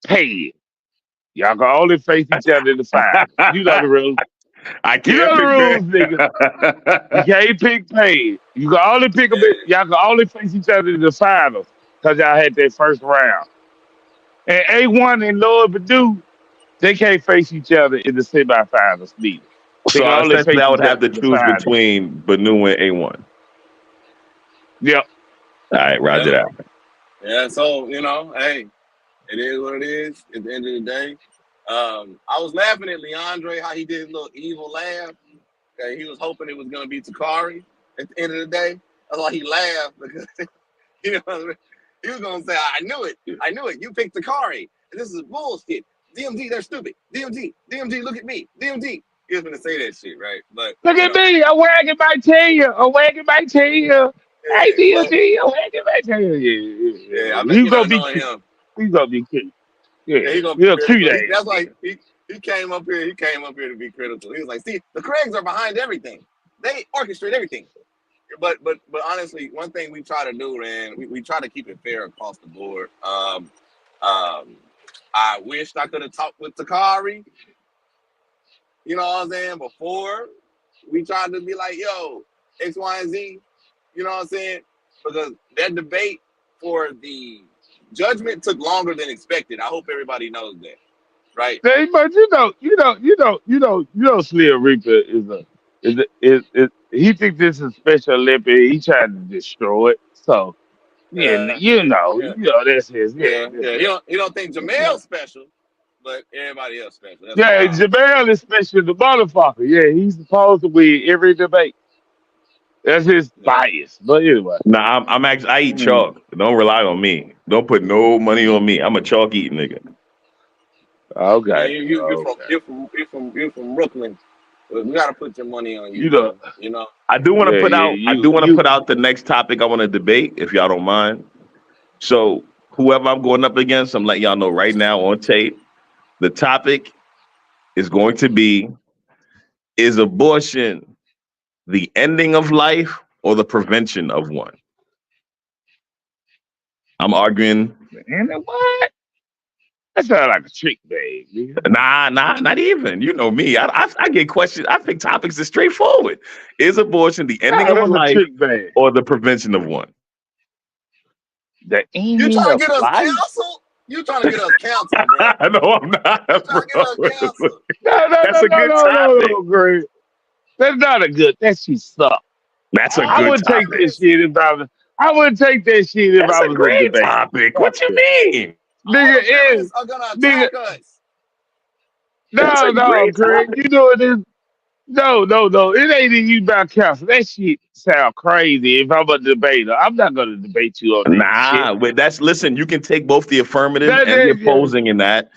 Pan. Y'all can only face each other in the finals. You know the rules. I You can't know the pick rules, nigga. You that. can't pick Pan. You can only pick them. Y'all can only face each other in the finals because y'all had that first round. And A1 and Lord Badu, they can't face each other in the semifinals neither. They can So only essentially, face I would each have other to in the choose finals. between Banu and A1. Yep. All right, roger Yeah. that. Yeah. So hey, it is what it is. At the end of the day, I was laughing at Leandre how he did his little evil laugh. Okay, he was hoping it was gonna be Tacori at the end of the day. That's why he laughed because he was gonna say, "I knew it. You picked Tacori. And this is bullshit. DMG, they're stupid. DMG, look at me. DMG." He was gonna say that shit, right? But Look at me. I'm wagging my tail. I'm wagging my tail. Hey, but DLG, I'm wagging my tail. I Yeah. bet He's gonna be knowing cute. him, He's gonna be cute. Yeah. yeah, he gonna be He's a cute critical. ass That's why nigga. he came up here. He came up here to be critical. He was like, "See, the Craigs are behind everything. They orchestrate everything." But honestly, one thing we try to do, man, we try to keep it fair across the board. I wished I could have talked with Tacori. You know what I'm saying? Before we tried to be like, "Yo, X, Y, and Z." You know what I'm saying? Because that debate for the judgment took longer than expected. I hope everybody knows that, right? Hey, but Slim Reaper he thinks this is Special Olympic. He trying to destroy it. So yeah, Yeah, that's his. yeah. He don't think Jamel's special, but everybody else special. That's Yeah, wild. Jamel is special the motherfucker. Yeah, he's supposed to win every debate. That's his Yeah. bias. But anyway. Nah, I'm actually I eat Mm. chalk. Don't rely on me. Don't put no money on me. I'm a chalk eating nigga. Man, Okay. you're from Brooklyn. We gotta put your money on you, You know, bro. You know. I do want to put out. I do want to you put out the next topic I want to debate, if y'all don't mind. So whoever I'm going up against, I'm letting y'all know right now on tape. The topic is going to be: is abortion the ending of life or the prevention of one? I'm arguing. and what? That sounds like a trick bag, nigga. Nah, not even. You know me. I get questions. I think topics is straightforward. Is abortion the ending No, of a that's a life trick bag. or the prevention of one? The You ending trying of to get us life? canceled? You trying to get us canceled, bro? No, I'm not, You bro. trying to get us canceled? That's a good topic. No, Greg. That's not a good. That shit suck. That's a I good wouldn't take that topic. shit if I was. I wouldn't take that shit if That's I a was in great debate. topic. Fuck What you that. mean? All Nigga the is feminists are gonna nigga. attack us. That's a No, great Greg. topic. You know it is. No. It ain't even you about counsel. That shit sound crazy. If I'm a debater, I'm not gonna debate you on that shit. Nah, but listen, you can take both the affirmative and the Yeah. opposing in that.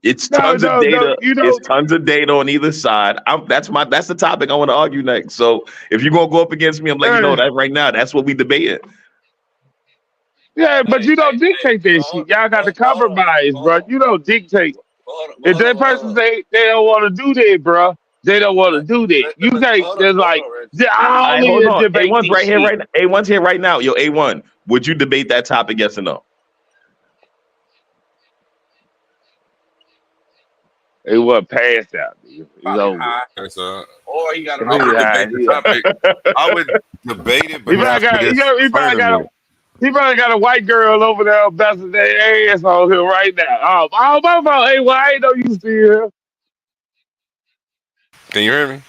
It's No. tons of data. You It's know. tons of data on either side. That's the topic I want to argue next. So if you're gonna go up against me, I'm letting you know that right now. That's what we debating. Yeah, but you don't dictate that Hold, shit. Y'all got to hold on, compromise, bro. You don't dictate. If that person hold on. say they don't want to do that, bro, they don't want to do that. You can't just Hold like on, Rich. I All right, only hold on. debate A1's this right here, shit. right now. A1's here right now. Yo, A1, would you debate that topic? Yes or no? It wasn't passed out. Nigga. It's Probably over. high, Or or he got a I Nigga would high. debate the topic. I would debate it, but He not for this tournament. probably got a white girl over there bouncing their ass on him right now. Oh my fault. Hey, well, I ain't know you still here. Can you hear me?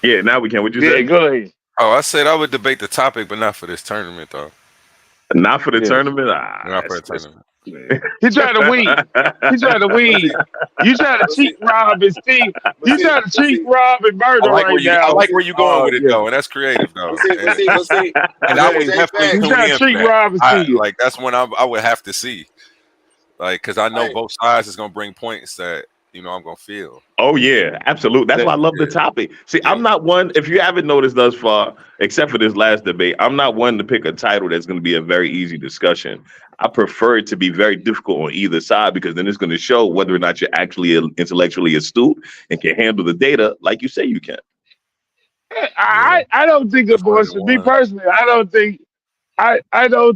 Yeah, now we can. What'd you Yeah, say? go ahead. Oh, I said I would debate the topic, but not for this tournament, though. Not for the Yeah. tournament. Not for a tournament. He tried to win. He tried to win. You try to cheat, rob, and steal. You try to cheat, rob, and I murder like right I now. like where you going with it Yeah. though, and that's creative though. But see, And I would definitely You tune try to in for cheat, that. rob, and steal. Like that's when I would have to see, like, because I know Hey. both sides is gonna bring points that I'm gonna feel. Oh yeah, absolutely. That's why I love the topic. See, I'm not one. If you haven't noticed thus far, except for this last debate, I'm not one to pick a title that's going to be a very easy discussion. I prefer it to be very difficult on either side because then it's going to show whether or not you're actually intellectually astute and can handle the data like you say you can. I don't think abortion. Me personally, I don't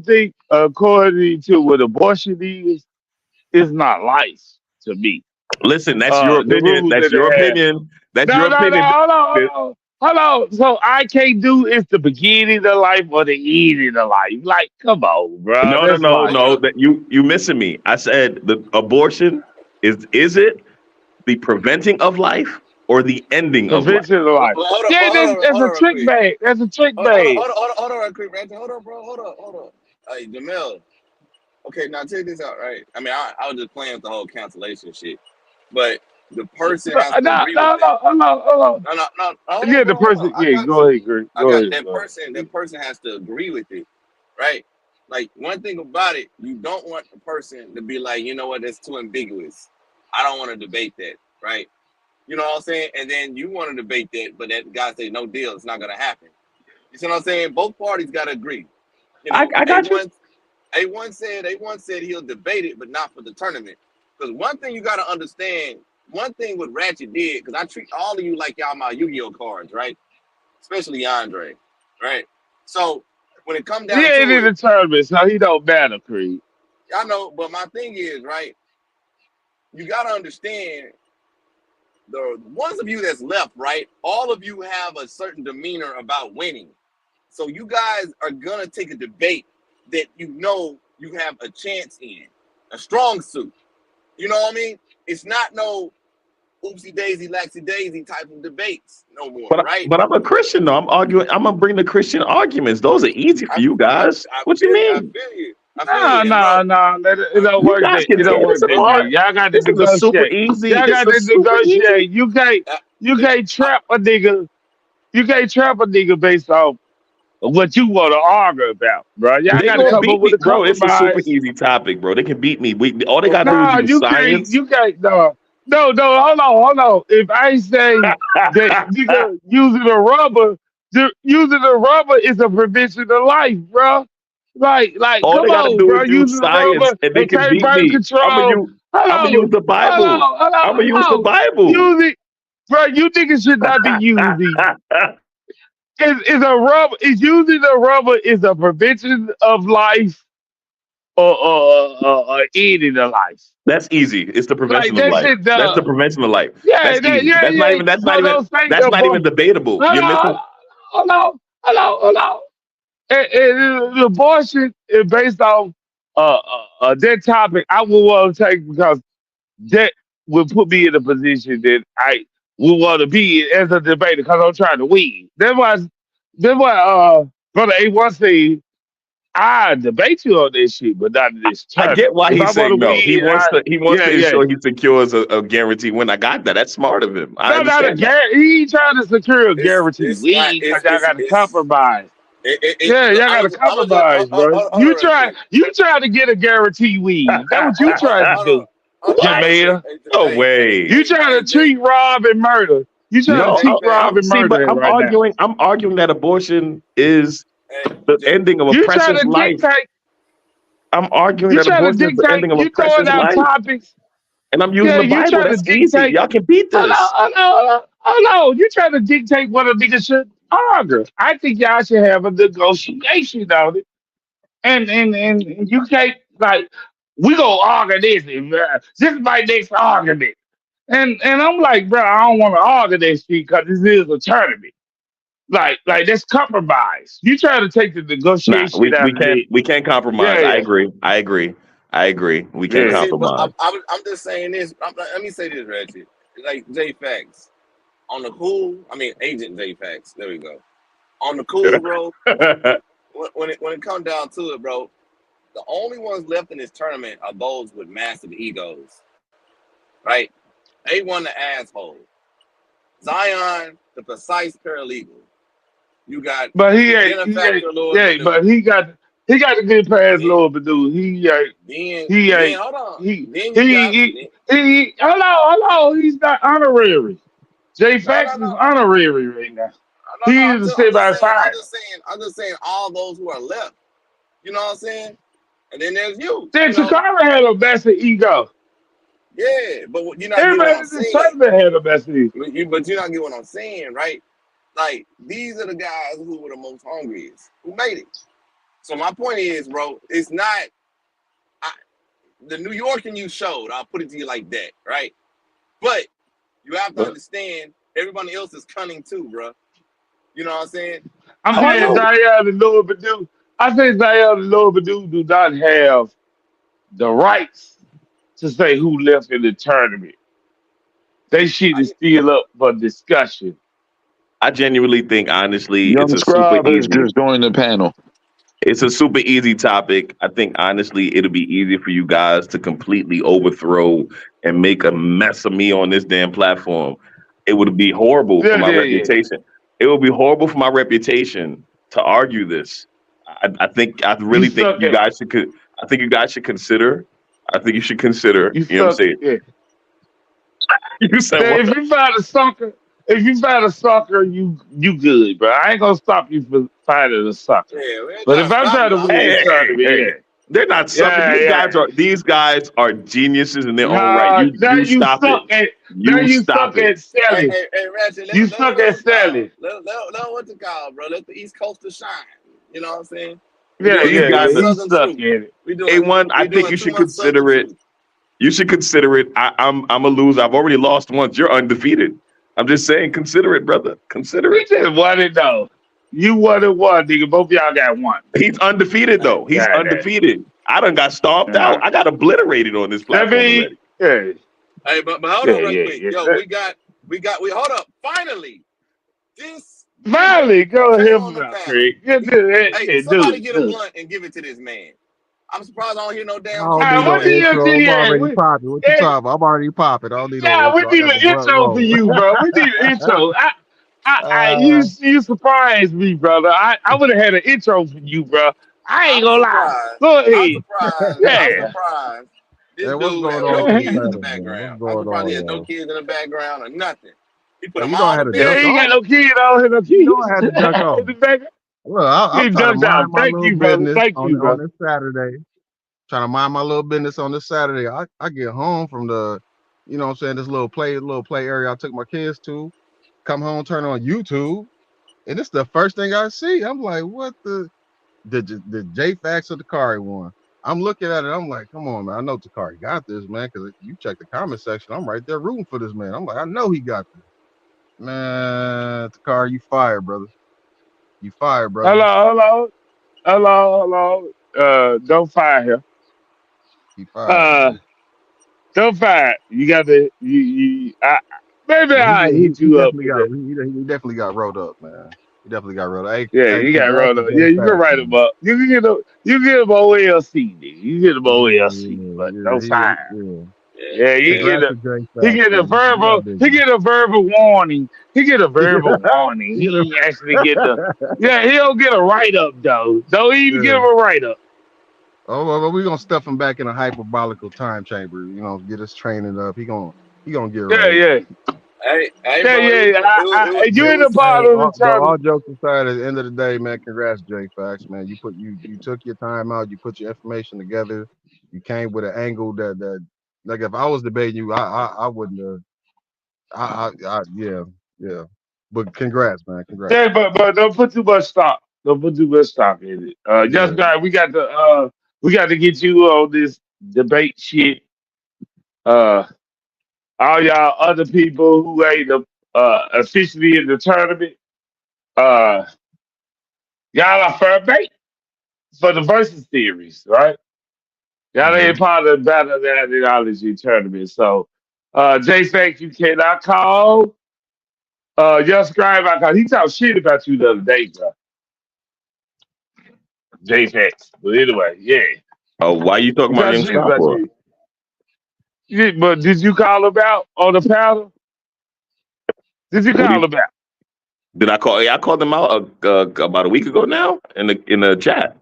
think according to what abortion is not life to me. Listen, that's your The opinion. rules That's that your they have. opinion. That's No, your opinion. hold on. So I can't do it's the beginning of life or the ending of life. Like, come on, bro. That's like No. That you missing me. I said the abortion is it the preventing of life or the ending of life? prevention of life. Hold on, Yeah, hold on, that's hold a on real trick quick. bag. That's a trick bag. Hold on real quick, Randy. Hold on, bro. Hold on. Hey, Jamel. Okay, now check this out, right? I mean, I was just playing with the whole cancellation shit, but the person has to agree with that. Hold on. No. Hold Yeah, on, the bro. Hold on. person. I Yeah, got go you. ahead, Greg. I Go got ahead. that Go ahead. person. That person has to agree with it, right? Like one thing about it, you don't want the person to be like, you know what, that's too ambiguous. I don't want to debate that, right? You know what I'm saying? And then you want to debate that, but that guy say no deal, it's not gonna happen. You see what I'm saying? Both parties gotta agree. You know, I got you. A1 said he'll debate it, but not for the tournament. Because one thing you gotta understand, one thing what Ratchet did, because I treat all of you like y'all my Yu-Gi-Oh cards, right? Especially Andre, right? So when it comes He down ain't to in the it, tournament, so he don't matter, Creed. I know, but my thing is, right, you gotta understand the ones of you that's left, right, all of you have a certain demeanor about winning. So you guys are gonna take a debate that you know you have a chance in, a strong suit. You know what I mean? It's not no oopsie daisy, laxy daisy type of debates no more, right? But I'm a Christian though. I'm arguing. I'm gonna bring the Christian arguments. Those are easy for you guys. What you I mean? feel you. Nah. It don't You work guys that. can It don't tear work this that way. apart. Y'all got to This is a super negotiate. easy. Y'all This is got a to super negotiate. easy. You can't trap a nigga. You can't trap a nigga based off what you want to argue about, bro. Y'all They got to gonna come up beat with me, a bro. It's a super compromise. easy topic, bro. They can beat me. All they gotta do is Nah, use you can't. science. You can't. No. Hold on. If I say that nigga using a rubber is a prevention of life, bro. Like, All come they gotta on, do is bro. use Using a science, rubber, and they can okay, beat birth me. control. I'm gonna use the Bible. I'm gonna use the Hold on. Bible. Using, bro, you niggas should not be using. Is using a rubber is a prevention of life or ending a life. That's easy. It's the Like prevention of that life. shit That's the done. prevention of life. Yeah, That's easy. That's not yeah. even. That's not So even. those fake That's not even abortions. debatable. Hold You're on, missing. hold on. And the abortion is based on that topic. I would want to take because that would put me in a position that I would want to be in as a debater because I'm trying to win. That's why brother A1 said I debate you on this shit, but not in this I tournament. get why If I he's want to saying no. He win, wants to. He wants yeah, to yeah. ensure he secures a guarantee win. I got that. That's smart of him. I No, not a understand that. guarantee. He ain't trying to secure a guaranteed It's not. win because y'all got to compromise. Yeah, Look, y'all got to I was just compromise, bro. hold on real quick. You try to get a guarantee win. That's what you trying to do, Hold on real quick. Jamel. No way. You trying to treat Rob and murder. You trying to No, treat Rob I'm and see, but murder I'm right now. arguing. I'm arguing that abortion is the ending of a You trying precious to life. dictate. I'm arguing You that trying to abortion is the dictate. ending of a You throwing precious out life, topics. and I'm using Yeah, the you Bible. trying to That's easy. dictate. Y'all can beat this. Oh no. You trying to dictate what a nigga should argue. I think y'all should have a negotiation on it. And you can't like we gonna argue this. This is my next argument. And I'm like, bro, I don't want to argue this shit because this is a tournament. Like that's compromise. You try to take the Nah, negotiation out of it. we can't compromise. Yeah, I agree. We can't yeah. See, but compromise. I'm just saying this. Let me say this, Reggie. Like J.Faqz on the cool. I mean, Agent J.Faqz. There we go. On the cool, bro. When it comes down to it, bro, the only ones left in this tournament are those with massive egos, right? They won the asshole. Zion, the precise paralegal. You got But the he ain't, benefactor, Lord yeah, Badu. but he got to get past Then, Lord Badu. He then ain't, hold on. he, Then you got hello, he's not honorary. J.Faqz is no. honorary right now. No. He is a semi-final. I'm just saying all those who are left. You know what I'm saying? And then there's you. Then You know? Tacori had a massive ego. Yeah, but you're not getting what Everybody I'm in this saying. tournament had a massive ego. But you're not getting what I'm saying, right? Like these are the guys who were the most hungriest, who made it. So my point is, bro, it's not the New York you showed. I'll put it to you like that, right? But you have to understand everybody else is cunning too, bro. You know what I'm saying? I'm saying Zion and Lord Badu. I think Zion and Lord Badu do not have the rights to say who left in the tournament. They shit is still up for discussion. I genuinely think, honestly, it's Young a super Scribe has easy. just joined the panel. It's a super easy topic. I think, honestly, it'll be easy for you guys to completely overthrow and make a mess of me on this damn platform. It would be horrible for my Yeah. reputation. It would be horrible for my reputation to argue this. I really think you guys should. I think you guys should consider. I think you should consider. You You know what I'm suck. saying? Yeah. You said Now, what? if you find a sucker, you good, bro. I ain't gonna stop you from finding a sucker. Yeah, But if I'm trying to win the tournament, They're not suckers. These guys are geniuses in their own right. Now You you stop it. suck at selling. Hey, Ratchet, You suck at selling. Let what to call, bro. Let the East Coaster shine. You know what I'm saying? Yeah. You suck at it. A1, I think you should consider it. You should consider it. I'm a loser. I've already lost once. You're undefeated. I'm just saying, consider it, brother. Consider it. You just won it though. You won it one, nigga. Both of y'all got one. He's undefeated though. He's undefeated. I done got stomped out. I got obliterated on this platform already. Hey, but hold on real quick. Yo, we hold up. Finally, go ahead, Craig. Hey, somebody get a blunt and give it to this man. I'm surprised I don't hear no damn. I don't need no intro. I'm already popping. What you talking about? I'm already popping. I don't need no intro. We need an intro for you, bro. We need an intro. You surprised me, brother. I would have had an intro for you, bro. I ain't gonna lie. Go ahead. I'm surprised. This dude what's has going no on kids in the background. I'm surprised he has no kids in the background or nothing. He put them all to bed. He got no kid on here, no kids. You don't have to duck off. Well, I'm trying to mind my little business on this Saturday. Trying to mind my little business on this Saturday. I get home from the, you know what I'm saying, this little play area I took my kids to. Come home, turn on YouTube, and it's the first thing I see. I'm like, what the J.Faqz of the Tacori one. I'm looking at it. I'm like, come on, man. I know Tacori got this, man, because you check the comment section. I'm right there rooting for this man. I'm like, I know he got this. Man, Tacori, you fired, brother. You fired, brother. Hello. Don't fire him. He fired, man. Don't fire. You got to. Maybe Well, I'll hit he you up definitely in got the. he definitely got rolled up, man. He definitely got rolled up. Yeah, Hey, you got congrats rolled to up. Yeah, you can J.Faqz, write him man. up. You can get him. You can get him OLC. You get him OLC, but don't fire. Yeah. Yeah, you get Congrats a. to He J.Faqz, get a man. You got verbal. big. He get a verbal warning. He get a verbal warning. You know, He ain't actually get the. Yeah, he don't get a write up though. Don't even give yeah. him a write up. Oh, well, we're gonna stuff him back in a hyperbolical time chamber. You know, get his training up. He gonna get Yeah, right. yeah, Bro, You in it the was part Hey, of the all tournament. jokes aside, at the end of the day, man, congrats, J.Faqz, man. You took your time out. You put your information together. You came with an angle that like if I was debating you, I wouldn't have. Yeah. But congrats, man. Congrats. Yeah, but don't put too much stock. Don't put too much stock in it. Yeah. Just guy, we got to get you on this debate shit. All y'all other people who ain't officially in the tournament, uh, y'all are fair bait for the versus series, right? Y'all ain't part of the Battle of the Ideology tournament. So, J.Faqz, you cannot call. Your scribe, because he talked shit about you the other day, bro. J.Faqz. But anyway, yeah. Oh, why you He talking about talked getting shit stopped about for? you. Yeah, but did you call him out on the panel? Did you What do you? call him out? Did I call? Yeah, I called them out about a week ago now in the chat.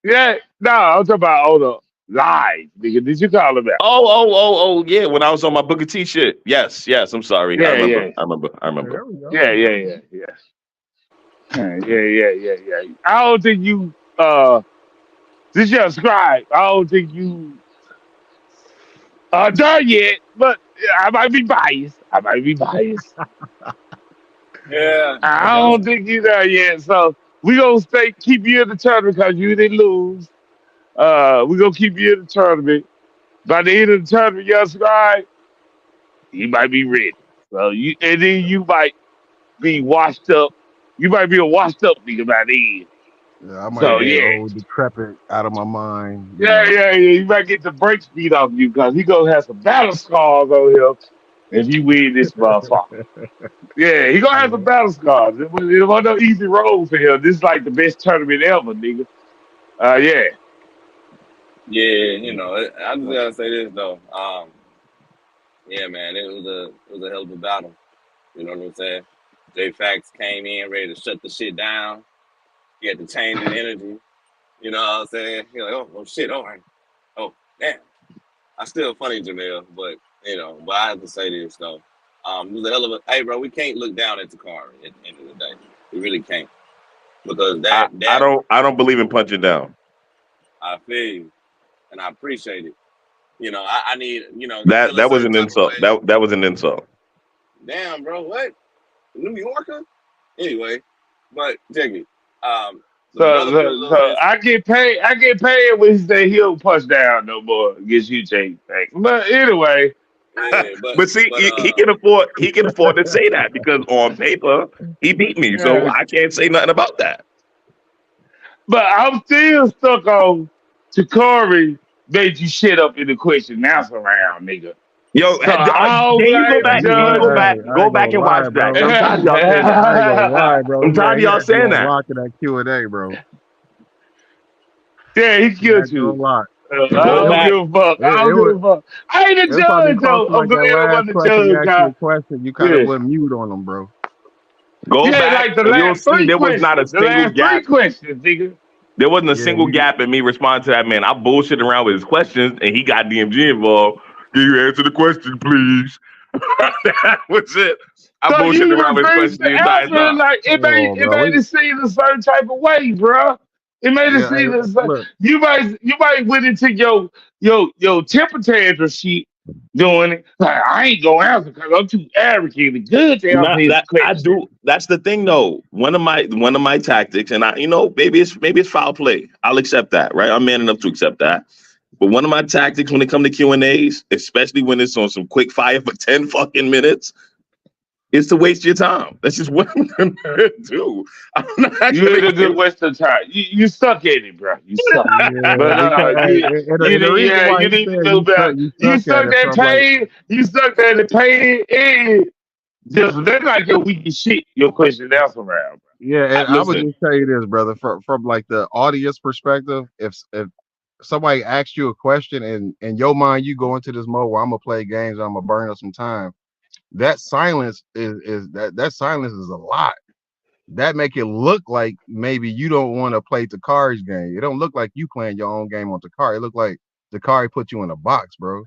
Yeah, no, I'm talking about on the live, nigga. Did you call him out? Oh, yeah. When I was on my Booker T shit. Yes. I'm sorry. I Yeah, remember. yeah. I remember. There we go. Yeah. Yeah. I don't think you this your scribe. I don't think you done yet, but I might be biased. yeah. I don't think you there yet. So we gonna keep you in the tournament because you didn't lose. We gonna keep you in the tournament. By the end of the tournament, your scribe, he might be ready. So you might be washed up. You might be a washed up nigga by the end. Yeah, I might So be yeah. old, decrepit, out of my mind. Yeah. You might get the brakes beat off you because he gonna have some battle scars on him if you win this motherfucker. Yeah, he gonna have some battle scars. It wasn't no easy road for him. This is like the best tournament ever, nigga. Yeah. Yeah, I just gotta say this though. Yeah, man, it was a hell of a battle. You know what I'm saying? J.Faqz came in ready to shut the shit down. He had to change his energy. You know what I'm saying? He's like, oh shit, all right. Oh, damn. I still funny, Jamel, but but I have to say this though. It was a hell of a hey bro, we can't look down at Tacori at the end of the day. We really can't. Because I don't believe in punching down. I feel you. And I appreciate it. I need, to feel a That was certain an type of insult. way. That was an insult. Damn, bro, what? New Yorker? Anyway, but check it. The brother put a little So bit. I get paid. When he say he don't punch down no more against you, J.Faqz. But anyway, Yeah, But see, he can afford to say that because on paper he beat me, so yeah. I can't say nothing about that. But I'm still stuck on Tacori made you shit up in the question and answer round, nigga. Yo, So I don't can you go blame back? You Can you right. go Judge. back? Hey, I Go ain't back gonna and lie, watch that. bro. I'm tired of y'all saying that. I ain't gonna lie, bro. I'm tired of He y'all had you saying on that. lock in that Q&A, bro. Yeah, he He had killed you on you. lock. I Go don't back. give a fuck. I don't give a fuck. I ain't a It was probably judge close though. to I'm like that glad I last wasn't a question. He judge, asked you guy. a question. You kind of Yeah. went mute on him, bro. Go Yeah, back like the and you'll last see three there was not a questions. The single last three gap. questions, nigga. There wasn't a Yeah, single gap in me responding to that man. I bullshitted around with his questions and he got DMG involved. Can you answer the question, please? That was it. I So bullshitted you around with his refused questions to the entire answer, time. like come on, it bro. made it seem a certain type of way, bro. It made it Yeah, hey, seem look. you might went into your temper tantrum shit doing it. Like, I ain't gonna answer because I'm too arrogant and good to answer Not his that I question. do. That's the thing, though. One of my tactics, and maybe it's foul play. I'll accept that, right? I'm man enough to accept that. But one of my tactics when it comes to Q&As, especially when it's on some quick fire for 10 fucking minutes, is to waste your time. That's just what I'm gonna do. I'm not You ain't a good gonna waste of time. You suck at it, bro. You suck. But Yeah, because the reason why you he need to said do better. you You suck at suck it that from like, pain. You suck at the pain. And just that's like your weakest shit. Your question answer round, bro. yeah, and I would Listen. just tell you this, brother, from like the audience perspective, if somebody asks you a question and in your mind you go into this mode where I'm gonna play games, I'm gonna burn up some time, that silence that silence is a lot. That make it look like maybe you don't want to play Tacori's game. It don't look like you playing your own game on Tacori. It look like Tacori put you in a box, bro.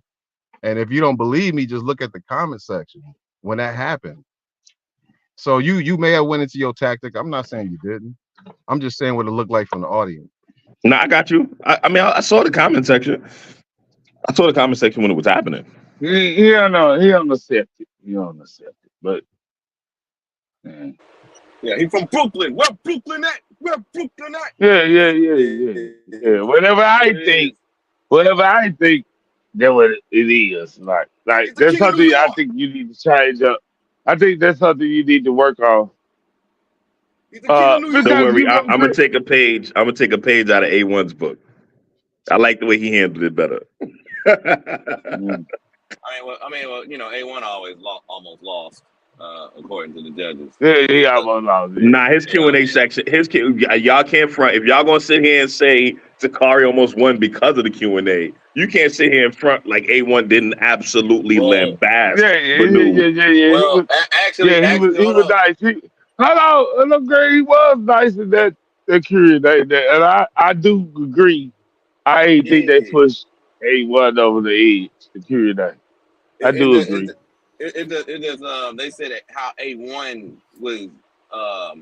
And if you don't believe me, just look at the comment section when that happened. So you may have went into your tactic. I'm not saying you didn't. I'm just saying what it looked like from the audience. No, I got you. I saw the comment section. I saw the comment section when it was happening. He don't know. He don't accept it. He don't accept it. But man. Yeah, he from Brooklyn. Where Brooklyn at? Where Brooklyn at? Yeah. Whatever I think, that's what it is. Like He's the that's king of New something I York. think you need to change up. I think that's something you need to work on. He's the king of New York. Don't Because worry. you I'm know, gonna take a page. I'm gonna take a page out of A1's book. I like the way he handled it better. A1 always almost lost, according to the judges. Yeah, almost lost. Nah, his Q&A section. Y'all can't front. If y'all gonna sit here and say Tacori almost won because of the Q&A, you can't sit here in front like A1 didn't absolutely lambast. Yeah. Well, He was nice. Hello, Greg. He was nice in that curious, and I do agree. I ain't think they pushed A1 over the edge. The curious day. I do agree. They said that how A1 was, he was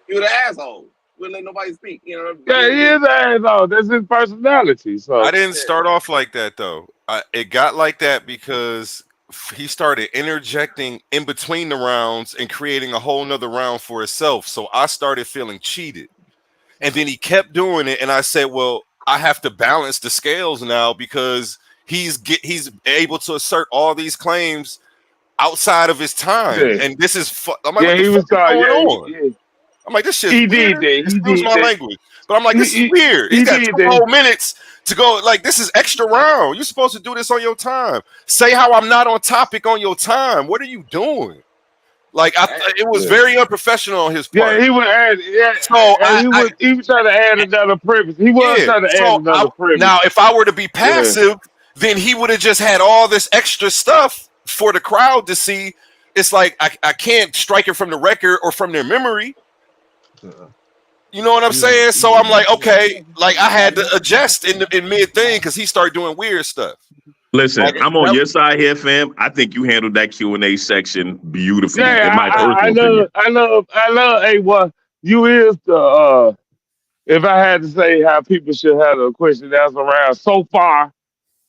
an asshole. Wouldn't let nobody speak. Yeah, he is an asshole. That's his personality. So I didn't start off like that though. It got like that because he started interjecting in between the rounds and creating a whole nother round for himself. So I started feeling cheated. And then he kept doing it. And I said, well, I have to balance the scales now because he's able to assert all these claims outside of his time. Yeah. And this is I'm like, what the fuck is going on? Yeah. I'm like, this shit's He weird. did that. Excuse my language. But I'm like, this is weird. He's got 2 whole minutes to go. Like, this is extra round. You're supposed to do this on your time. Say how I'm not on topic on your time. What are you doing? Like, it was very unprofessional on his part. Yeah, he would add. Yeah, so he was trying to add another premise. He was trying to add another premise. Now, if I were to be passive, then he would have just had all this extra stuff for the crowd to see. It's like I can't strike it from the record or from their memory. You know what I'm saying? So I'm like, okay, like I had to adjust in mid thing because he started doing weird stuff. Listen, I'm on your side here, fam. I think you handled that Q&A section beautifully. Yeah, in my personal opinion. I love A1. You is the if I had to say how people should have a question that's around so far,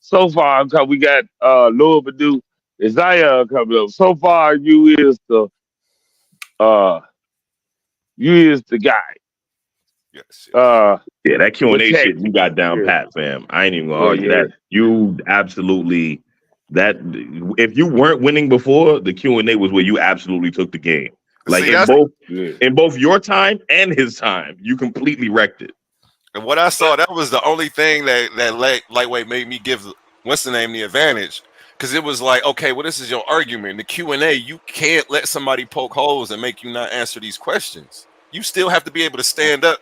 because we got Lil Badu, Isaiah coming up. So far, you is the guy. Yes. Yeah, that Q&A shit you got down pat, fam. I ain't even gonna argue that. You absolutely if you weren't winning before, the Q&A was where you absolutely took the game. Like in both your time and his time, you completely wrecked it. And what I saw, that was the only thing that lightweight made me give what's the name the advantage. Because it was like, okay, well, this is your argument. The Q&A, you can't let somebody poke holes and make you not answer these questions. You still have to be able to stand up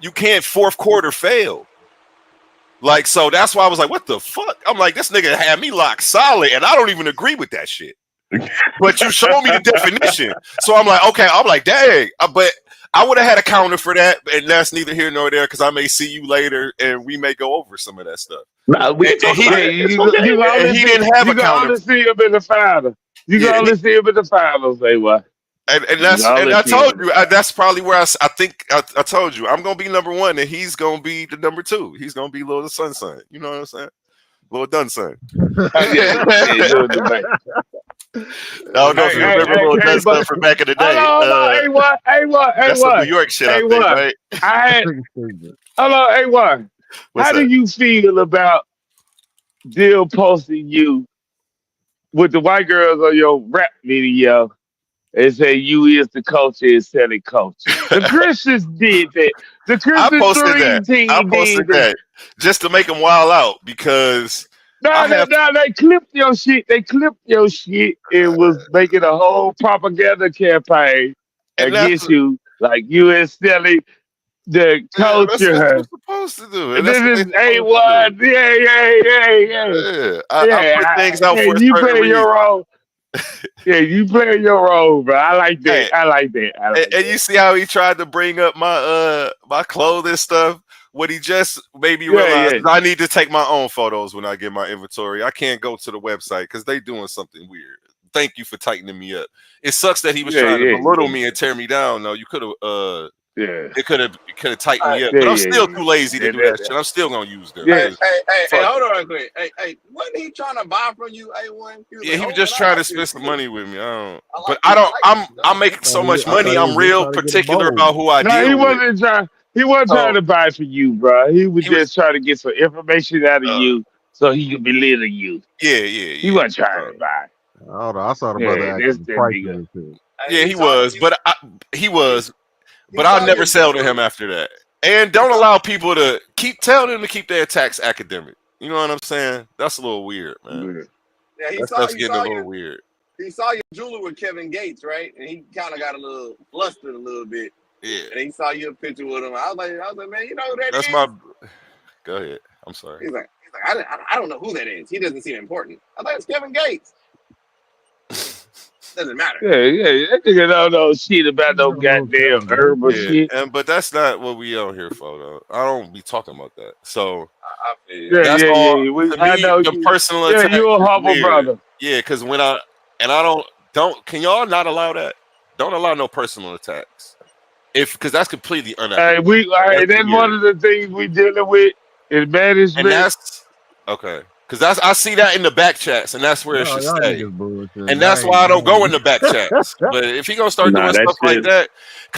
you can't fourth quarter fail. Like, so that's why I was like, what the fuck? I'm like, this nigga had me locked solid, and I don't even agree with that shit. But you showed me the definition. So I'm like, okay, I'm like, dang. But I would have had a counter for that, and that's neither here nor there because I may see you later and we may go over some of that stuff. Nah, he didn't have a counter. You can only see him in the final. You can only see him in the finals, say what? And I told you that's probably where I think I told you I'm gonna be number one and he's gonna be the number two. He's gonna be Little Sun. You know what I'm saying? Lord Dunson. Yeah, you're the man. I don't know if you remember Lord Dunson from back in the day. That's some New York shit, I think, right? Hello, A1. How do you feel about Jill posting you with the white girls on your rap video and say you is the culture and selling culture? The Christians did that. The Christian Dream Team I posted that just to make them wild out because they clipped your shit. They clipped your shit and was making a whole propaganda campaign against you, like you is selling the culture. That's what you're supposed to do. This is A1. Yeah. I put things out for a you certain play reason. your role. Yeah, you play your role, bro. I like that. I like that. And you see how he tried to bring up my my clothing stuff? What he just made me realize is I need to take my own photos when I get my inventory. I can't go to the website because they doing something weird. Thank you for tightening me up. It sucks that he was trying to belittle me and tear me down. No, you could have it could have tightened me up. But I'm still too lazy to do that shit. I'm still gonna use them. Hey, hold on real quick. Hey, wasn't he trying to buy from you, A1? He was just trying to spend some money with me. I'm making so much money. I'm real particular about who I deal with. He wasn't trying to buy for you, bro. He was just trying to get some information out of you so he could belittle you. Yeah. He wasn't trying to buy. Hold on, I saw the brother actually pricing it. Yeah, he was, but I'll never sell to him after that. And don't allow people to tell them to keep their attacks academic. You know what I'm saying? That's a little weird, man. Yeah, that's getting a little weird. He saw your jeweler with Kevin Gates, right? And he kind of got a little flustered a little bit. Yeah. And he saw your picture with him. I was like, man, you know who that is? Go ahead. I'm sorry. He's like, I don't know who that is. He doesn't seem important. I thought it's Kevin Gates. Doesn't matter. Yeah. That nigga don't know shit about no goddamn herb or shit. But that's not what we out here for, though. I don't be talking about that. So that's all. I know the personal attack. Yeah, you a humble brother. Yeah, because when I don't. Can y'all not allow that? Don't allow no personal attacks. Because that's completely unethical. That's one of the things we dealing with is management. And that's okay. Because I see that in the back chats, and that's where it should stay. And that's why I don't go in the back chats. But if he gonna start doing stuff like that,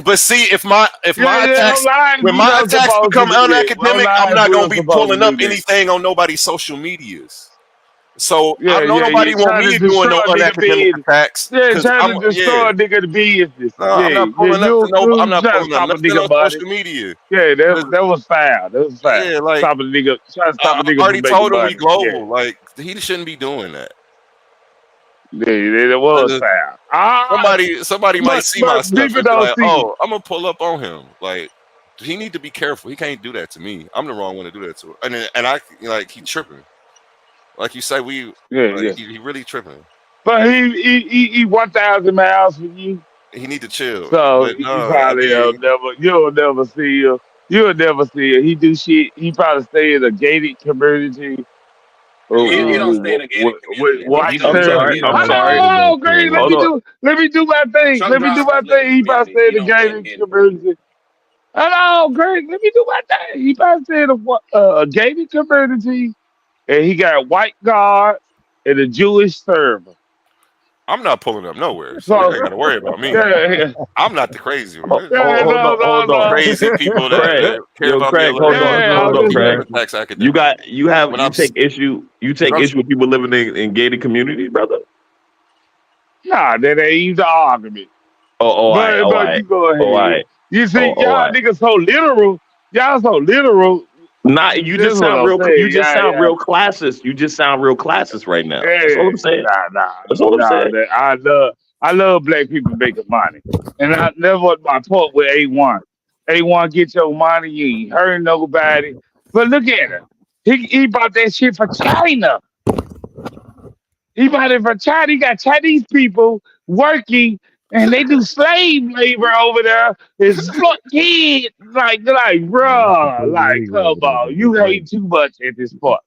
but see, if my attacks, when my attacks become unacademic, I'm not gonna be pulling up anything on nobody's social medias. So I know nobody want me doing no unacademic attacks. Yeah, trying to destroy a nigga to business. I'm not pulling up nothing on social media. Yeah, that was foul. That was foul. Yeah, like stop a nigga. Try to stop a nigga. I already told him we global. Yeah. Like he shouldn't be doing that. Yeah, it was foul. Somebody might see my stuff and be like, "Oh, I'm gonna pull up on him." Like he need to be careful. He can't do that to me. I'm the wrong one to do that to him. And I like he tripping. Like you say, he really tripping. But he 1,000 miles from you. He need to chill. So you'll never see him. You'll never see him. He do shit. He probably stay in a gated community. He don't stay in a gated community. I'm sorry. Great. Let me do my thing. He probably stay in a gated community. Hello, great. Let me do my thing. He probably stay in a gated community. And he got white guards and a Jewish server. I'm not pulling up nowhere, so you ain't got to worry about me. I'm not the crazy one. Hold on. Crazy people that care about Craig, hold on, Craig. You take issue with people living in gated communities, brother? Nah, that ain't the argument. All right. You go ahead. You see, y'all niggas so literal. Y'all so literal. You just sound real classist. You just sound real classist right now. That's all I'm saying. That's all I'm saying. I love black people making money. And I never was my point with A1. A1, get your money, you ain't hurting nobody. But look at him. He bought that shit for China. He bought it for China. He got Chinese people working and they do slave labor over there. It's kids. Like, bro, come on. You hate too much at this point.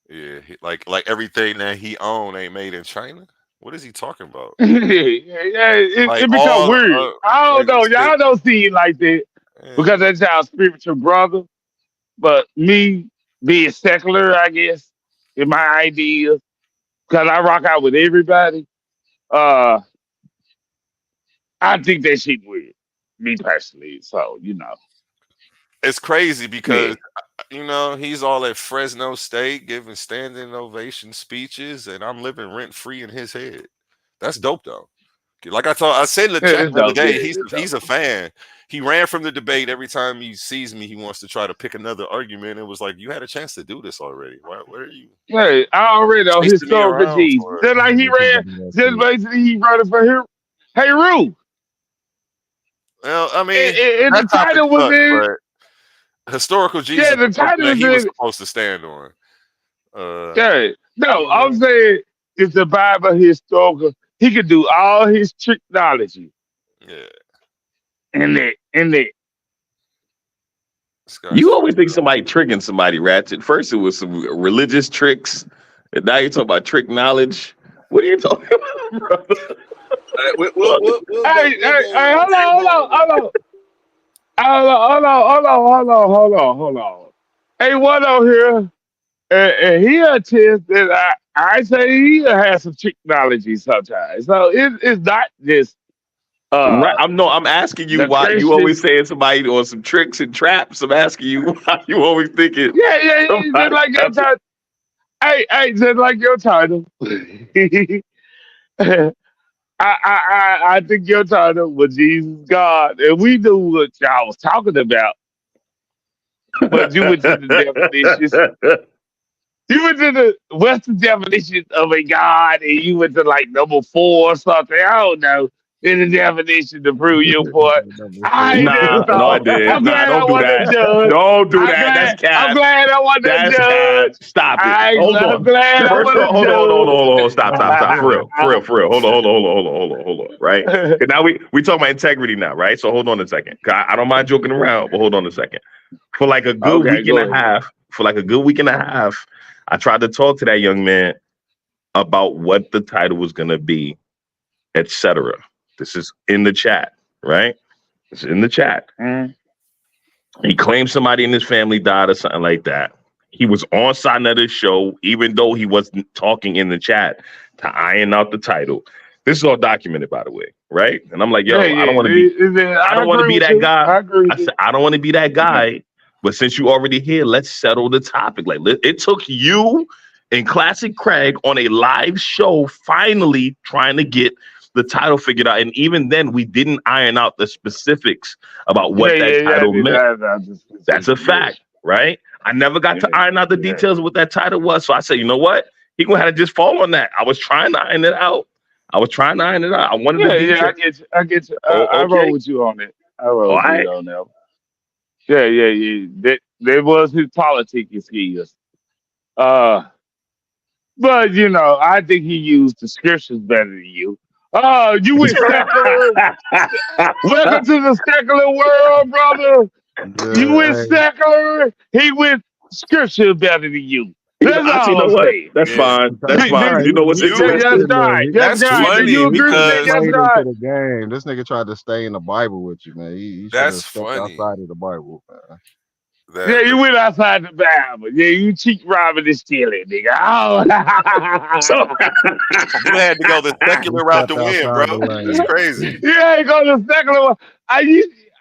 Yeah, like everything that he owned ain't made in China. What is he talking about? It become weird. I don't know. Y'all don't see it like that because that's our spiritual brother. But me, being secular, I guess, in my ideas, because I rock out with everybody. I think that shit weird, me personally. So It's crazy yeah. because he's all at Fresno State giving standing ovation speeches, and I'm living rent free in his head. That's dope though. Like I said in the Yeah, chat it's the other dope. Yeah, day, it's dope. he's a fan. He ran from the debate. Every time he sees me, he wants to try to pick another argument. It was like, you had a chance to do this already. Where are you Hey, I already know chasing me historical around Jesus. for? Just like he ran, just basically he running for him. Hey, Rue. Well, I mean, And that the topic title was sucked, in. but historical Jesus Yeah, the was something title that is he was in. supposed to stand on. Yeah, no, You I'm know, saying if the Bible historical, he could do all his technology yeah. in it. You always think somebody tricking somebody, Ratchet. First it was some religious tricks, and now you're talking about trick knowledge. What are you talking about, brother? Hey, hold on. Hey, one on here, and he attests that I say he has some technology sometimes. So it's not just Right, I'm asking you the why you Christian. always saying somebody on some tricks and traps. I'm asking you why you always thinking Yeah, just somebody like your got title. Hey, just like your title. I think your title was Jesus God, and we knew what y'all was talking about, but you went to the definitions. You went to what's the definition of a God, and you went to like number 4 or something. I don't know. In the definition to prove your point. I ain't never Nah, no, I thought. did. I'm Nah, glad I don't do wasn't a that. judge. Don't do that. That's I'm cap. glad I wasn't a That's cap. judge. Stop it. I'm Hold on. glad I First of wasn't all, a hold on. judge. Stop. For real. Hold on. Right? And now we talking about integrity now, right? So hold on a second. I don't mind joking around, but hold on a second. For like a good Okay, week and go a ahead. half, I tried to talk to that young man about what the title was gonna be, etc. This is in the chat, right? It's in the chat. He claimed somebody in his family died or something like that. He was on Sonetta's show, even though he wasn't talking in the chat, to iron out the title. This is all documented, by the way, right? And I'm like, yo, I don't want to be that guy. I agree with I you. said, I don't want to be that guy. But since you already here, let's settle the topic. Like, it took you and Classic Craig on a live show finally trying to get the title figured out. And even then, we didn't iron out the specifics about what that title meant. That's a fact, right? I never got to iron out the details of what that title was. So I said, you know what? He gonna have to just fall on that. I was trying to iron it out. I wanted the details. I get you. Oh, I roll okay. with you on it. I roll All with right. you on that. Yeah. That was his politicking skills. But I think he used the scriptures better than you. Oh, you went secular. Welcome to the secular world, brother. You went secular. He went scripture better than you. That's I see. You all know I'm what? saying. That's fine. That's Nah, fine. You know what's Yes, interesting? right. That's Do funny you agree with that? because Yes, played right. into the game. This nigga tried to stay in the Bible with you, man. He should have that's stepped funny. outside of the Bible, man. Yeah, you went outside the Bible. Yeah, you cheat, robbing, and stealing, nigga. Oh. So You had to go the He secular route stepped to win, bro. outside the That's lane. crazy. Yeah, ain't going to secular one.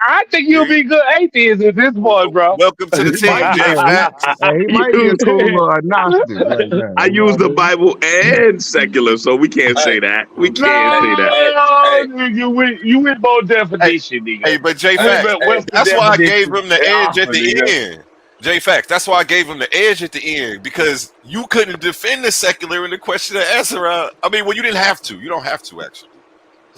I think you'll be a good atheist at this point, bro. Welcome to the He might team, be. J.Faqz. He might be a cool little agnostic right now. I You know use what I the mean? Bible and secular, so we can't say that. We can't say that. No, you went more definition, nigga. Hey, but J.Faqz, What's the that's why I gave definition him the they edge at offer, the nigga? end. J.Faqz, that's why I gave him the edge at the end, because you couldn't defend the secular in the question and answer round. I mean, well, you didn't have to. You don't have to, actually.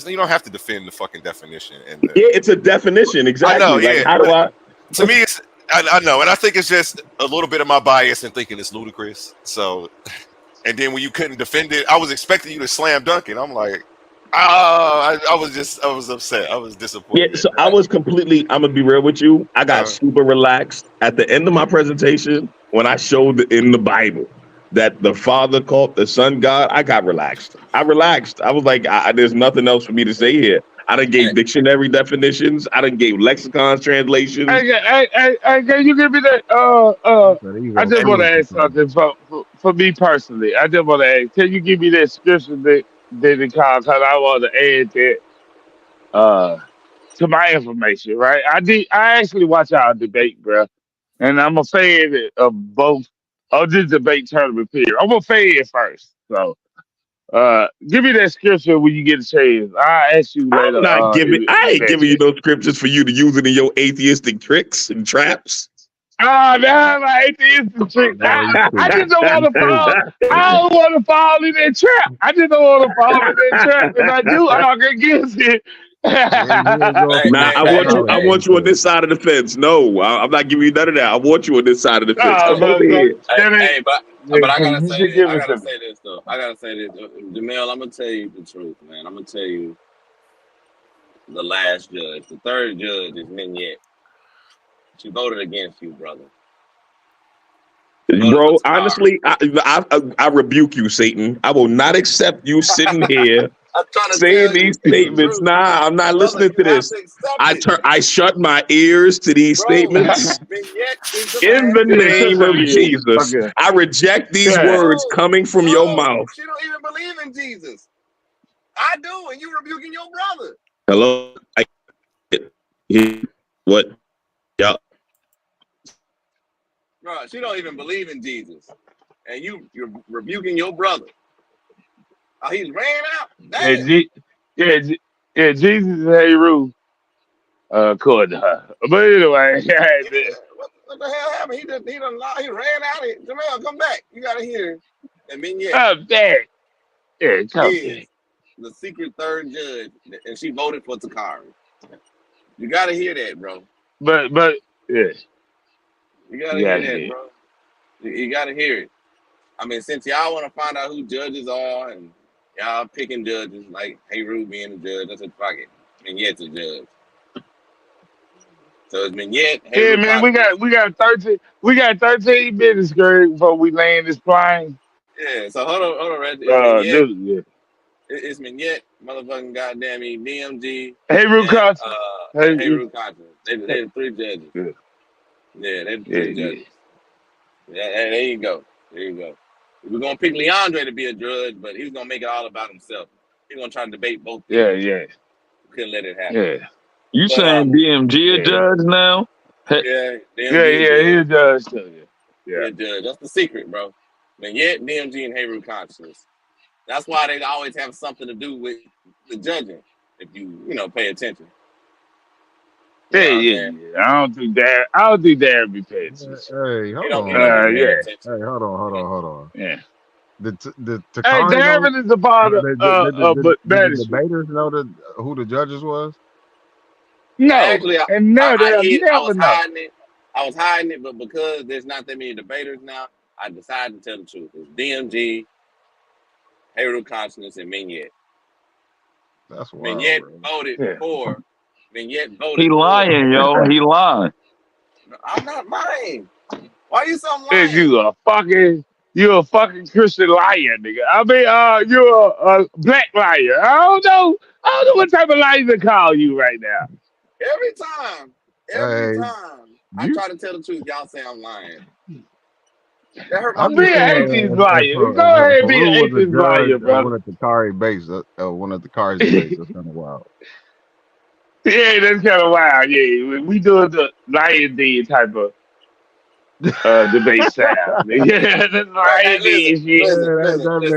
You don't have to defend the fucking definition. Yeah, it's a definition, exactly. I know, like, yeah. how do I? To me, I know, and I think it's just a little bit of my bias in thinking it's ludicrous. So, and then when you couldn't defend it, I was expecting you to slam dunk it. I'm like, I was upset. I was disappointed. Yeah, so I was completely, I'm gonna be real with you. I got super relaxed at the end of my presentation when I showed in the Bible that the Father called the Son God. I got relaxed. I relaxed. I was like, there's nothing else for me to say here. I done gave dictionary definitions. I done gave lexicons translations. Hey, can you give me that? I just want to ask something for me personally. I just want to ask, can you give me that scripture that it called? Because I want to add that to my information, right? I actually watch our debate, bro, and I'm a fan of both of this debate tournament period. I'm a fan first, so give me that scripture when you get a chance. I'll ask you later. I ain't giving you those scriptures for you to use it in your atheistic tricks and traps. Oh, no, my atheistic trick. I just don't want to fall. I don't want to fall in that trap. I just don't want to fall in that trap. If I do, I'll get against it. Nah, I want you on this side of the fence. No, I'm not giving you none of that. I want you on this side of the fence. Come over here. Hey, but I gotta say this. I gotta say this though. I gotta say this, Jamel. I'm gonna tell you the truth, man. I'm gonna tell you the last judge, the third judge is Mignette. She voted against you, brother. Bro, honestly, I rebuke you, Satan. I will not accept you sitting here saying these statements. Nah, I'm not listening to this. I shut my ears to these statements in the name of Jesus. Okay. I reject these words coming from your mouth. She don't even believe in Jesus. I do, and you rebuking your brother. Hello? What? Yeah. Bro, she don't even believe in Jesus, and you're rebuking your brother. Oh, he's ran out. Yeah, Jesus is Heru, according to her. But anyway, what the hell happened? He ran out. Jamel, come back. You gotta hear. And Mignette. Come back. Yeah, come back. The secret third judge, and she voted for Tacori. You gotta hear that, bro. But yeah. You gotta hear that, bro. You gotta hear it. I mean, since y'all want to find out who judges are, and y'all picking judges like Heru being a judge, I said, fuck it. Mignette's a judge. So it's Mignette. Yeah, man, we got 13 minutes, Greg, before we land this plane. Yeah, so hold on, right there. It's Mignette, motherfucking goddamn DMG. Heru Conscience. Heru Conscience. They're the three judges. Yeah, they're the three judges. Yeah, there you go. We're gonna pick Leandre to be a judge, but he's gonna make it all about himself. He's gonna try to debate both. Yeah. We couldn't let it happen. Yeah. You saying DMG a judge now? Yeah, he's a judge too. Yeah, judge. That's the secret, bro. Mignette, DMG, and Heru Conscience. That's why they always have something to do with the judging, if you pay attention. Yeah. I don't think that be paying attention. Hey, hold on. Hey, hold on. Yeah. The hey, Darren is about the debaters know who the judges was? No, actually, I was hiding it, but because there's not that many debaters now, I decided to tell the truth. It's DMG, Heru Conscience, and Mignette. That's wild. Mignette voted for. Mignette voted. He lying, yo. He lying. I'm not lying. Why are you so lying? You're a fucking Christian liar, nigga. I mean, you're a black liar. I don't know what type of liar to call you right now. Every time I try to tell the truth, y'all say I'm lying. That hurt my I'm being an atheist liar. Go ahead and be an atheist liar, bro. One at the Tacori base, one at the Tacori's base. That's kind of wild. Yeah, that's kind of wild. Yeah, we doing the lion deed type of debate style. Yeah, that's lion deed shit.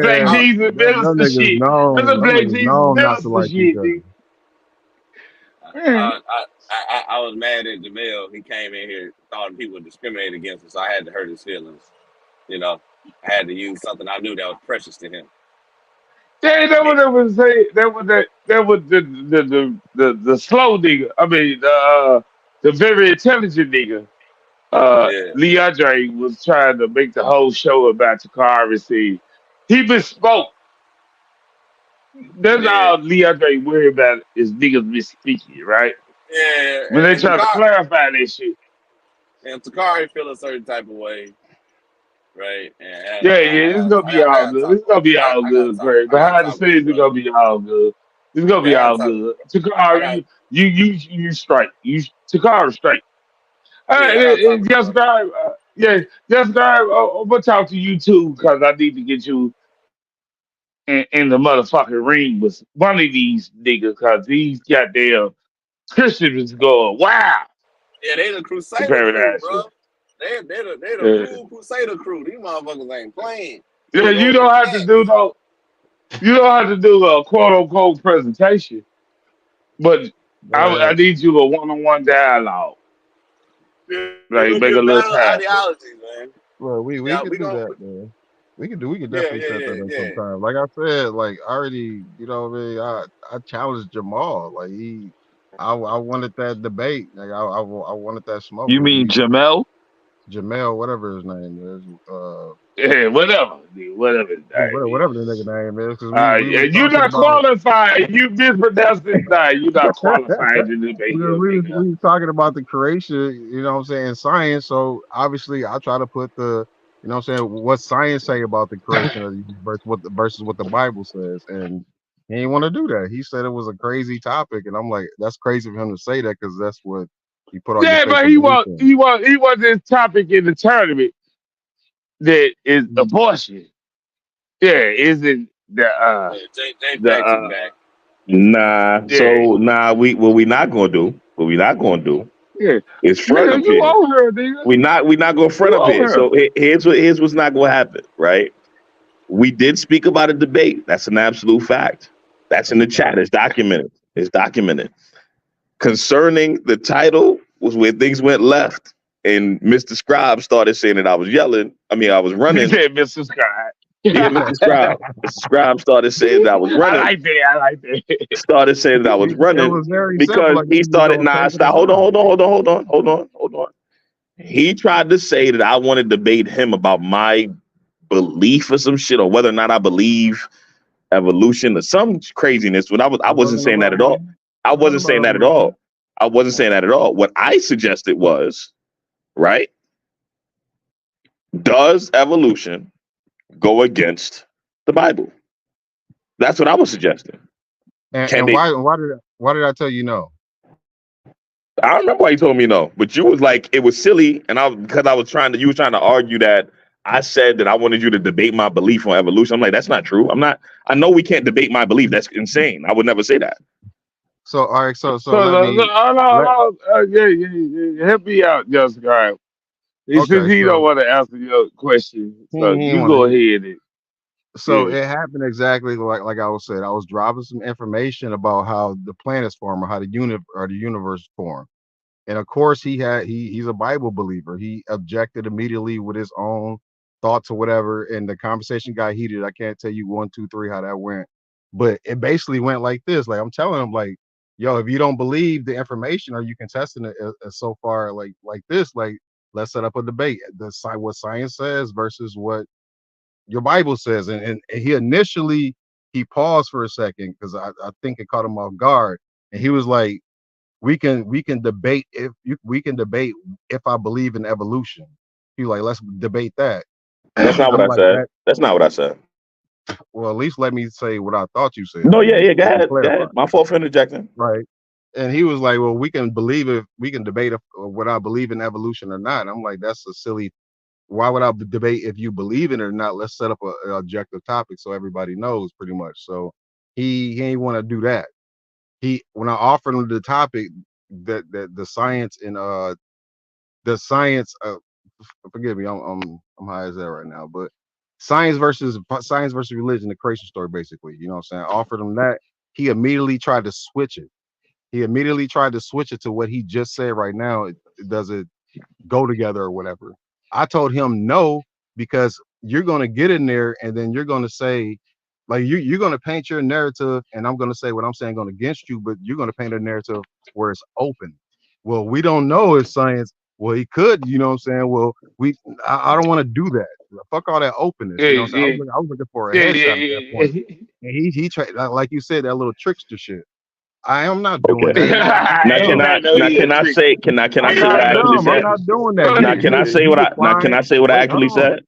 Black Jesus minister shit. That's a Black Jesus minister shit. I was mad at Jamel. He came in here thought people discriminated against him, so I had to hurt his feelings. I had to use something I knew that was precious to him. Yeah, that what I was saying. That was the slow nigga. I mean, the very intelligent nigga. Leandre was trying to make the whole show about Tacori. See, he misspoke. That's all Leandre worry about is niggas misspeaking, right? Yeah. When they try to clarify that shit. And Tacori feel a certain type of way. Right. And it's gonna be all good. It's gonna be all good, Greg. Behind the scenes, it's gonna be all good. It's gonna be Yeah, I gotta all talk. good. I got. Takari, you straight. You Takari straight. Yeah, I gotta talk Yes, about it. guy. Yeah, yes, guy. I'm gonna talk to you too because I need to get you in the motherfucking ring with one of these niggas because these goddamn Christians is going wow. Yeah, they the The Crusader crew, paradise. bro. They the Yeah. full Crusader crew. These motherfuckers ain't playing. Yeah, They you going to don't the have to do max. no. You don't have to do a quote unquote presentation, but I Man, need you a one-on-one dialogue. Yeah, Like it'll be make a a little battle of time for it. ideologies, man. well, we Yeah, could we do gonna. that, man. We could Yeah, definitely yeah, set yeah, that up yeah. sometime. Like I said, like I already, you know what I mean. I challenged Jamal. Like I wanted that debate. Like I wanted that smoke You with mean me, Jamel? Jamel, whatever his name is. Yeah, whatever, dude, whatever his Yeah, name whatever is. the nigga name is, because we was And you're talking not about qualified. You mispronounced his name. You're not qualified to debate him, nigga. we was talking about the creation, you know what I'm saying, science. So obviously I try to put the, you know what I'm saying, what science say about the creation of the universe versus what the Bible says. And he didn't want to do that. He said it was a crazy topic. And I'm like, that's crazy for him to say that because that's what you put all your Yeah, faith but and belief in. he want this topic in the tournament that is abortion. Yeah, is it Yeah, J.Faqz is the back. Nah. yeah. So nah, we not gonna do. What we not gonna do Yeah. is front Nigga, up you here. over here, nigga. We not gonna front You up over here. here. So here's what's not gonna happen, right? We did speak about a debate. That's an absolute fact. That's in the chat. It's documented. It's documented. Concerning the title was where things went left, and Mr. Scribe started saying that I was yelling. I mean, I was He running. said Mr. Scott. Yeah, Mr. Scribe. Mr. Scribe started saying that I was I running. like that. I like that. Started saying that I was It running was very simple. because Like he you was started. on Nah, taking a stop. Hold side. on. He tried to say that I want to debate him about my belief or some shit, or whether or not I believe evolution or some craziness. But I It wasn't wasn't saying that about at all. me. I It wasn't wasn't saying about that at evolution. all. I wasn't saying that at all. What I suggested was, right? Does evolution go against the Bible? That's what I was suggesting. Can And they? why did I tell you no? I don't remember why you told me no, but you was like it was silly, and because I was trying to, you were trying to argue that I said that I wanted you to debate my belief on evolution. I'm like, that's not true. I'm not. I know we can't debate my belief. That's insane. I would never say that. So all right, so So, let me let yeah. Help me out, Jessica. Since okay, he don't so want to answer your question, he so ain't you want go to. ahead and So yeah. it happened exactly like I was said. I was dropping some information about how the planets form or how the universe form. And of course he's a Bible believer. He objected immediately with his own thoughts or whatever. And the conversation got heated. I can't tell you 1, 2, 3 how that went. But it basically went like this. Like I'm telling him, like, yo, if you don't believe the information or you contesting it so far like this, like let's set up a debate. What science says versus what your Bible says. And he initially he paused for a second because I think it caught him off guard. And he was like, we can debate we can debate if I believe in evolution. He like, let's debate that. That's not what I'm I like said. that. That's not what I said. Well, at least let me say what I thought you said. No, Then yeah. Go let me ahead. Go clarify. ahead. My fault for interjecting. Right. And he was like, well, we can debate if what I believe in evolution or not. I'm like, that's a silly. Why would I debate if you believe in it or not? Let's set up a objective topic so everybody knows pretty much. So he ain't want to do that. When I offered him the topic that the science and the science forgive me, I'm high as that right now, but science versus religion, the creation story, basically, you know what I'm saying? I offered him that. He immediately tried to switch it. He immediately tried to switch it to what he just said right now. Does it go together or whatever? I told him no, because you're gonna get in there and then you're gonna say, like you're gonna paint your narrative, and I'm gonna say what I'm saying going against you, but you're gonna paint a narrative where it's open. Well, we don't know if science. Well, he could, you know what I'm saying? Well, I don't want to do that. Fuck all that openness. Yeah, You know what I'm saying? yeah, I was looking for a yeah, headshot at that point. yeah, And he tried, like you said, that little trickster shit. I am not doing Okay. that. I'm not Now Hey, can dumb. I man, no, he a trick. can I I'm say what not I actually dumb. I'm said? not doing that. Now can I say You what can I decline. say what I Wait, hold actually on. said?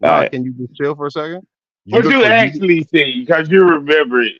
All Nah, right. can you just chill for a second? What you actually say? Because you remember it.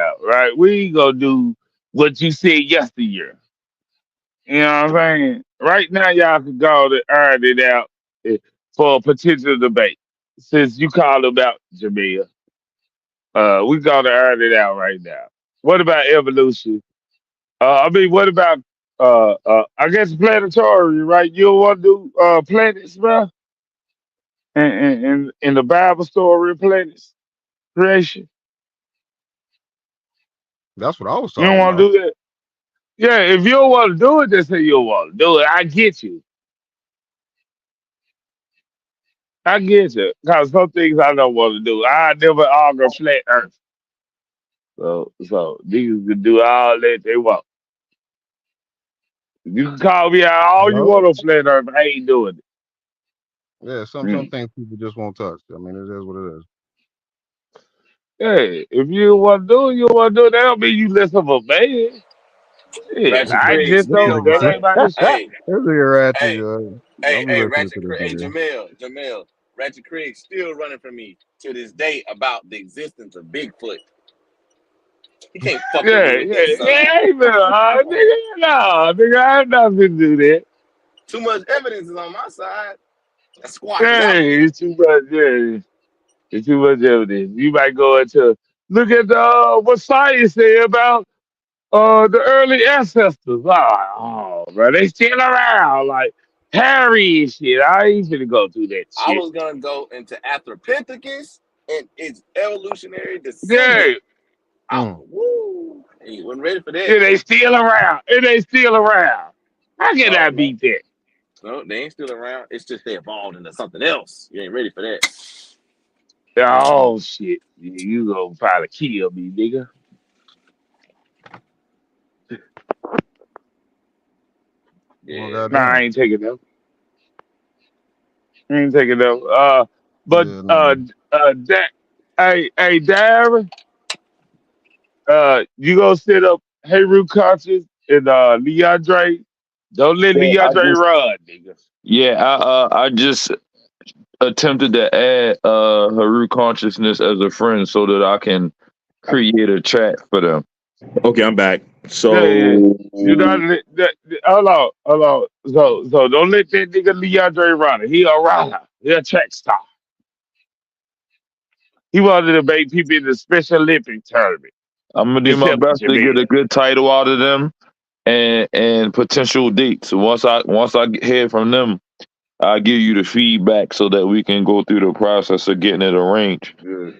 about, right? We ain't gonna do what you said yesteryear. You know what I'm saying? Right now, y'all can go to iron it out for a potential debate. Since you called about Jamaica, we going to iron it out right now. What about evolution? What about I guess planetary, right? You don't want to do planets, bro? In the Bible story of planets creation. That's what I was You don't talking want to about. do that? Yeah, if you don't want to do it, then say you don't want to do it. I get you. I get you. Because some things I don't want to do. I never argue flat earth. So niggas can do all that they want. You can call me out all you No. want on flat earth. I ain't doing it. Yeah, some Mm. things people just won't touch. I mean, it is what it is. Hey, if you want to do it, you want to do it. That don't mean you less of a man. Yeah, Ratchet I Craig just This don't. still nigga That said, ain't running. my issue. Hey, this nigga ratchet, hey, I'll be listening to Ratchet this Craig, nigga. Jamel. Ratchet Craig still running from me to this day about the existence of Bigfoot. He can't fuck with me with that, son. Hey, man, nigga, no, nigga, I have nothing to do that. Too much evidence is on my side. That squashes that one. Hey, it's too much. Yeah, it's too much evidence. You might go into look at what science say about the early ancestors. Oh, bro, they still around like Harry and shit. I ain't finna go through that I shit. was gonna go into Anthropithecus and its evolutionary descendant. Yeah, Woo! He wasn't ready for that. yeah, they still around. And they still around. How can I No. beat that? No, they ain't still around. It's just they evolved into something else. You ain't ready for that. Oh shit, you gonna probably kill me, nigga. Well, Yeah. Nah, I goddamn. ain't taking them. I ain't taking them. But Yeah, no. Darren, you gonna set up Hey Conscious and Leandre. Don't let Yeah, Leandre run, nigga. I just attempted to add Haru consciousness as a friend so that I can create a chat for them. Okay, I'm back. Yeah. So You not hold on. So don't let that nigga Leandre run it. He a runner. He a track star. He wanted to make people in the Special Olympic tournament. I'm gonna do my Except best to get Jamil. a good title out of them and potential dates. Once I hear from them, I'll give you the feedback so that we can go through the process of getting it arranged. all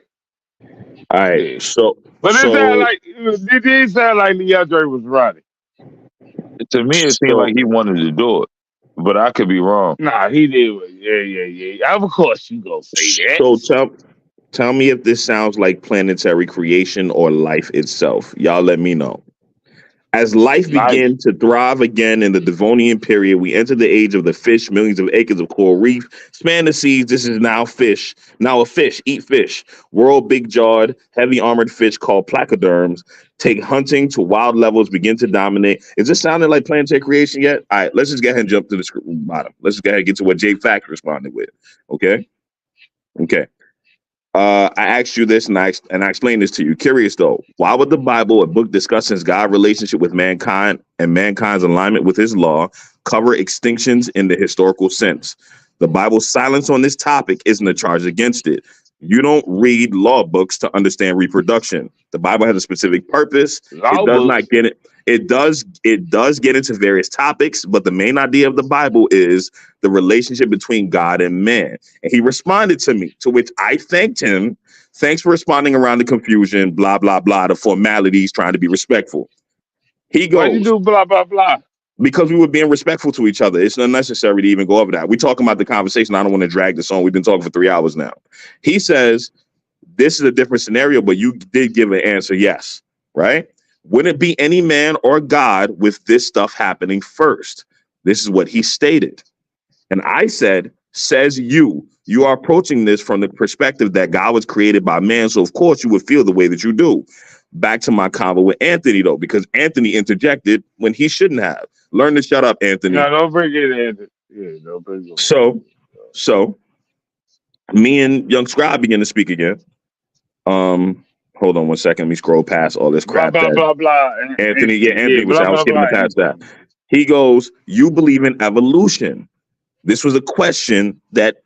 right, Yeah. so But so it did sound like Leandre was running. To me, it seemed like so he wanted to do it, but I could be wrong. Nah, he did. Yeah. Of course you gonna say that. so tell me if this sounds like planetary creation or life itself. Y'all let me know. As life Life. began to thrive again in the Devonian period, we entered the age of the fish. Millions of acres of coral reef span the seas. This is now fish. Now a fish. Eat fish. World big-jawed, heavy armored fish called placoderms take hunting to wild levels, begin to dominate. Is this sounding like planetary creation yet? All right, let's just go ahead and jump to the bottom. Let's just go ahead and get to what J.Faqz responded with. Okay? Okay. I asked you this and I explained this to you. Curious though, why would the Bible, a book discussing God's relationship with mankind and mankind's alignment with his law, cover extinctions in the historical sense? The Bible's silence on this topic isn't a charge against it. You don't read law books to understand reproduction. The Bible has a specific purpose. It Law does not books. get it. It does get into various topics, but the main idea of the Bible is the relationship between God and man. And he responded to me, to which I thanked him. Thanks for responding around the confusion, blah, blah, blah, the formalities, trying to be respectful. He Why you goes, do blah blah blah? because we were being respectful to each other. It's unnecessary to even go over that. We're talking about the conversation. I don't want to drag this on. We've been talking for 3 hours now. He says, this is a different scenario, but you did give an answer yes, right? Wouldn't it be any man or God with this stuff happening first? This is what he stated. And I said, says you. You are approaching this from the perspective that God was created by man. So, of course, you would feel the way that you do. Back to my convo with Anthony, though, because Anthony interjected when he shouldn't have. Learn to shut up, Anthony. No, don't bring it in. Yeah, don't bring it in. So me and Young Scribe began to speak again. Hold on one second. Let me scroll past all this Blah crap blah that blah blah. Anthony was Blah saying. I was blah skipping blah. past that. He goes, "You believe in evolution?" This was a question that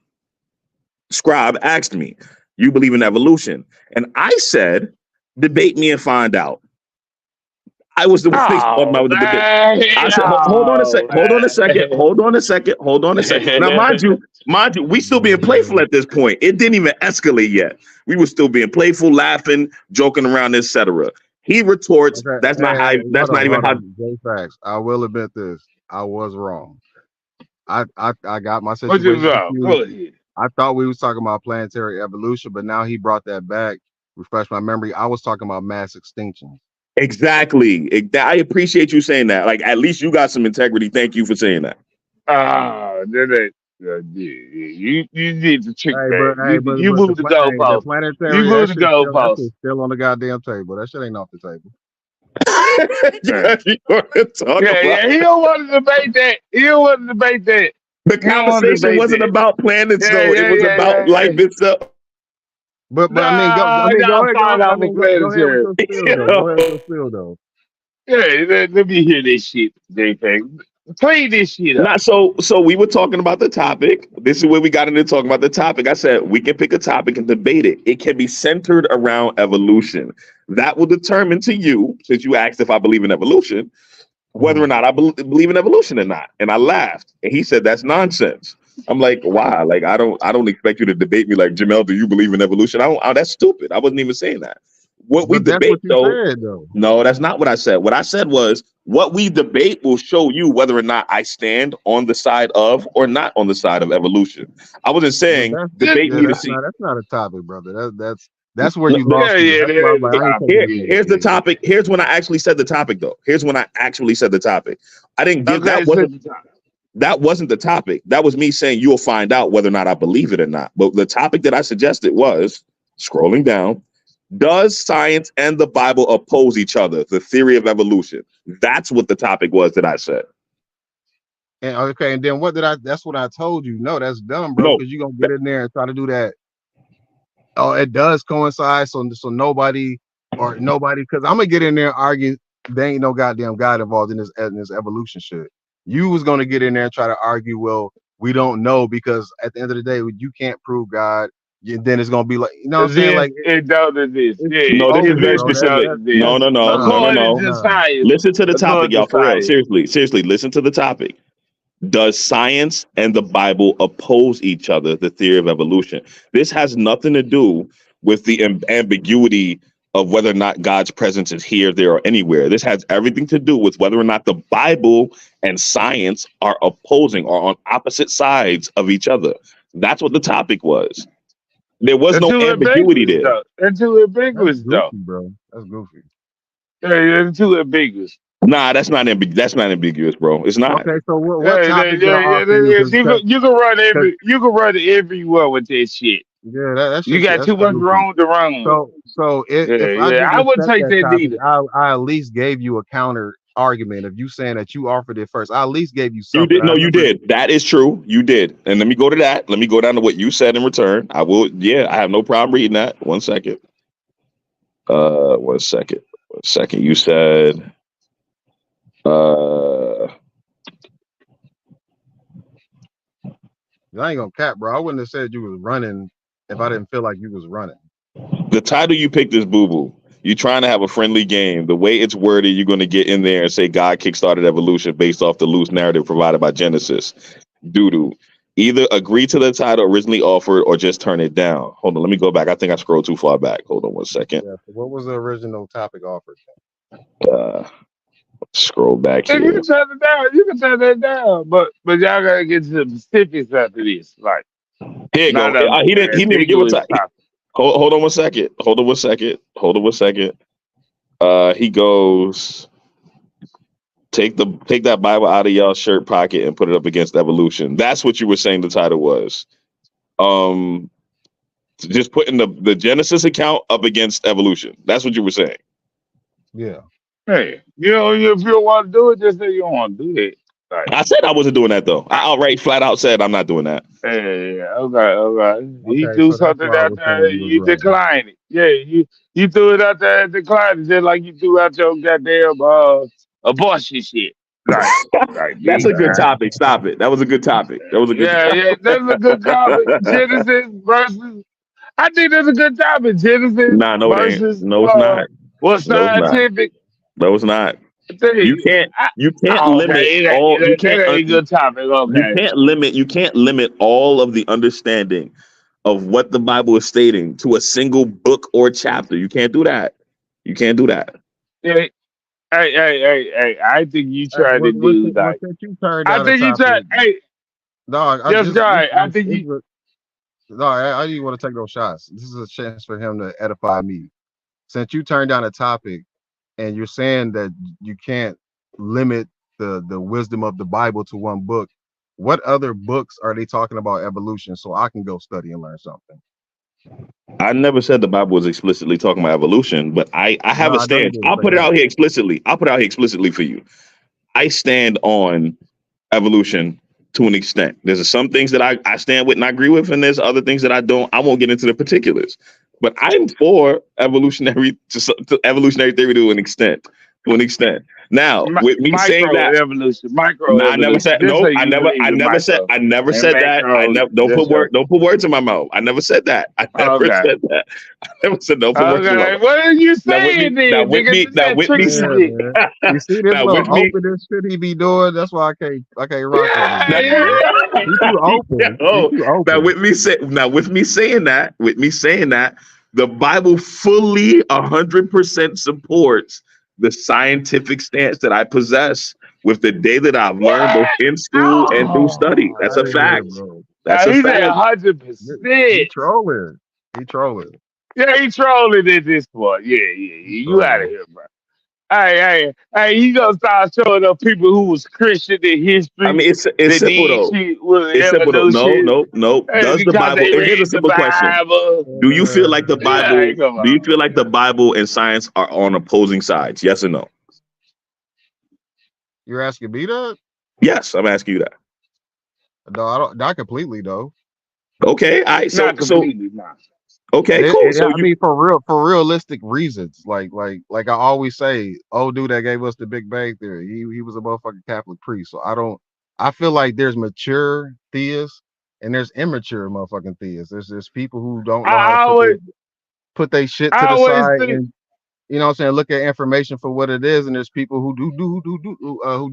Scribe asked me. You believe in evolution? And I said, debate me and find out. I was the one talking about the debate. I said, hold on a second. Hold on a second. Hold on a second. Hold on a second. Now, mind you, we still being playful at this point. It didn't even escalate yet. We were still being playful, laughing, joking around, etc. He retorts, Okay, "That's not how. That's not even how." J.Faqz, I will admit this. I was wrong. I got my What you situation wrong? Go confused. ahead. I thought we was talking about planetary evolution, but now he brought that back. Refresh my memory. I was talking about mass extinction. Exactly. I appreciate you saying that. Like, at least you got some integrity. Thank you for saying that. You need to trick back. But You moved the the goalpost. You planetary, moved the goalpost. still on the goddamn table. That shit ain't off the table. Yeah, you want to talk about He don't want to debate that. He don't want to debate that. the conversation wasn't about planets though. It was about life itself. But I mean, go ahead with your spill though. Go ahead with your spill though. Yeah, let me hear this shit, J.Faqz. Play this shit up. Not so we were talking about the topic. This is where we got into talking about the topic. I said we can pick a topic and debate it. It can be centered around evolution. That will determine to you, since you asked if I believe in evolution, whether or not I believe in evolution or not. And I laughed. And he said that's nonsense. I'm like, why? Like, I don't expect you to debate me like, Jamel, do you believe in evolution? That's stupid. I wasn't even saying that. What we debate, though. No, that's not what I said. What I said was what we debate will show you whether or not I stand on the side of or not on the side of evolution. I wasn't saying debate me to see. That's not a topic, brother. That's where you lost me. Here's the topic. Here's when I actually said the topic, though. Here's when I actually said the topic. I didn't give that wasn't the topic. That was me saying you'll find out whether or not I believe it or not. But the topic that I suggested was scrolling down. Does science and the Bible oppose each other? The theory of evolution. That's what the topic was that I said. And okay, and then that's what I told you. No, that's dumb, bro, because you're gonna get in there and try to do that. Oh, it does coincide, so nobody, because I'm gonna get in there and argue there ain't no goddamn God involved in this evolution shit. You was gonna get in there and try to argue, well, we don't know, because at the end of the day, you can't prove God. Then it's gonna be like, you know what I'm saying? Like no, this is very specific. No. Listen to the topic, y'all. For real, seriously, listen to the topic. Does science and the Bible oppose each other? The theory of evolution. This has nothing to do with the ambiguity of whether or not God's presence is here, there, or anywhere. This has everything to do with whether or not the Bible and science are opposing or on opposite sides of each other. That's what the topic was. There was no ambiguity there. That's too ambiguous, though, bro. That's goofy. Yeah, it's too ambiguous. Nah, that's not ambiguous, bro. It's not. Okay, so what topic? You can run everywhere with this shit. Yeah, that's you got too much wrong to run. So if I wouldn't take that either. I at least gave you a counter argument of you saying that you offered it first. I at least gave you something. You did. No, you did. That is true. You did. And let me go to that. Let me go down to what you said in return. I will. Yeah, I have no problem reading that. 1 second. 1 second. 1 second. You said. I ain't gonna cap, bro. I wouldn't have said you was running if I didn't feel like you was running. The title you picked is Boo Boo. You're trying to have a friendly game. The way it's worded, you're going to get in there and say God kickstarted evolution based off the loose narrative provided by Genesis. Doo-doo. Either agree to the title originally offered or just turn it down. Hold on, let me go back. I think I scrolled too far back. Hold on 1 second. Yeah, so what was the original topic offered? Scroll back here. You can turn it down. You can turn that down. But y'all gotta get to the specifics after this. Like, here you go. He didn't even give a title. Hold on 1 second. Hold on 1 second. He goes, take that Bible out of y'all shirt pocket and put it up against evolution. That's what you were saying the title was. Just putting the Genesis account up against evolution. That's what you were saying. Yeah. Hey, if you don't want to do it, just say you don't want to do it. Like, I said I wasn't doing that though. I outright, flat out said I'm not doing that. yeah, okay. He Okay, threw so that's something why I out was saying there, you was you wrong. declined it. Yeah, you threw it out there and declined it, just like you threw out your goddamn abortion shit. Like, That's geez, a good topic. Stop it. That was a good topic. That was a good yeah, that's a good topic. topic. Genesis versus, I think that's a good topic. Genesis Nah, no, it ain't. versus No, it's not. what's No, it's not. scientific. No, it's not. You Thing. can't. You can't Oh, okay, limit all. You that can't. ain't a good topic. You Okay, can't limit. You can't limit all of the understanding of what the Bible is stating to a single book or chapter. You can't do that. You can't do that. hey, hey, I think you Hey, try to do like. since you turned I down the think you try. topic, Hey, dog, I just just guy. I think you. no, I didn't want to take no shots. This is a chance for him to edify me. Since you turned down a topic and you're saying that you can't limit the wisdom of the Bible to one book, what other books are they talking about evolution so I can go study and learn something? I never said the Bible was explicitly talking about evolution, but I No, have a I know you stance. didn't I'll say put it that. out here explicitly. I'll put it out here explicitly for you. I stand on evolution to an extent. There's some things that I stand with and I agree with, and there's other things that I don't. I won't get into the particulars, but I'm for evolutionary to evolutionary theory to an extent. To an extent. Now, with me saying Micro that, evolution, micro no, I never evolution. said Just no. say I you never. believe in micro I never and said that. I macro. never. Don't Just put word. Don't put words in my mouth. I never said that. I never okay. said that. I never said don't put words in my Okay, mouth. what are you Now with me. saying Now then, with nigga? me. This Now that with me. tricky Yeah, shit. man. You see this Now little with me. open shit he be doing? That's why I can't rock with this Yeah, dude, man. He too open. He Yo, too now open. with me saying that, the Bible fully 100% supports the scientific stance that I possess with the data that I've learned both What? in school and through study. Oh, That's Out a of here, fact. bro. That's a he said fact. 100%. He trolling. He trolling. Yeah, he trolling at this point. Yeah. He You out of trolling. here, bro. Hey, he gonna start showing up people who was Christian in I history mean, it's that simple need though. shit with It's simple though. evolution No. Does the because Bible? they And here's a read the simple question: Bible. Do you feel like the Yeah, Bible? come Do you on. feel like the Bible and science are on opposing sides? Yes or no? You're asking me that? Yes, I'm asking you that. No, I don't. Not completely though. Okay, all right. Not completely, not. Okay, cool. So I mean, for realistic reasons, like I always say, old dude that gave us the Big Bang Theory, he was a motherfucking Catholic priest. So I feel like there's mature theists and there's immature motherfucking theists. There's people who don't know how to I always, put their shit to I the always side think. and you know what I'm saying, look at information for what it is, and there's people who do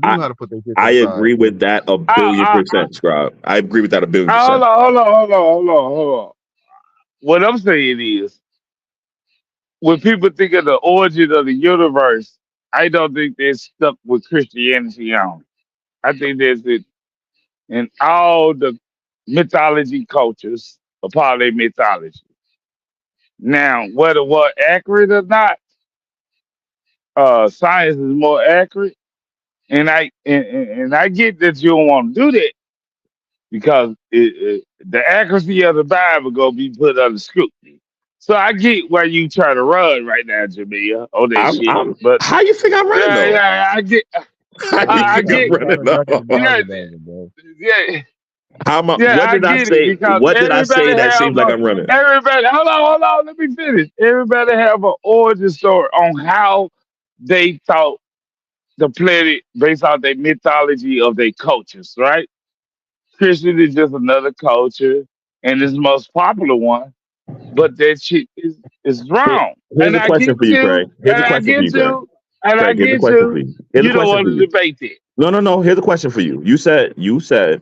I know how to put their shit to I the side. agree with that a billion percent, Scribe. I agree with that a billion percent. Hold on. What I'm saying is, when people think of the origin of the universe, I don't think they're stuck with Christianity on. I think there's it in all the mythology cultures, a part of their mythology. Now, whether what accurate or not, science is more accurate, and I get that you don't want to do that because the accuracy of the Bible gonna be put under scrutiny. So I get why you try to run right now, Jamia, on that shit. But How you think I'm running though? yeah, I get, How you I think I'm get, running though? yeah. How am I, Yeah, what I did I get it say? because What did I everybody say that seems have like I'm running? everybody. Hold on. Let me finish. Everybody have an origin story on how they thought the planet based on their mythology of their cultures, right? Christian is just another culture, and it's the most popular one. But that shit is wrong, Here's and a I question get for you, you, Craig. Here's a question for you, Craig. and I Craig, here's a get question for you. you. Here's a You don't question want for to you. debate it. No. Here's a question for you. You said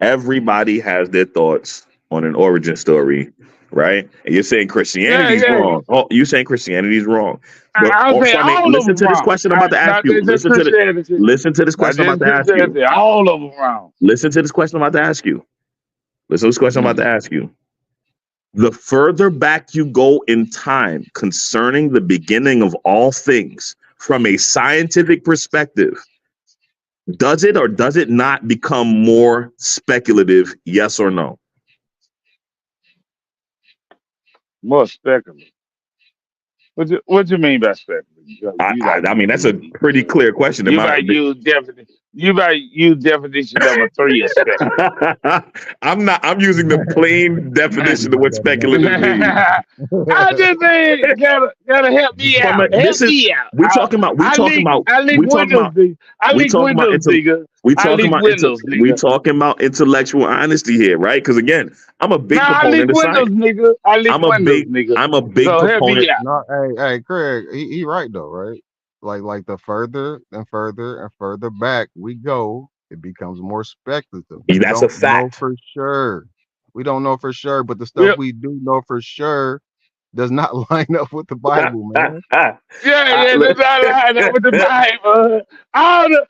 everybody has their thoughts on an origin story, right? And you're saying Christianity's Yeah. wrong. Oh, you saying Christianity's wrong. But I say Funny, all of listen them to this wrong. question I'm about to ask Not you. just Christianity. Listen to this Not question I'm just about to ask you. Christianity. All of them wrong. Listen to this question I'm about to ask you. Listen to this question I'm about to ask you. The further back you go in time concerning the beginning of all things from a scientific perspective, does it or does it not become more speculative? Yes or no? More speculative. What you mean by speculative? I mean, that's a pretty clear question. You might use definition number 3 of speculative. I'm using the plain definition of what speculative means. I just saying, gotta help me out. We're talking about intellectual honesty here, right? Because again, I'm a big proponent of science. Nigga. I'm a big proponent. No, hey, Craig, he right though, right? Like the further and further and further back we go, it becomes more speculative. That's a fact. For sure. We don't know for sure, but the stuff we do know for sure does not line up with the Bible, man. Yeah, does not line up with the Bible. All the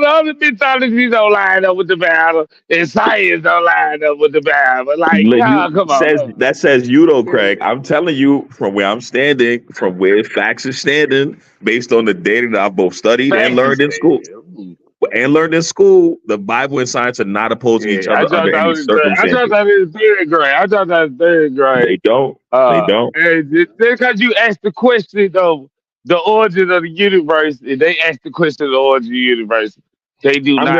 other mythologies don't line up with the Bible, and science don't line up with the Bible. Like, come on. That says you though, Craig. I'm telling you from where I'm standing, from where Faqz is standing, based on the data that I've both studied and learned in school. The Bible and science are not opposing each other under any circumstances. I thought that was third grade. They don't. Just because you asked the question of the origin of the universe, and they asked the question of the origin of the universe, they do not. I'm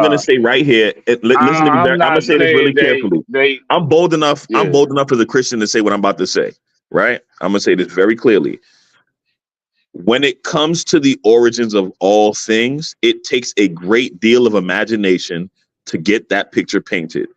gonna say right here. Listen to me. I'm gonna say this really carefully. I'm bold enough as a Christian to say what I'm about to say. Right? I'm gonna say this very clearly. When it comes to the origins of all things, it takes a great deal of imagination to get that picture painted.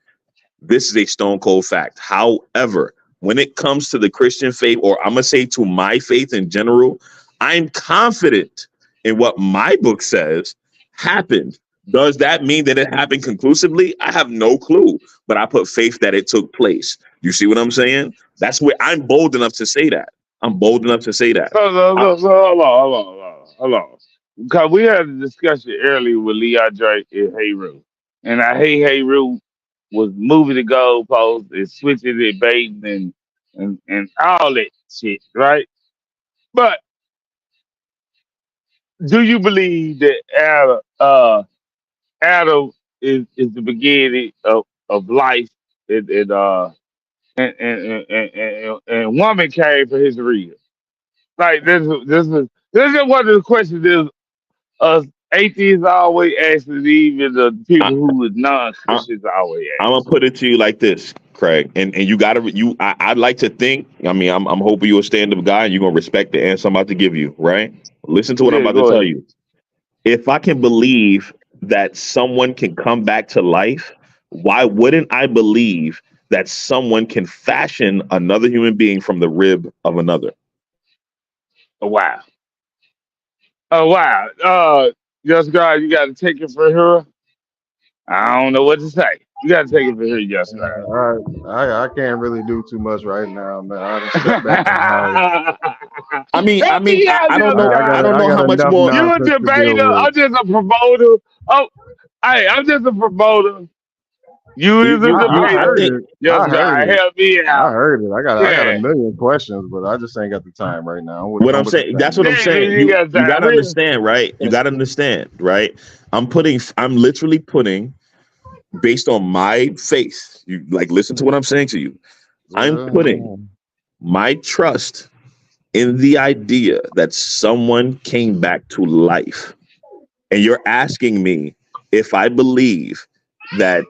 This is a stone cold fact. However, when it comes to the Christian faith, or I'm going to say to my faith in general, I'm confident in what my book says happened. Does that mean that it happened conclusively? I have no clue, but I put faith that it took place. You see what I'm saying? That's where I'm bold enough to say that. Hold on. Because we had a discussion earlier with Leon Drake and Heru. And I hate Heru was moving the goalposts and switching it, baiting and all that shit, right? But do you believe that Adam is the beginning of life and woman came for his reason? Like this is one of the questions that us atheists always ask, and even the people who are non-Christians always ask. I'm gonna put it to you like this, Craig, and you gotta I'd like to think. I mean, I'm hoping you're a stand-up guy and you're gonna respect the answer I'm about to give you. Right? Listen to what I'm about to tell you. If I can believe that someone can come back to life, why wouldn't I believe that someone can fashion another human being from the rib of another? Oh wow. Just God, you gotta take it for her. I don't know what to say. You gotta take it for her, Just God. I can't really do too much right now, man. I just step back and I mean, I don't know. I don't know how much more. You're a debater. I'm just a promoter. I'm just a promoter. You is a debater. Just God, help me out. I heard it. I got a million questions, but I just ain't got the time right now. That's what I'm saying. You gotta understand, right? You gotta understand, right? I'm literally putting, based on my faith, you like listen to what I'm saying to you. I'm putting my trust in the idea that someone came back to life. And you're asking me if I believe that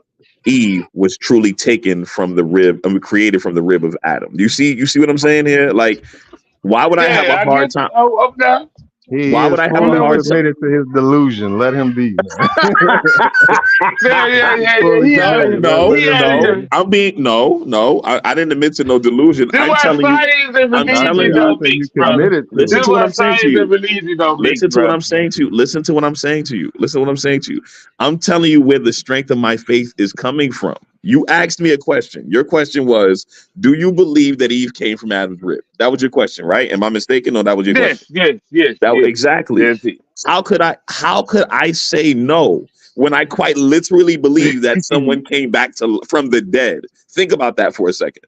Eve was truly taken from the rib and created from the rib of Adam. You see what I'm saying here? Like, why would I have a hard time? Why would I have a hard time? Committed to his delusion. Let him be. No. I didn't admit to no delusion. I'm telling you. Listen to what I'm saying to you. Listen to what I'm saying to you. I'm telling you where the strength of my faith is coming from. You asked me a question. Your question was, do you believe that Eve came from Adam's rib? That was your question, right? Am I mistaken? Or that was your question? Yes. Exactly. Yes. How could I say no when I quite literally believe that someone came back from the dead? Think about that for a second.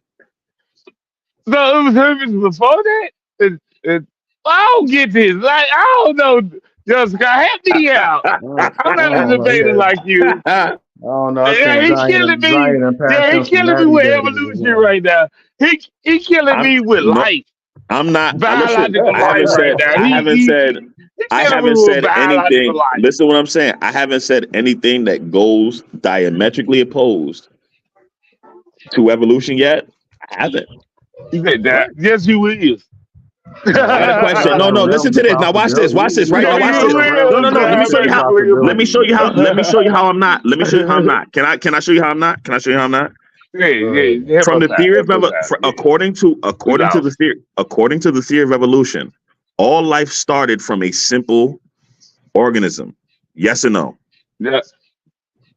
So it was him before that? I don't get this. Like, I don't know. Just help me out. I'm not a debater like you. Oh no! He's killing me. He's killing me with evolution right now. He killing me with life. I'm not. Listen, Biological I haven't life right said. now. I haven't said. I haven't with said biological anything. life. Listen, to what I'm saying. I haven't said anything that goes diametrically opposed to evolution yet. I haven't. You said that. Yes, you is. I got a question. No, no. Listen to this. Now watch this. Watch this. Right now, watch this. No, no, no. Let me show you how. Let me show you how. Let me show you how I'm not. Let me show you how I'm not. Can I show you how I'm not? Can I show you how I'm not? Yeah, From the theory of according to the theory of evolution, all life started from a simple organism. Yes or no? Yeah.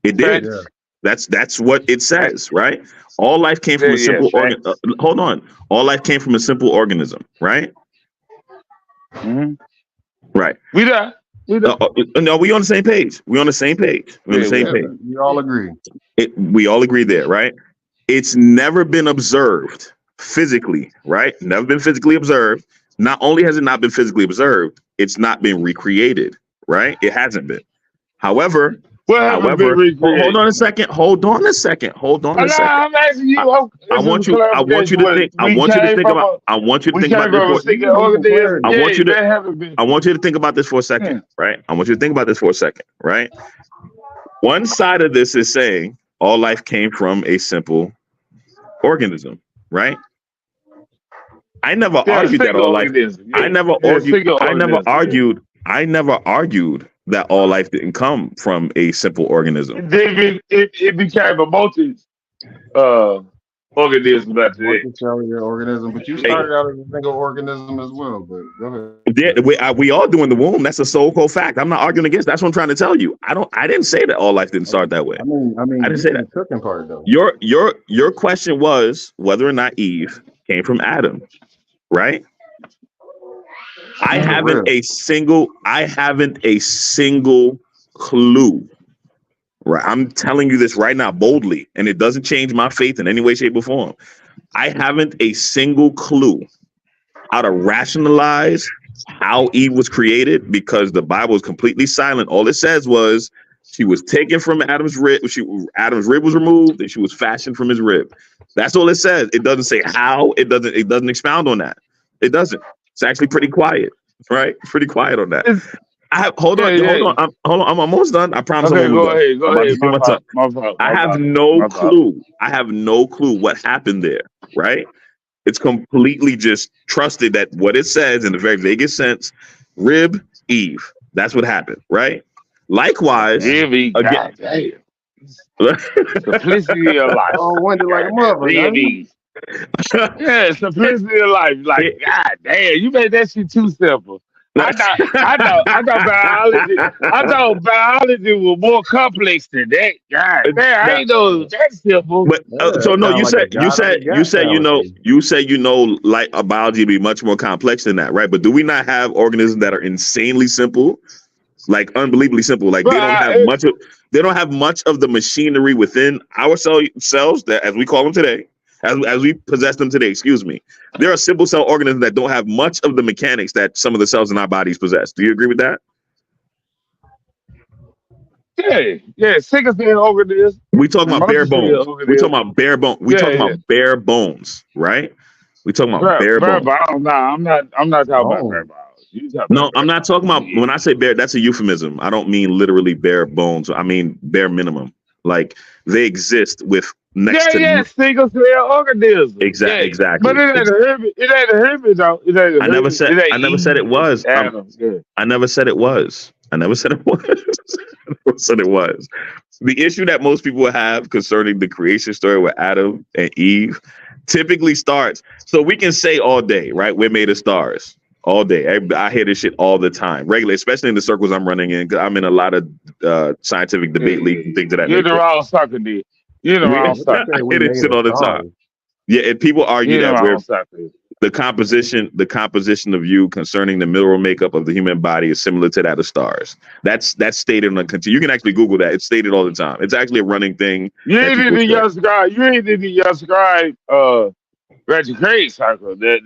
It did. Yeah. That's what it says, right? All life came from a simple organism. Hold on. All life came from a simple organism, right? Mm-hmm. Right. We there. No, we on the same page. We on the same page. We on the same page. We all agree. We all agree there, right? It's never been observed physically, right? Never been physically observed. Not only has it not been physically observed, it's not been recreated, right? It hasn't been. However, hold on a second. I'm asking you. I want you to think about this for a second, right? I want you to think about this for a second, right? One side of this is saying all life came from a simple organism, right? I never argued that all life. I never argued that all life didn't come from a simple organism. It became a organism after that. Multicellular organism, but you started out as a single organism as well. But go ahead. Yeah, we all do in the womb. That's a so-called fact. I'm not arguing against. That's what I'm trying to tell you. I didn't say that all life didn't start that way. I mean, I didn't say that. Cooking part though. Your question was whether or not Eve came from Adam, right? I haven't a single clue. Right, I'm telling you this right now boldly, and it doesn't change my faith in any way, shape, or form. I haven't a single clue how to rationalize how Eve was created because the Bible is completely silent. All it says was she was taken from Adam's rib. Adam's rib was removed, and she was fashioned from his rib. That's all it says. It doesn't say how. It doesn't expound on that. It doesn't. It's actually pretty quiet, right? Pretty quiet on that. Hold on. I'm almost done. I promise. Okay, go ahead. I have no clue. I have no clue what happened there. Right? It's completely just trusted that what it says in the very vaguest sense, rib Eve. That's what happened. Right? Likewise, again. Simplicity of life. Oh, wonder like a mother. Yeah, simplicity of life. Like, God damn, you made that shit too simple. I thought biology was more complex than that. God damn, I ain't know that simple. But so no, you said like a biology be much more complex than that, right? But do we not have organisms that are insanely simple, like unbelievably simple? Like they don't have much of the machinery within our cells that, as we call them today. As we possess them today, excuse me. There are simple cell organisms that don't have much of the mechanics that some of the cells in our bodies possess. Do you agree with that? Yeah, single cell organisms. We talking about bare bones. We talking about bare bones. We talking about bare bones, right? We talking about bare bones. No, I'm not talking about bare bones. No, I'm not talking about, when I say bare, that's a euphemism. I don't mean literally bare bones. I mean bare minimum. Like they exist with single cell organisms. Exactly. But it ain't a hermit. It ain't a hermit though. I never said it was. I never said it was. The issue that most people have concerning the creation story with Adam and Eve typically starts. So we can say all day, right? We're made of stars. All day. I hear this shit all the time, regularly, especially in the circles I'm running in. I'm in a lot of scientific debate leagues and things of that nature. You're the wrong sucker, dude. You're the wrong sucker. I hear this shit all the time. Yeah, and people argue that the composition of you concerning the mineral makeup of the human body is similar to that of stars. That's stated on the. You can actually Google that. It's stated all the time. It's actually a running thing. You ain't in the young scribe. Retrograde cycle that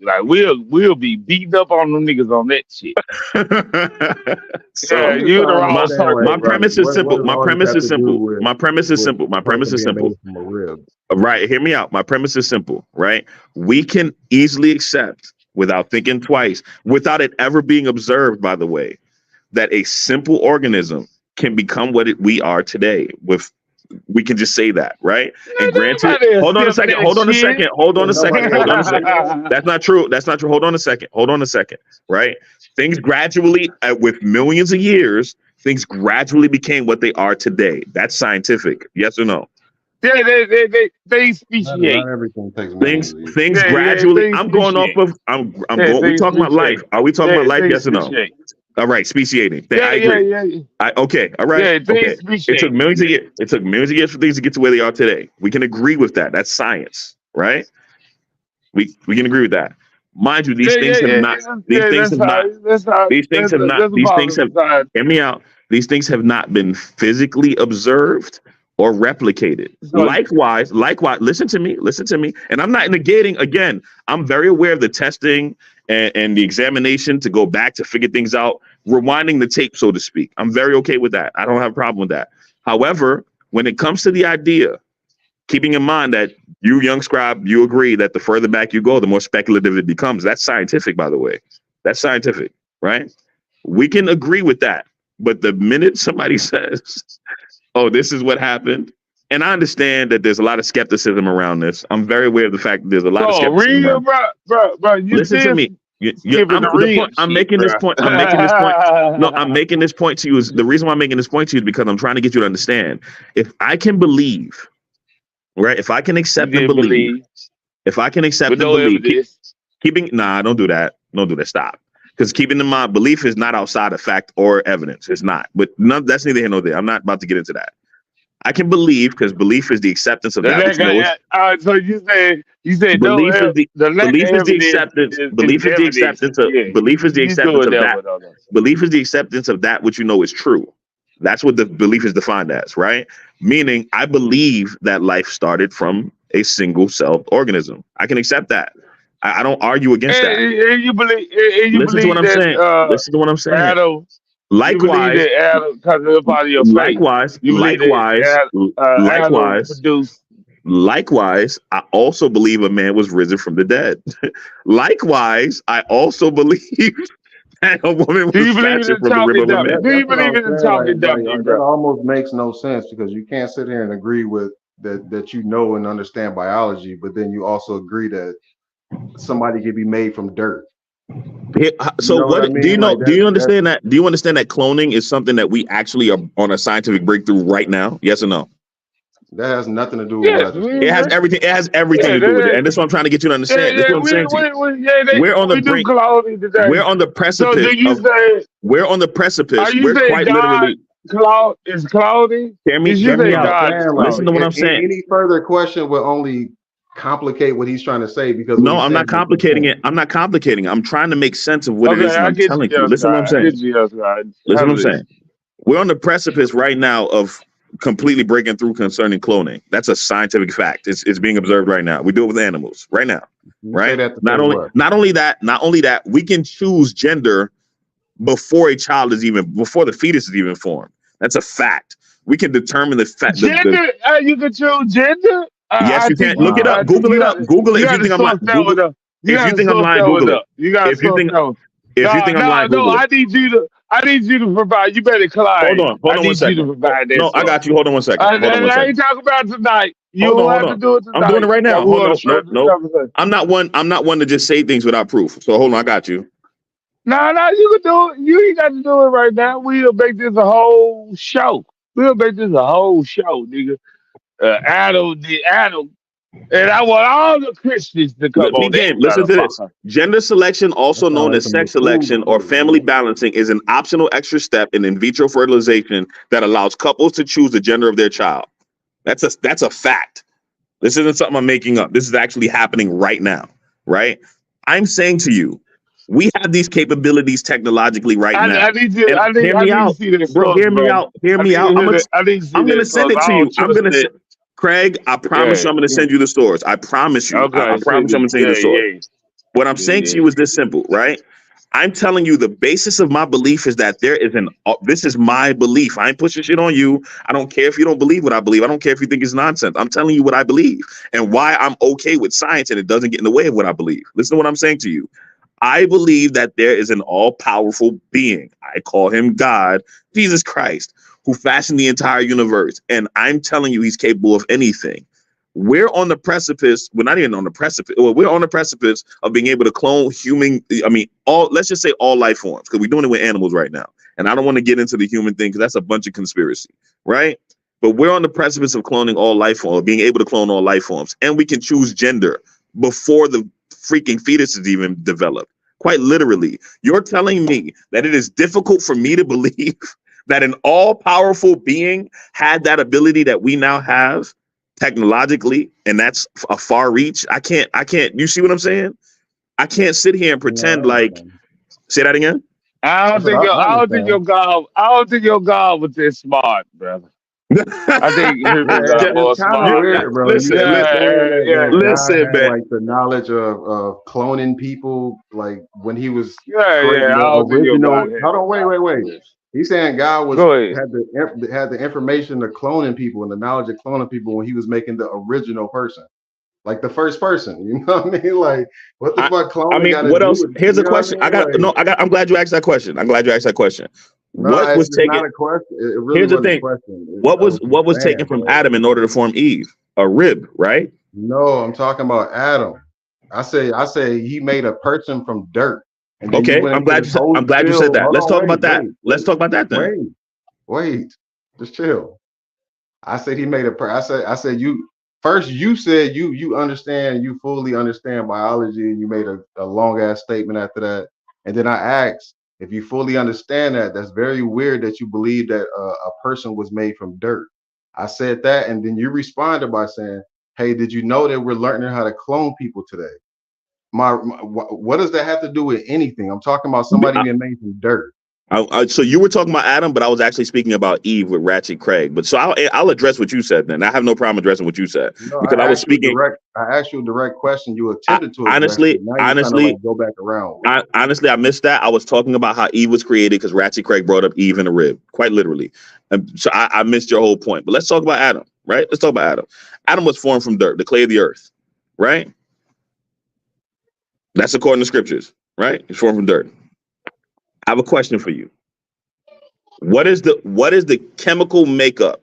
like we'll be beating up on them niggas on that shit. So you're the wrong circle. My premise is simple. My premise is simple. Right, hear me out. My premise is simple, right? We can easily accept without thinking twice, without it ever being observed, by the way, that a simple organism can become what we are today. We can just say that, right? And granted, hold on a second. That's not true. Hold on a second, right? Things gradually, with millions of years, things gradually became what they are today. That's scientific. Yes or no? Yeah, they speciate. Not everything takes things gradually. I'm going off of. I'm going. We talking about life. Are we talking about life? Yes or no? All right, speciating. I agree. Okay. All right. Okay. It took millions of years. It took millions of years for things to get to where they are today. We can agree with that. That's science, right? We can agree with that. Mind you, these things have not. Hear me out. These things have not been physically observed or replicated. Likewise, listen to me. And I'm not negating, again, I'm very aware of the testing and the examination to go back to figure things out, rewinding the tape, so to speak. I'm very okay with that. I don't have a problem with that. However, when it comes to the idea, keeping in mind that you, young scribe, you agree that the further back you go, the more speculative it becomes. That's scientific, by the way. That's scientific, right? We can agree with that. But the minute somebody says, oh, this is what happened, and I understand that there's a lot of skepticism around this. I'm very aware of the fact that there's a lot of skepticism. Bro, listen to me. I'm making this point. No, I'm making this point to you. The reason why I'm making this point to you is because I'm trying to get you to understand. If I can believe, right? If I can accept and believe. If I can accept and believe. Don't do that. Don't do that. Stop. Because keeping in mind, belief is not outside of fact or evidence. It's not. But that's neither here nor there. I'm not about to get into that. I can believe because belief is the acceptance of that which knows. So you said belief is the acceptance. Belief is the acceptance of that. Belief is the acceptance of that which you know is true. That's what the belief is defined as, right? Meaning, I believe that life started from a single-celled organism. I can accept that. I don't argue against that. And you believe. Listen to what I'm saying. Listen to what I'm saying. Adam, likewise, likewise, I also believe a man was risen from the dead. Likewise, I also believe that a woman was fashioned from the rib of a man. Do you believe in the talking dummy? That almost makes no sense because you can't sit here and agree with that you know and understand biology, but then you also agree that somebody can be made from dirt. So do you know? Do you understand that? Do you understand that cloning is something that we actually are on a scientific breakthrough right now? Yes or no? That has nothing to do with what it has everything. It has everything to do with it, and that's what I'm trying to get you to understand. That's what I'm saying to you. We're on the brink. We're on the precipice. We're on the precipice. We're quite literally. Is cloning? Hear me out. Listen to what I'm saying. Any further question will only complicate what he's trying to say because no, I'm not complicating it. I'm not complicating. I'm trying to make sense of what it is I'm telling you. Listen to what I'm saying. Listen to what I'm saying. We're on the precipice right now of completely breaking through concerning cloning. That's a scientific fact. It's being observed right now. We do it with animals right now. Right? Not only that, we can choose gender before before the fetus is even formed. That's a fact. We can determine the fact. Gender? You can choose gender? Yes, you can. Look it up. Google it up. Google it. If you think I'm lying, Google it. If you think I'm lying, Google it. If you think I'm lying, Google it. I need you to provide. You better Clyde. Hold on 1 second. No, I got you. Hold on 1 second. I ain't talking about tonight. You don't have to do it tonight. I'm doing it right now. Hold on. No. I'm not one to just say things without proof. So hold on, I got you. No, you can do it. You ain't got to do it right now. We'll make this a whole show. Nigga. Adam, and I want all the Christians to come on. Listen to this. Gender selection, also known as sex selection or family balancing, is an optional extra step in vitro fertilization that allows couples to choose the gender of their child. That's a fact. This isn't something I'm making up. This is actually happening right now, right? I'm saying to you, we have these capabilities technologically right now. Hear me out. I'm going to send it to you. Craig, I promise you I'm going to send you the source. I promise you. Okay, I promise you I'm going to send you the source. What I'm saying to you is this simple, right? I'm telling you the basis of my belief is that this is my belief. I ain't pushing shit on you. I don't care if you don't believe what I believe. I don't care if you think it's nonsense. I'm telling you what I believe and why I'm okay with science and it doesn't get in the way of what I believe. Listen to what I'm saying to you. I believe that there is an all-powerful being. I call him God, Jesus Christ, who fashioned the entire universe. And I'm telling you, he's capable of anything. We're on the precipice. We're not even on the precipice. Well, we're on the precipice of being able to clone let's just say all life forms, because we're doing it with animals right now. And I don't want to get into the human thing because that's a bunch of conspiracy, right? But we're on the precipice of cloning all life forms, being able to clone all life forms. And we can choose gender before the freaking fetus is even developed. Quite literally, you're telling me that it is difficult for me to believe that an all-powerful being had that ability that we now have technologically, and that's a far reach. I can't, you see what I'm saying? I can't sit here and pretend say that again. I don't think your God was this smart, brother. I think it's more kind smart. of weird, bro. Listen, listen, man. Like the knowledge of cloning people, like when he was I creating the don't think your original. God had Hold on, wait. He's saying God Go ahead. had the information of cloning people and the knowledge of cloning people when he was making the original person, like the first person. You know what I mean? Like, what the fuck cloning got to what do else? with? Here's a question. I'm glad you asked that question. No, What was it's taken? not a question. It really Here's the wasn't a thing. question. What was taken from Adam in order to form Eve? A rib, right? No, I'm talking about Adam. I say he made a person from dirt. And then Okay, I'm glad you said that. Let's talk about that. Let's talk about that then. Wait, just chill. I said he made I said you first. You said you understand. You fully understand biology. And you made a long ass statement after that. And then I asked if you fully understand that. That's very weird that you believe that a person was made from dirt. I said that, and then you responded by saying, "Hey, did you know that we're learning how to clone people today?" What does that have to do with anything? I'm talking about somebody being made from dirt. So you were talking about Adam, but I was actually speaking about Eve with Ratchet Craig. But so I'll address what you said then. I have no problem addressing what you said because I was speaking. I asked you a direct question. You attempted to address honestly, it. Now you're trying to like go back around. Honestly, I missed that. I was talking about how Eve was created because Ratchet Craig brought up Eve in a rib, quite literally. So I missed your whole point. But let's talk about Adam, right? Let's talk about Adam. Adam was formed from dirt, the clay of the earth, right? That's according to scriptures, right? He's formed from dirt. I have a question for you. What is the chemical makeup?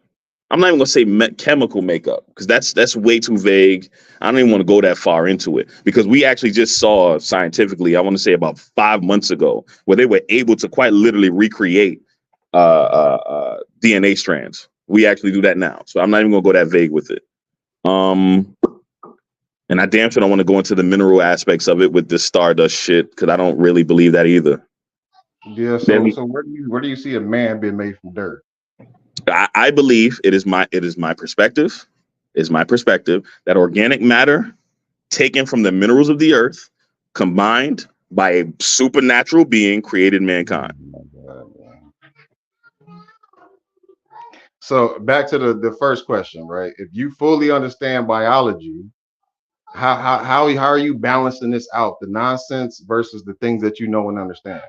I'm not even gonna say chemical makeup because that's way too vague. I don't even want to go that far into it because we actually just saw scientifically, I want to say about 5 months ago, where they were able to quite literally recreate DNA strands. We actually do that now, so I'm not even gonna go that vague with it. And I damn sure don't want to go into the mineral aspects of it with this stardust shit because I don't really believe that either. Yeah. So where do you see a man being made from dirt? I believe it is my perspective. Is my perspective that organic matter taken from the minerals of the earth, combined by a supernatural being, created mankind. So back to the first question, right? If you fully understand biology, how are you balancing this out? The nonsense versus the things that you know and understand.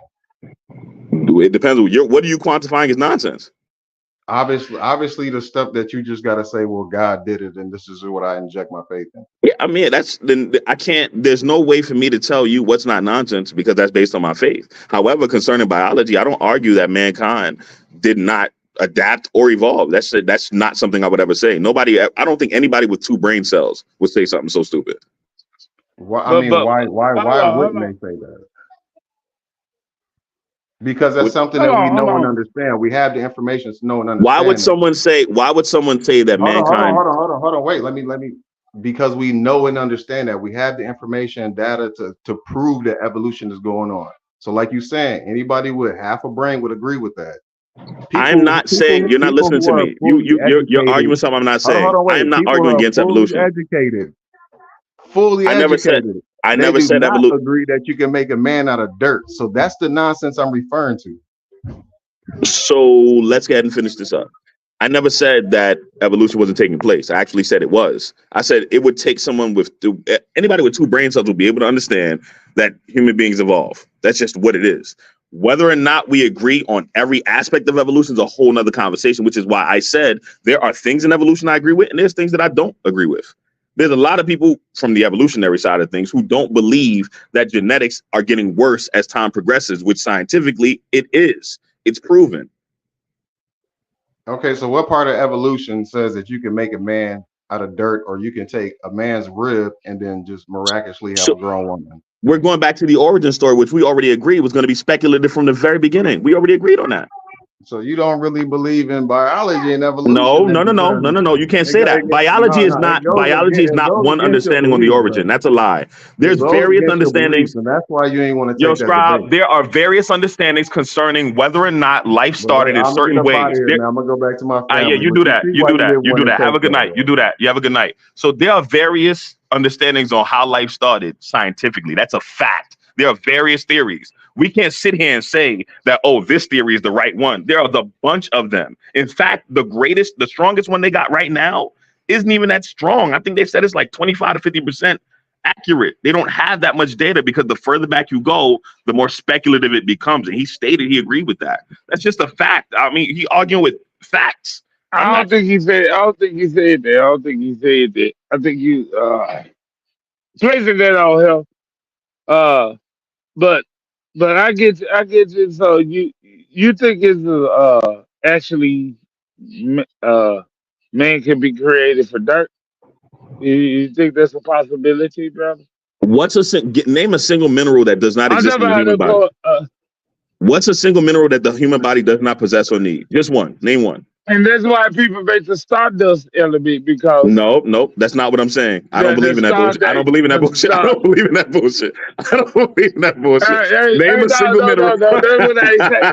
It depends. What are you quantifying as nonsense? Obviously, the stuff that you just got to say, well, God did it, and this is what I inject my faith in. Yeah, I mean, I can't. There's no way for me to tell you what's not nonsense because that's based on my faith. However, concerning biology, I don't argue that mankind did not adapt or evolve. That's not something I would ever say. I don't think anybody with 2 brain cells would say something so stupid. Why wouldn't they say that? Because that's something that we know and understand. We have the information to know and understand. Why would someone say that mankind? Hold on. Wait, let me. Because we know and understand that we have the information and data to prove that evolution is going on. So, like you're saying, anybody with half a brain would agree with that. I'm not saying you're not listening to me. You're arguing something I'm not saying. I am not arguing against evolution. Fully I educated. I never said evolution. Agree that you can make a man out of dirt. So that's the nonsense I'm referring to. So let's go ahead and finish this up. I never said that evolution wasn't taking place. I actually said it was. I said it would take someone anybody with 2 brain cells will be able to understand that human beings evolve. That's just what it is. Whether or not we agree on every aspect of evolution is a whole nother conversation, which is why I said there are things in evolution I agree with and there's things that I don't agree with. There's a lot of people from the evolutionary side of things who don't believe that genetics are getting worse as time progresses, which scientifically it is. It's proven. Okay, so what part of evolution says that you can make a man out of dirt, or you can take a man's rib and then just miraculously have a grown woman? We're going back to the origin story, which we already agreed was going to be speculative from the very beginning. We already agreed on that. So you don't really believe in biology and evolution? No. You can't say that. Biology is not one understanding on the origin. That's a lie. There's various understandings, and that's why you ain't want to Yo, take that Scribe, debate. there are various understandings concerning whether or not life started in certain ways. I'm gonna go back to my family. Yeah, you do that. You do that. Have a good night. You do that. You have a good night. So there are various understandings on how life started scientifically. That's a fact. There are various theories. We can't sit here and say that, oh, this theory is the right one. There are a bunch of them. In fact, the strongest one they got right now isn't even that strong. I think they said it's like 25 to 50% accurate. They don't have that much data because the further back you go, the more speculative it becomes. And he stated he agreed with that. That's just a fact. I mean, he arguing with facts. I don't think he said that. I think you placing that on him. But I get you. So you think it's actually man can be created for dirt? You think that's a possibility, brother? Name a single mineral that does not exist in the human body. What's a single mineral that the human body does not possess or need? Just one. Name one. And that's why people make the stardust element, because no, that's not what I'm saying. I don't believe in that bullshit. I don't believe in that bullshit. I don't believe in that bullshit. Name a single mineral. That's what they say.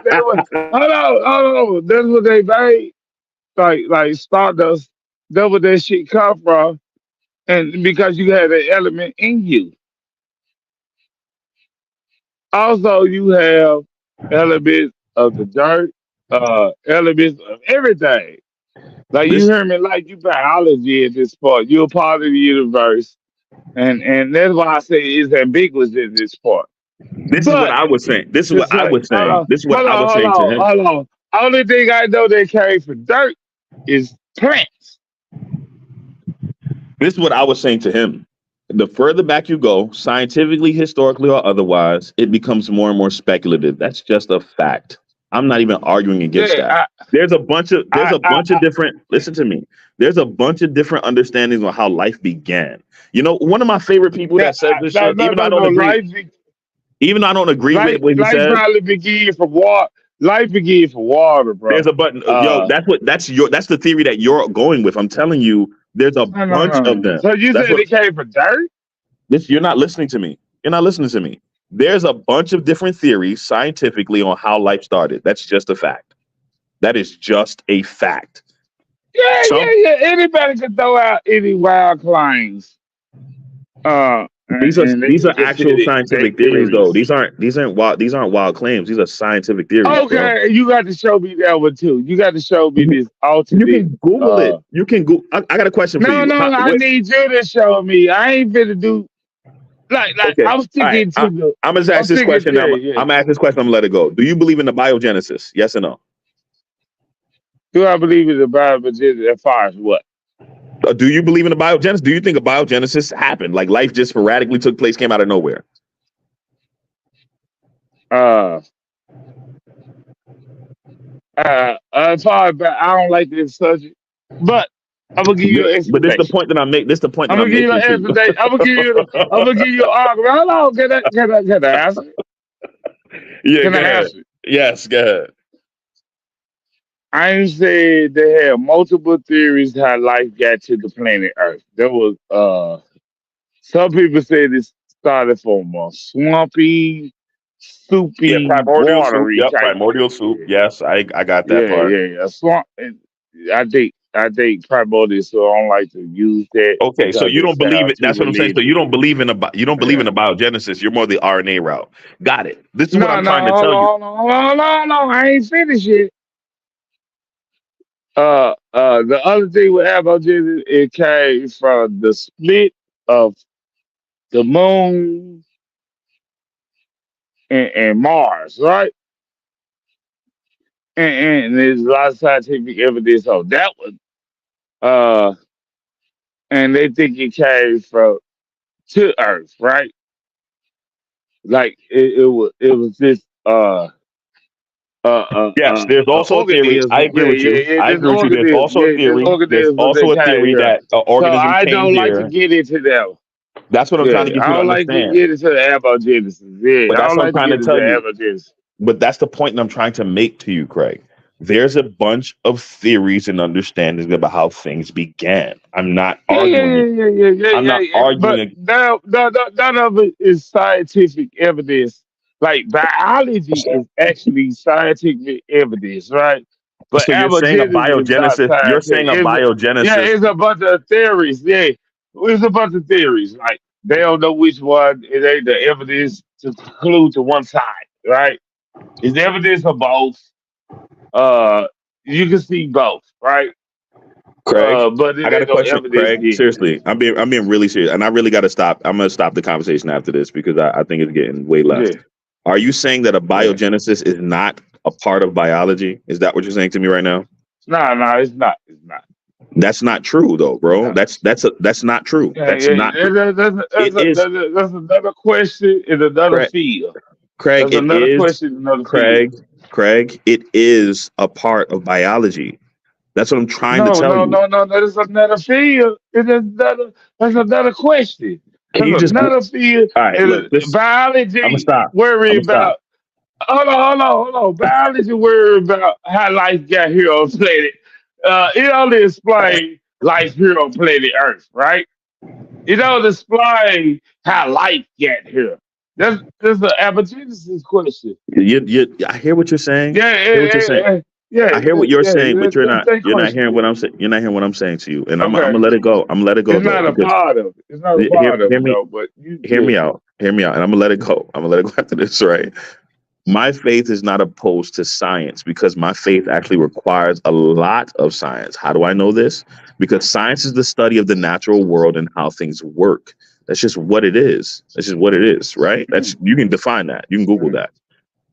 Hold on. That's what they made. Like stardust. That's where that shit come from. And because you had an element in you. Also, you have elements of the dirt, elements of everything. Like you hear me, like you biology at this part. You're a part of the universe. And that's why I say it's ambiguous in this part. This is what I was saying. This is what I was saying. This is what I was saying to him. Hold on. Only thing I know they carry for dirt is plants. This is what I was saying to him. The further back you go, scientifically, historically, or otherwise, it becomes more and more speculative. That's just a fact. I'm not even arguing against that. There's a bunch of different. Listen to me. There's a bunch of different understandings on how life began. You know, one of my favorite people that says this shit, even though I don't agree. Even though I don't agree with what he says. Life probably began from water. Life began from water, bro. There's a button. Yo, that's the theory that you're going with. I'm telling you, there's a bunch of them. So you said it came from dirt? You're not listening to me. You're not listening to me. There's a bunch of different theories scientifically on how life started. That's just a fact. That is just a fact. Yeah. Anybody can throw out any wild claims. These are actual scientific theories, though. These aren't wild claims. These are scientific theories. Okay, bro. You got to show me that one too. You got to show me this alternate. You can Google it. You can Google. I got a question for you. No, I need you to show me. I ain't finna do. Like okay. I'm sticking to the. I'm gonna ask this question. I'm gonna ask this question. I'm gonna let it go. Do you believe in the biogenesis? Yes or no? Do I believe in the biogenesis as far as what? Do you believe in the biogenesis? Do you think a biogenesis happened? Like life just sporadically took place, came out of nowhere? As far as I don't like this subject, but I'm gonna give you an explanation. But this is the point that I make. This is the point that I'm making. I'm gonna give you an argument. Hold on, can I answer? Yeah, can I answer? Yes, go ahead. I said they had multiple theories how life got to the planet Earth. There was some people said it started from a swampy, soupy, watery soup. Yep, primordial soup. Yes, I got that part. Yeah. Swamp. I think primordial, so I don't like to use that. Okay, so you don't believe it. That's what I'm saying. So you don't believe in the biogenesis. You're more the RNA route. Got it. This is what I'm trying to tell you. No, I ain't finished yet. The other thing with abiogenesis, it came from the split of the moon and Mars, right? And there's a lot of scientific evidence on that one. and they think it came from to Earth, right? Like it was this Yes, there's also a theory. I organism. agree with you. I This agree with you. There's organism, also a this theory. There's organism also that a came theory here. that an So organism I came don't like to here. get into that. That's what I'm trying to Yeah, get I you to don't like to understand. get into the aborigines. Yeah, But I that's don't what I'm like to trying get to into tell the you. aborigines. But that's the point that I'm trying to make to you, Craig. There's a bunch of theories and understandings about how things began. I'm not arguing it. I'm not arguing But it. none of it is scientific evidence. Like biology is actually scientific evidence, right? But So you're saying a aboriginals is not biogenesis. You're saying scientific. a biogenesis. It's a bunch of theories. Yeah, it's a bunch of theories. Like they don't know which one. It ain't the evidence to conclude to one side, right? It's evidence for both. Uh, you can see both, right? Craig, But I it got a ain't no question. evidence Craig, yet. seriously, I'm being really serious, and I really got to stop. I'm gonna stop the conversation after this because I think it's getting way left. Yeah, Are you saying that a yeah. biogenesis is not a part of biology? Is that what you're saying to me right now? No, it's not. It's not. That's not true, though, bro. No. That's not true. Yeah, That's not true. It is That's another question in another Craig. field. Craig, That's it another is question in another field. Craig. It is a part of biology. That's what I'm trying to No, tell no, you. no, no. That is another field. That's another question. Can you That's just? another field. All right, look. This. I'm gonna Biology stop. worry I'm gonna stop. about. Hold on. Biology worry about how life got here on planet. It only explains life here on planet Earth, right? It don't explain how life got here. That's an aborigines question. I hear what you're saying. Yeah, I hear what you're saying. I hear what you're saying, but That's you're not question. hearing what I'm saying. You're not hearing what I'm saying to you, and I'm Okay. gonna let it go. I'm gonna let it go It's though not a because part of it. It's not a hear, part of hear it me though. But you, hear me out. Hear me out, and I'm gonna let it go. I'm gonna let it go after this, right? My faith is not opposed to science because my faith actually requires a lot of science. How do I know this? Because science is the study of the natural world and how things work. That's just what it is. That's just what it is, right? That's you can define that. You can Google that.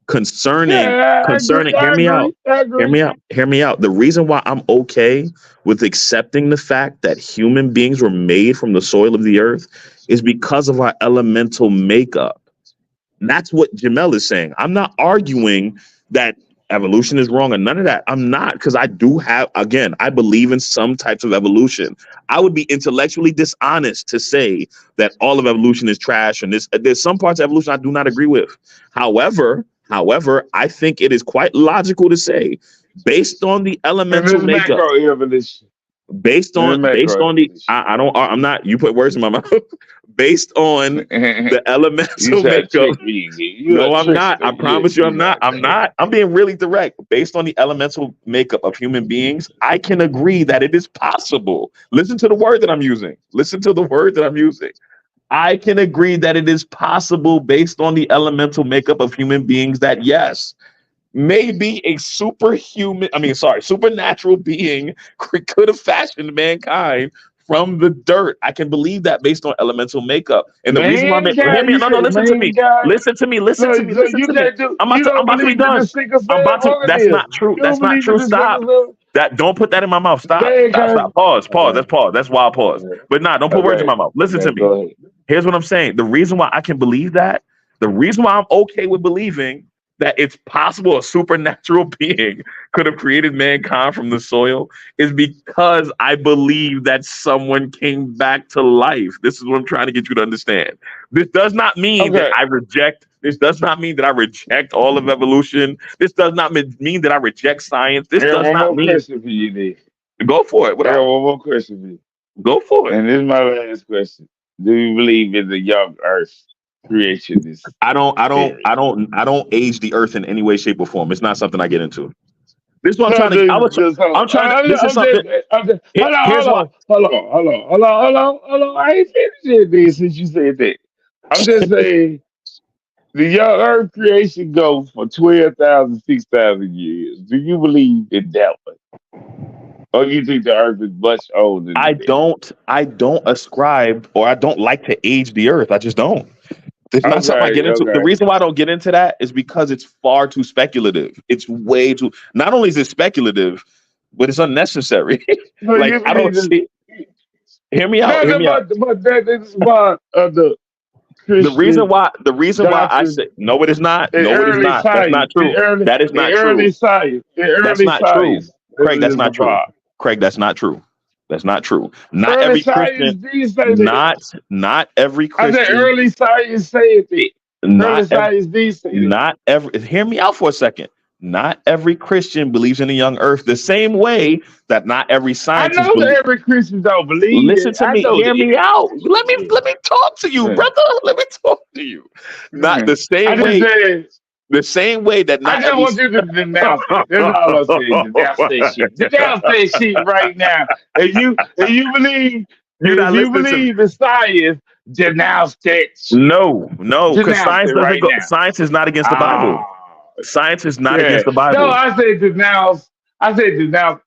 Concerning, Yeah, I agree. hear I me agree. out. I Hear agree. me out. Hear me out. The reason why I'm okay with accepting the fact that human beings were made from the soil of the earth is because of our elemental makeup. That's what Jamel is saying. I'm not arguing that evolution is wrong or none of that. I'm not, because I do have, again, I believe in some types of evolution. I would be intellectually dishonest to say that all of evolution is trash and there's some parts of evolution I do not agree with. However, I think it is quite logical to say, based on the And elemental this makeup, macro evolution. based on the I'm not, you put words in my mouth. Based on the You elemental try to makeup. trick me again. You a No, I'm not. trickster. I promise you I'm not. I'm not. I'm being really direct. Based on the elemental makeup of human beings, I can agree that it is possible. Listen to the word that I'm using. Listen to the word that I'm using. I can agree that it is possible based on the elemental makeup of human beings that yes, maybe a supernatural being could have fashioned mankind from the dirt. I can believe that based on elemental makeup. And the reason why hear Mankind, me, you no, said listen to me. mankind. Listen to me. So you can't do. You I'm don't about to be believe in the done. single I'm cell about to. That's not organism. true. You That's don't not believe in true. the Stop. single cell Don't put that in my mouth. Stop. mankind. Pause. That's pause. That's why I pause. But don't put words in Okay. my mouth. Listen to Okay. me. Go ahead. Here's what I'm saying. The reason why I can believe that, the reason why I'm okay with believing that it's possible a supernatural being could have created mankind from the soil is because I believe that someone came back to life. This is what I'm trying to get you to understand. This does not mean that I reject. This does not mean that I reject all of evolution. This does not mean that I reject science. This I got does one not more mean. question for you, D. Go for it. I got Whatever. one more question for you. Go for it. And this is my last question. Do you believe in the young Earth creationist I theory? don't age the earth in any way, shape, or form. It's not something I get into. This is what I'm No, trying to. I'm trying to. This is something. Here's what. Hold on. I ain't finished it, man, since you said that. I'm just saying the young Earth creation goes for 12,000, 6,000 years. Do you believe in that one? Or you think the Earth is much older than that? I don't ascribe or I don't like to age the earth. I just don't. It's not something I get into. The Okay. reason why I don't get into that is because it's far too speculative. It's way too. Not only is it speculative, but it's unnecessary. So Like you I don't believe this? see. Hear me out. No, Hear me out. but that is why the The reason Christian why I doctrine say no, it is not. in No, it is early not. That's not science, true. That is not true. in That's early not true. science, this Craig, that's is not true. about. Craig, that's not true. That's not true. Not Early every Christian, science did say that. not every I said Christian, early science said that. Early not every, science did say that. not every, hear me out for a second. Not every Christian believes in a young earth the same way that not every I scientist know that believes. every Christian don't believe Listen it. to I me. know Hear me that. out. Let me talk to you, Yeah. brother. Let me talk to you. Not the I same just way. said, The same way that I not just every. want you to denounce it. That's all I'm saying. Denounce that shit. Denounce that shit right now. If you believe You're not listening to me. the science, denounce that shit. No, because Denounce science it doesn't right go. now. Science is not against the Bible. Science is not Yeah. against the No, Bible. I said denounce. I said denounce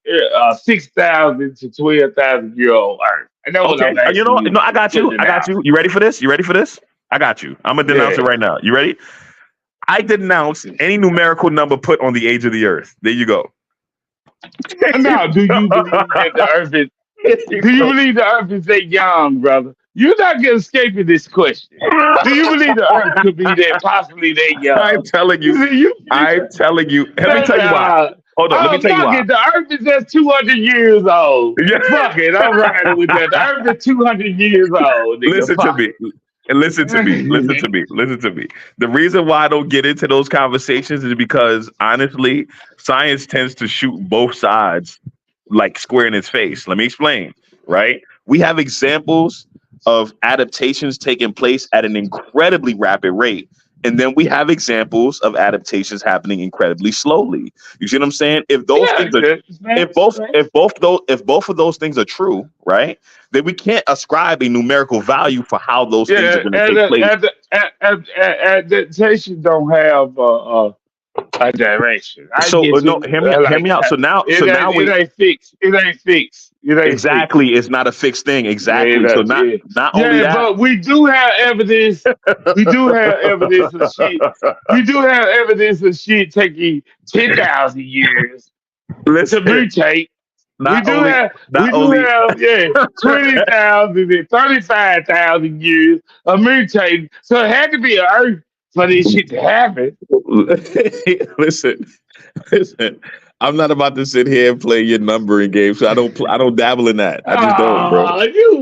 6,000 to 12,000-year-old Earth. And that's what Okay, I'm you asking know, you no, I got to you. I got denounce. you. You ready for this? You ready for this? I got you. I'm gonna denounce it Yeah. right now. You ready? I denounce any numerical number put on the age of the Earth. There you go. Now, do you believe that the Earth is? Do you believe the Earth is that young, brother? You're not gonna escape this question. Do you believe the Earth could be that possibly that young? I'm telling you. I'm telling you. Let me tell you why. Hold on. Let me tell you fuck why. it. The Earth is just 200 years old. Yeah. Fuck it. I'm riding with that. The Earth is 200 years old. Nigga. Listen to Fuck me. And listen to me. Listen to me. Listen to me. The reason why I don't get into those conversations is because honestly, science tends to shoot both sides like square in its face. Let me explain. Right? We have examples of adaptations taking place at an incredibly rapid rate. And then we have examples of adaptations happening incredibly slowly. You see what I'm saying? If those things are, if both of those things are true, right? Then we can't ascribe a numerical value for how those things are going to take place. Adaptation don't have a direction. So no, hear me out. So now it ain't fixed. It ain't fixed. It ain't exactly. fixed. It's not a fixed thing. Exactly. Yeah, So not only that, but we do have evidence. We do have evidence of shit. We do have evidence of shit taking 10,000 years to mutate. We do have 20,000 and 35,000 years of mutating. So it had to be an Earth for this shit to happen. Listen. I'm not about to sit here and play your numbering game, so I don't dabble in that. I just don't, bro. You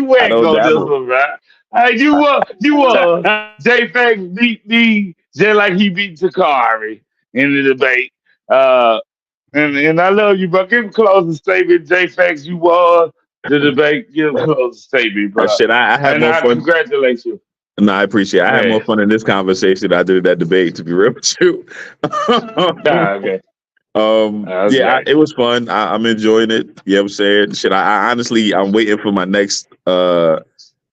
whack on this one, bro. You J.Faqz beat me just like he beat Tacori in the debate. And I love you, bro. Give him a closing statement, J.Faqz. You won the debate. Give him a closing statement, bro. Shit, I had more fun. Congratulate you. No, I appreciate it. I had more fun in this conversation than I did in that debate, to be real with you. Okay. It was fun. I'm enjoying it. You know what I'm saying? Shit, I honestly, I'm waiting for my next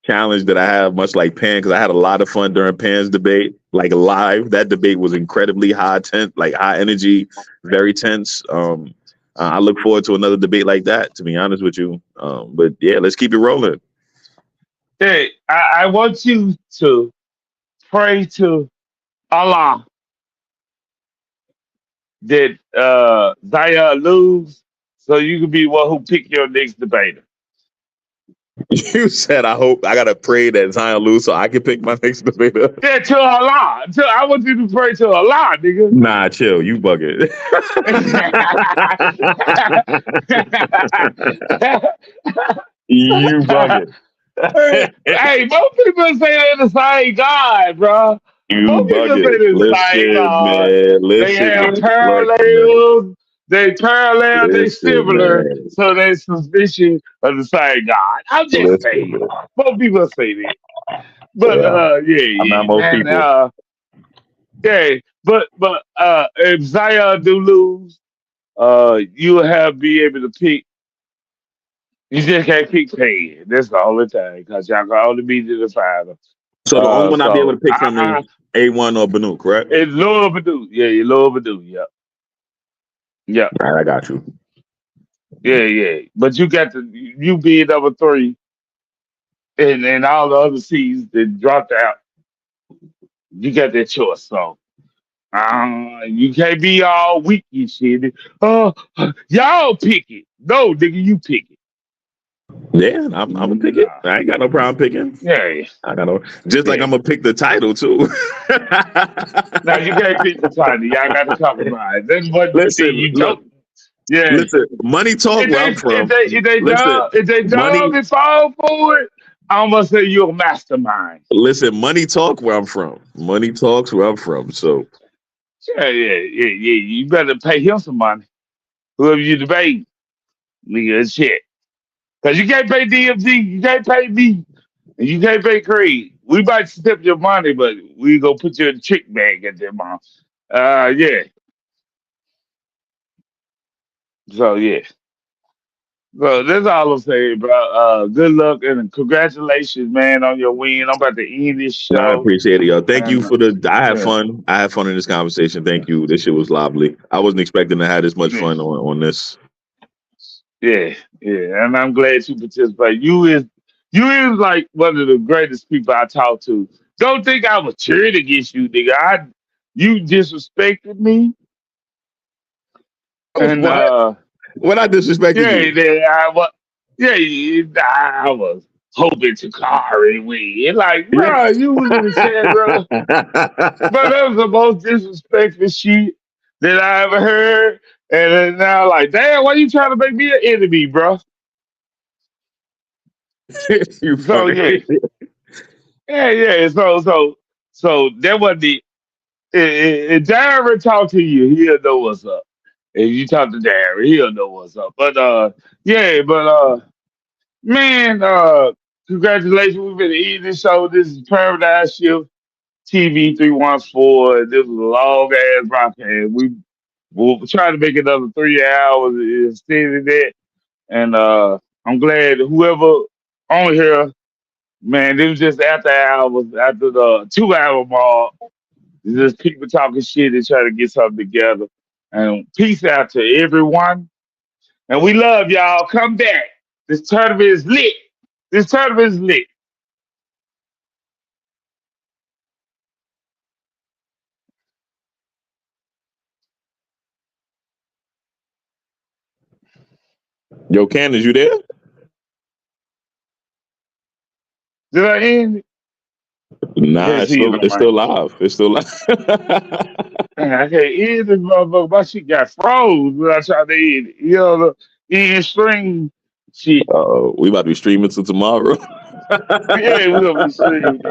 challenge that I have, much like Pan, because I had a lot of fun during Pan's debate, like live. That debate was incredibly high energy, very tense. I look forward to another debate like that, to be honest with you. But yeah, let's keep it rolling. Hey, I want you to pray to Allah that Zaya lose, so you can be one who pick your next debater. You said I gotta pray that Zion lose so I can pick my next debater. Yeah, to Allah. I want you to pray to Allah, nigga. Nah, chill. You bugging. You bugging. Hey, most people say they're the same God, bro. Most people say they're the same God. They have parallels. They parallel, they similar, so they suspicion of the same God. I'm just saying. Most people say that. But I'm not most people. But if Zion do lose, you'll be able to pick. You just can't pick Pan. That's the only thing, because y'all can only be to the final. So the only one I'll be able to pick from is A1 or Banu, correct? It's Lord Badu. Yeah, you Lord Badu. Yep. Yeah. All right, I got you. Yeah. But you be number 3, and all the other seeds that dropped out. You got that choice, so you can't be all weak and shit. Y'all pick it. No, nigga, you pick it. Yeah, I'm gonna pick it. I ain't got no problem picking. Yeah. I got no. Just like I'm gonna pick the title too. Now you can't pick the title. Y'all got to compromise. That's what Listen, you look. don't. Yeah. Listen, money talk where I'm from. If they Money. dub and fall for it, I'm gonna say you're a mastermind. Listen, money talk where I'm from. Money talks where I'm from. So Yeah. You better pay him some money. Whoever you debate, nigga, shit. Cause you can't pay DMG, you can't pay me, and you can't pay Creed. We might step your money, but we gonna put you in a trick bag at their mom. Yeah. So yeah. So that's all I'm saying, bro. Good luck and congratulations, man, on your win. I'm about to end this no, I show. appreciate it, y'all. Thank you And for the. I had yeah, fun. I had fun in this conversation. Thank you. This shit was lovely. I wasn't expecting to have this much yeah, fun on this. yeah, yeah. And I'm glad you participate. You is like one of the greatest people I talk to. Don't think I was cheering against you, nigga. You disrespected me. And What? When I disrespected you? I was hoping Tacori win. Like, bro, you was in the chat, bro. But that was the most disrespectful shit that I ever heard. And then now, like, damn, why you trying to make me an enemy, bro? You So yeah, yeah. So that was the. If Darren talk to you, he'll know what's up. If you talk to Darren, he'll know what's up. But man, congratulations. We've been eating this show. This is Paradise Shift TV 314. This was a long ass broadcast. We'll try to make another 3 hours instead of that. And I'm glad whoever on here, man, this was just after hours, after the 2 hour mark. It's just people talking shit and trying to get something together. And peace out to everyone. And we love y'all. Come back. This tournament is lit. This tournament is lit. Yo, Candace, you there? Did I end it? Nah, Can't see it on it's mine. still live. It's still live. Man, I can't end this motherfucker. My shit got froze when I tried to end it. You know, the end string shit. We about to be streaming till tomorrow. Yeah, we gonna be streaming.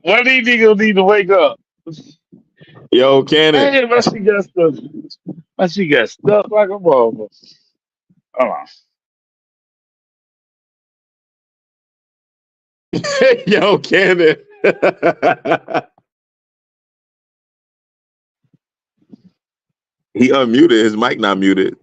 One of these niggas need to wake up. Yo, Cannon. Hey, my shit got stuck. My shit got stuck like a motherfucker. Hold on. Yo, Cannon. He unmuted. His mic not muted.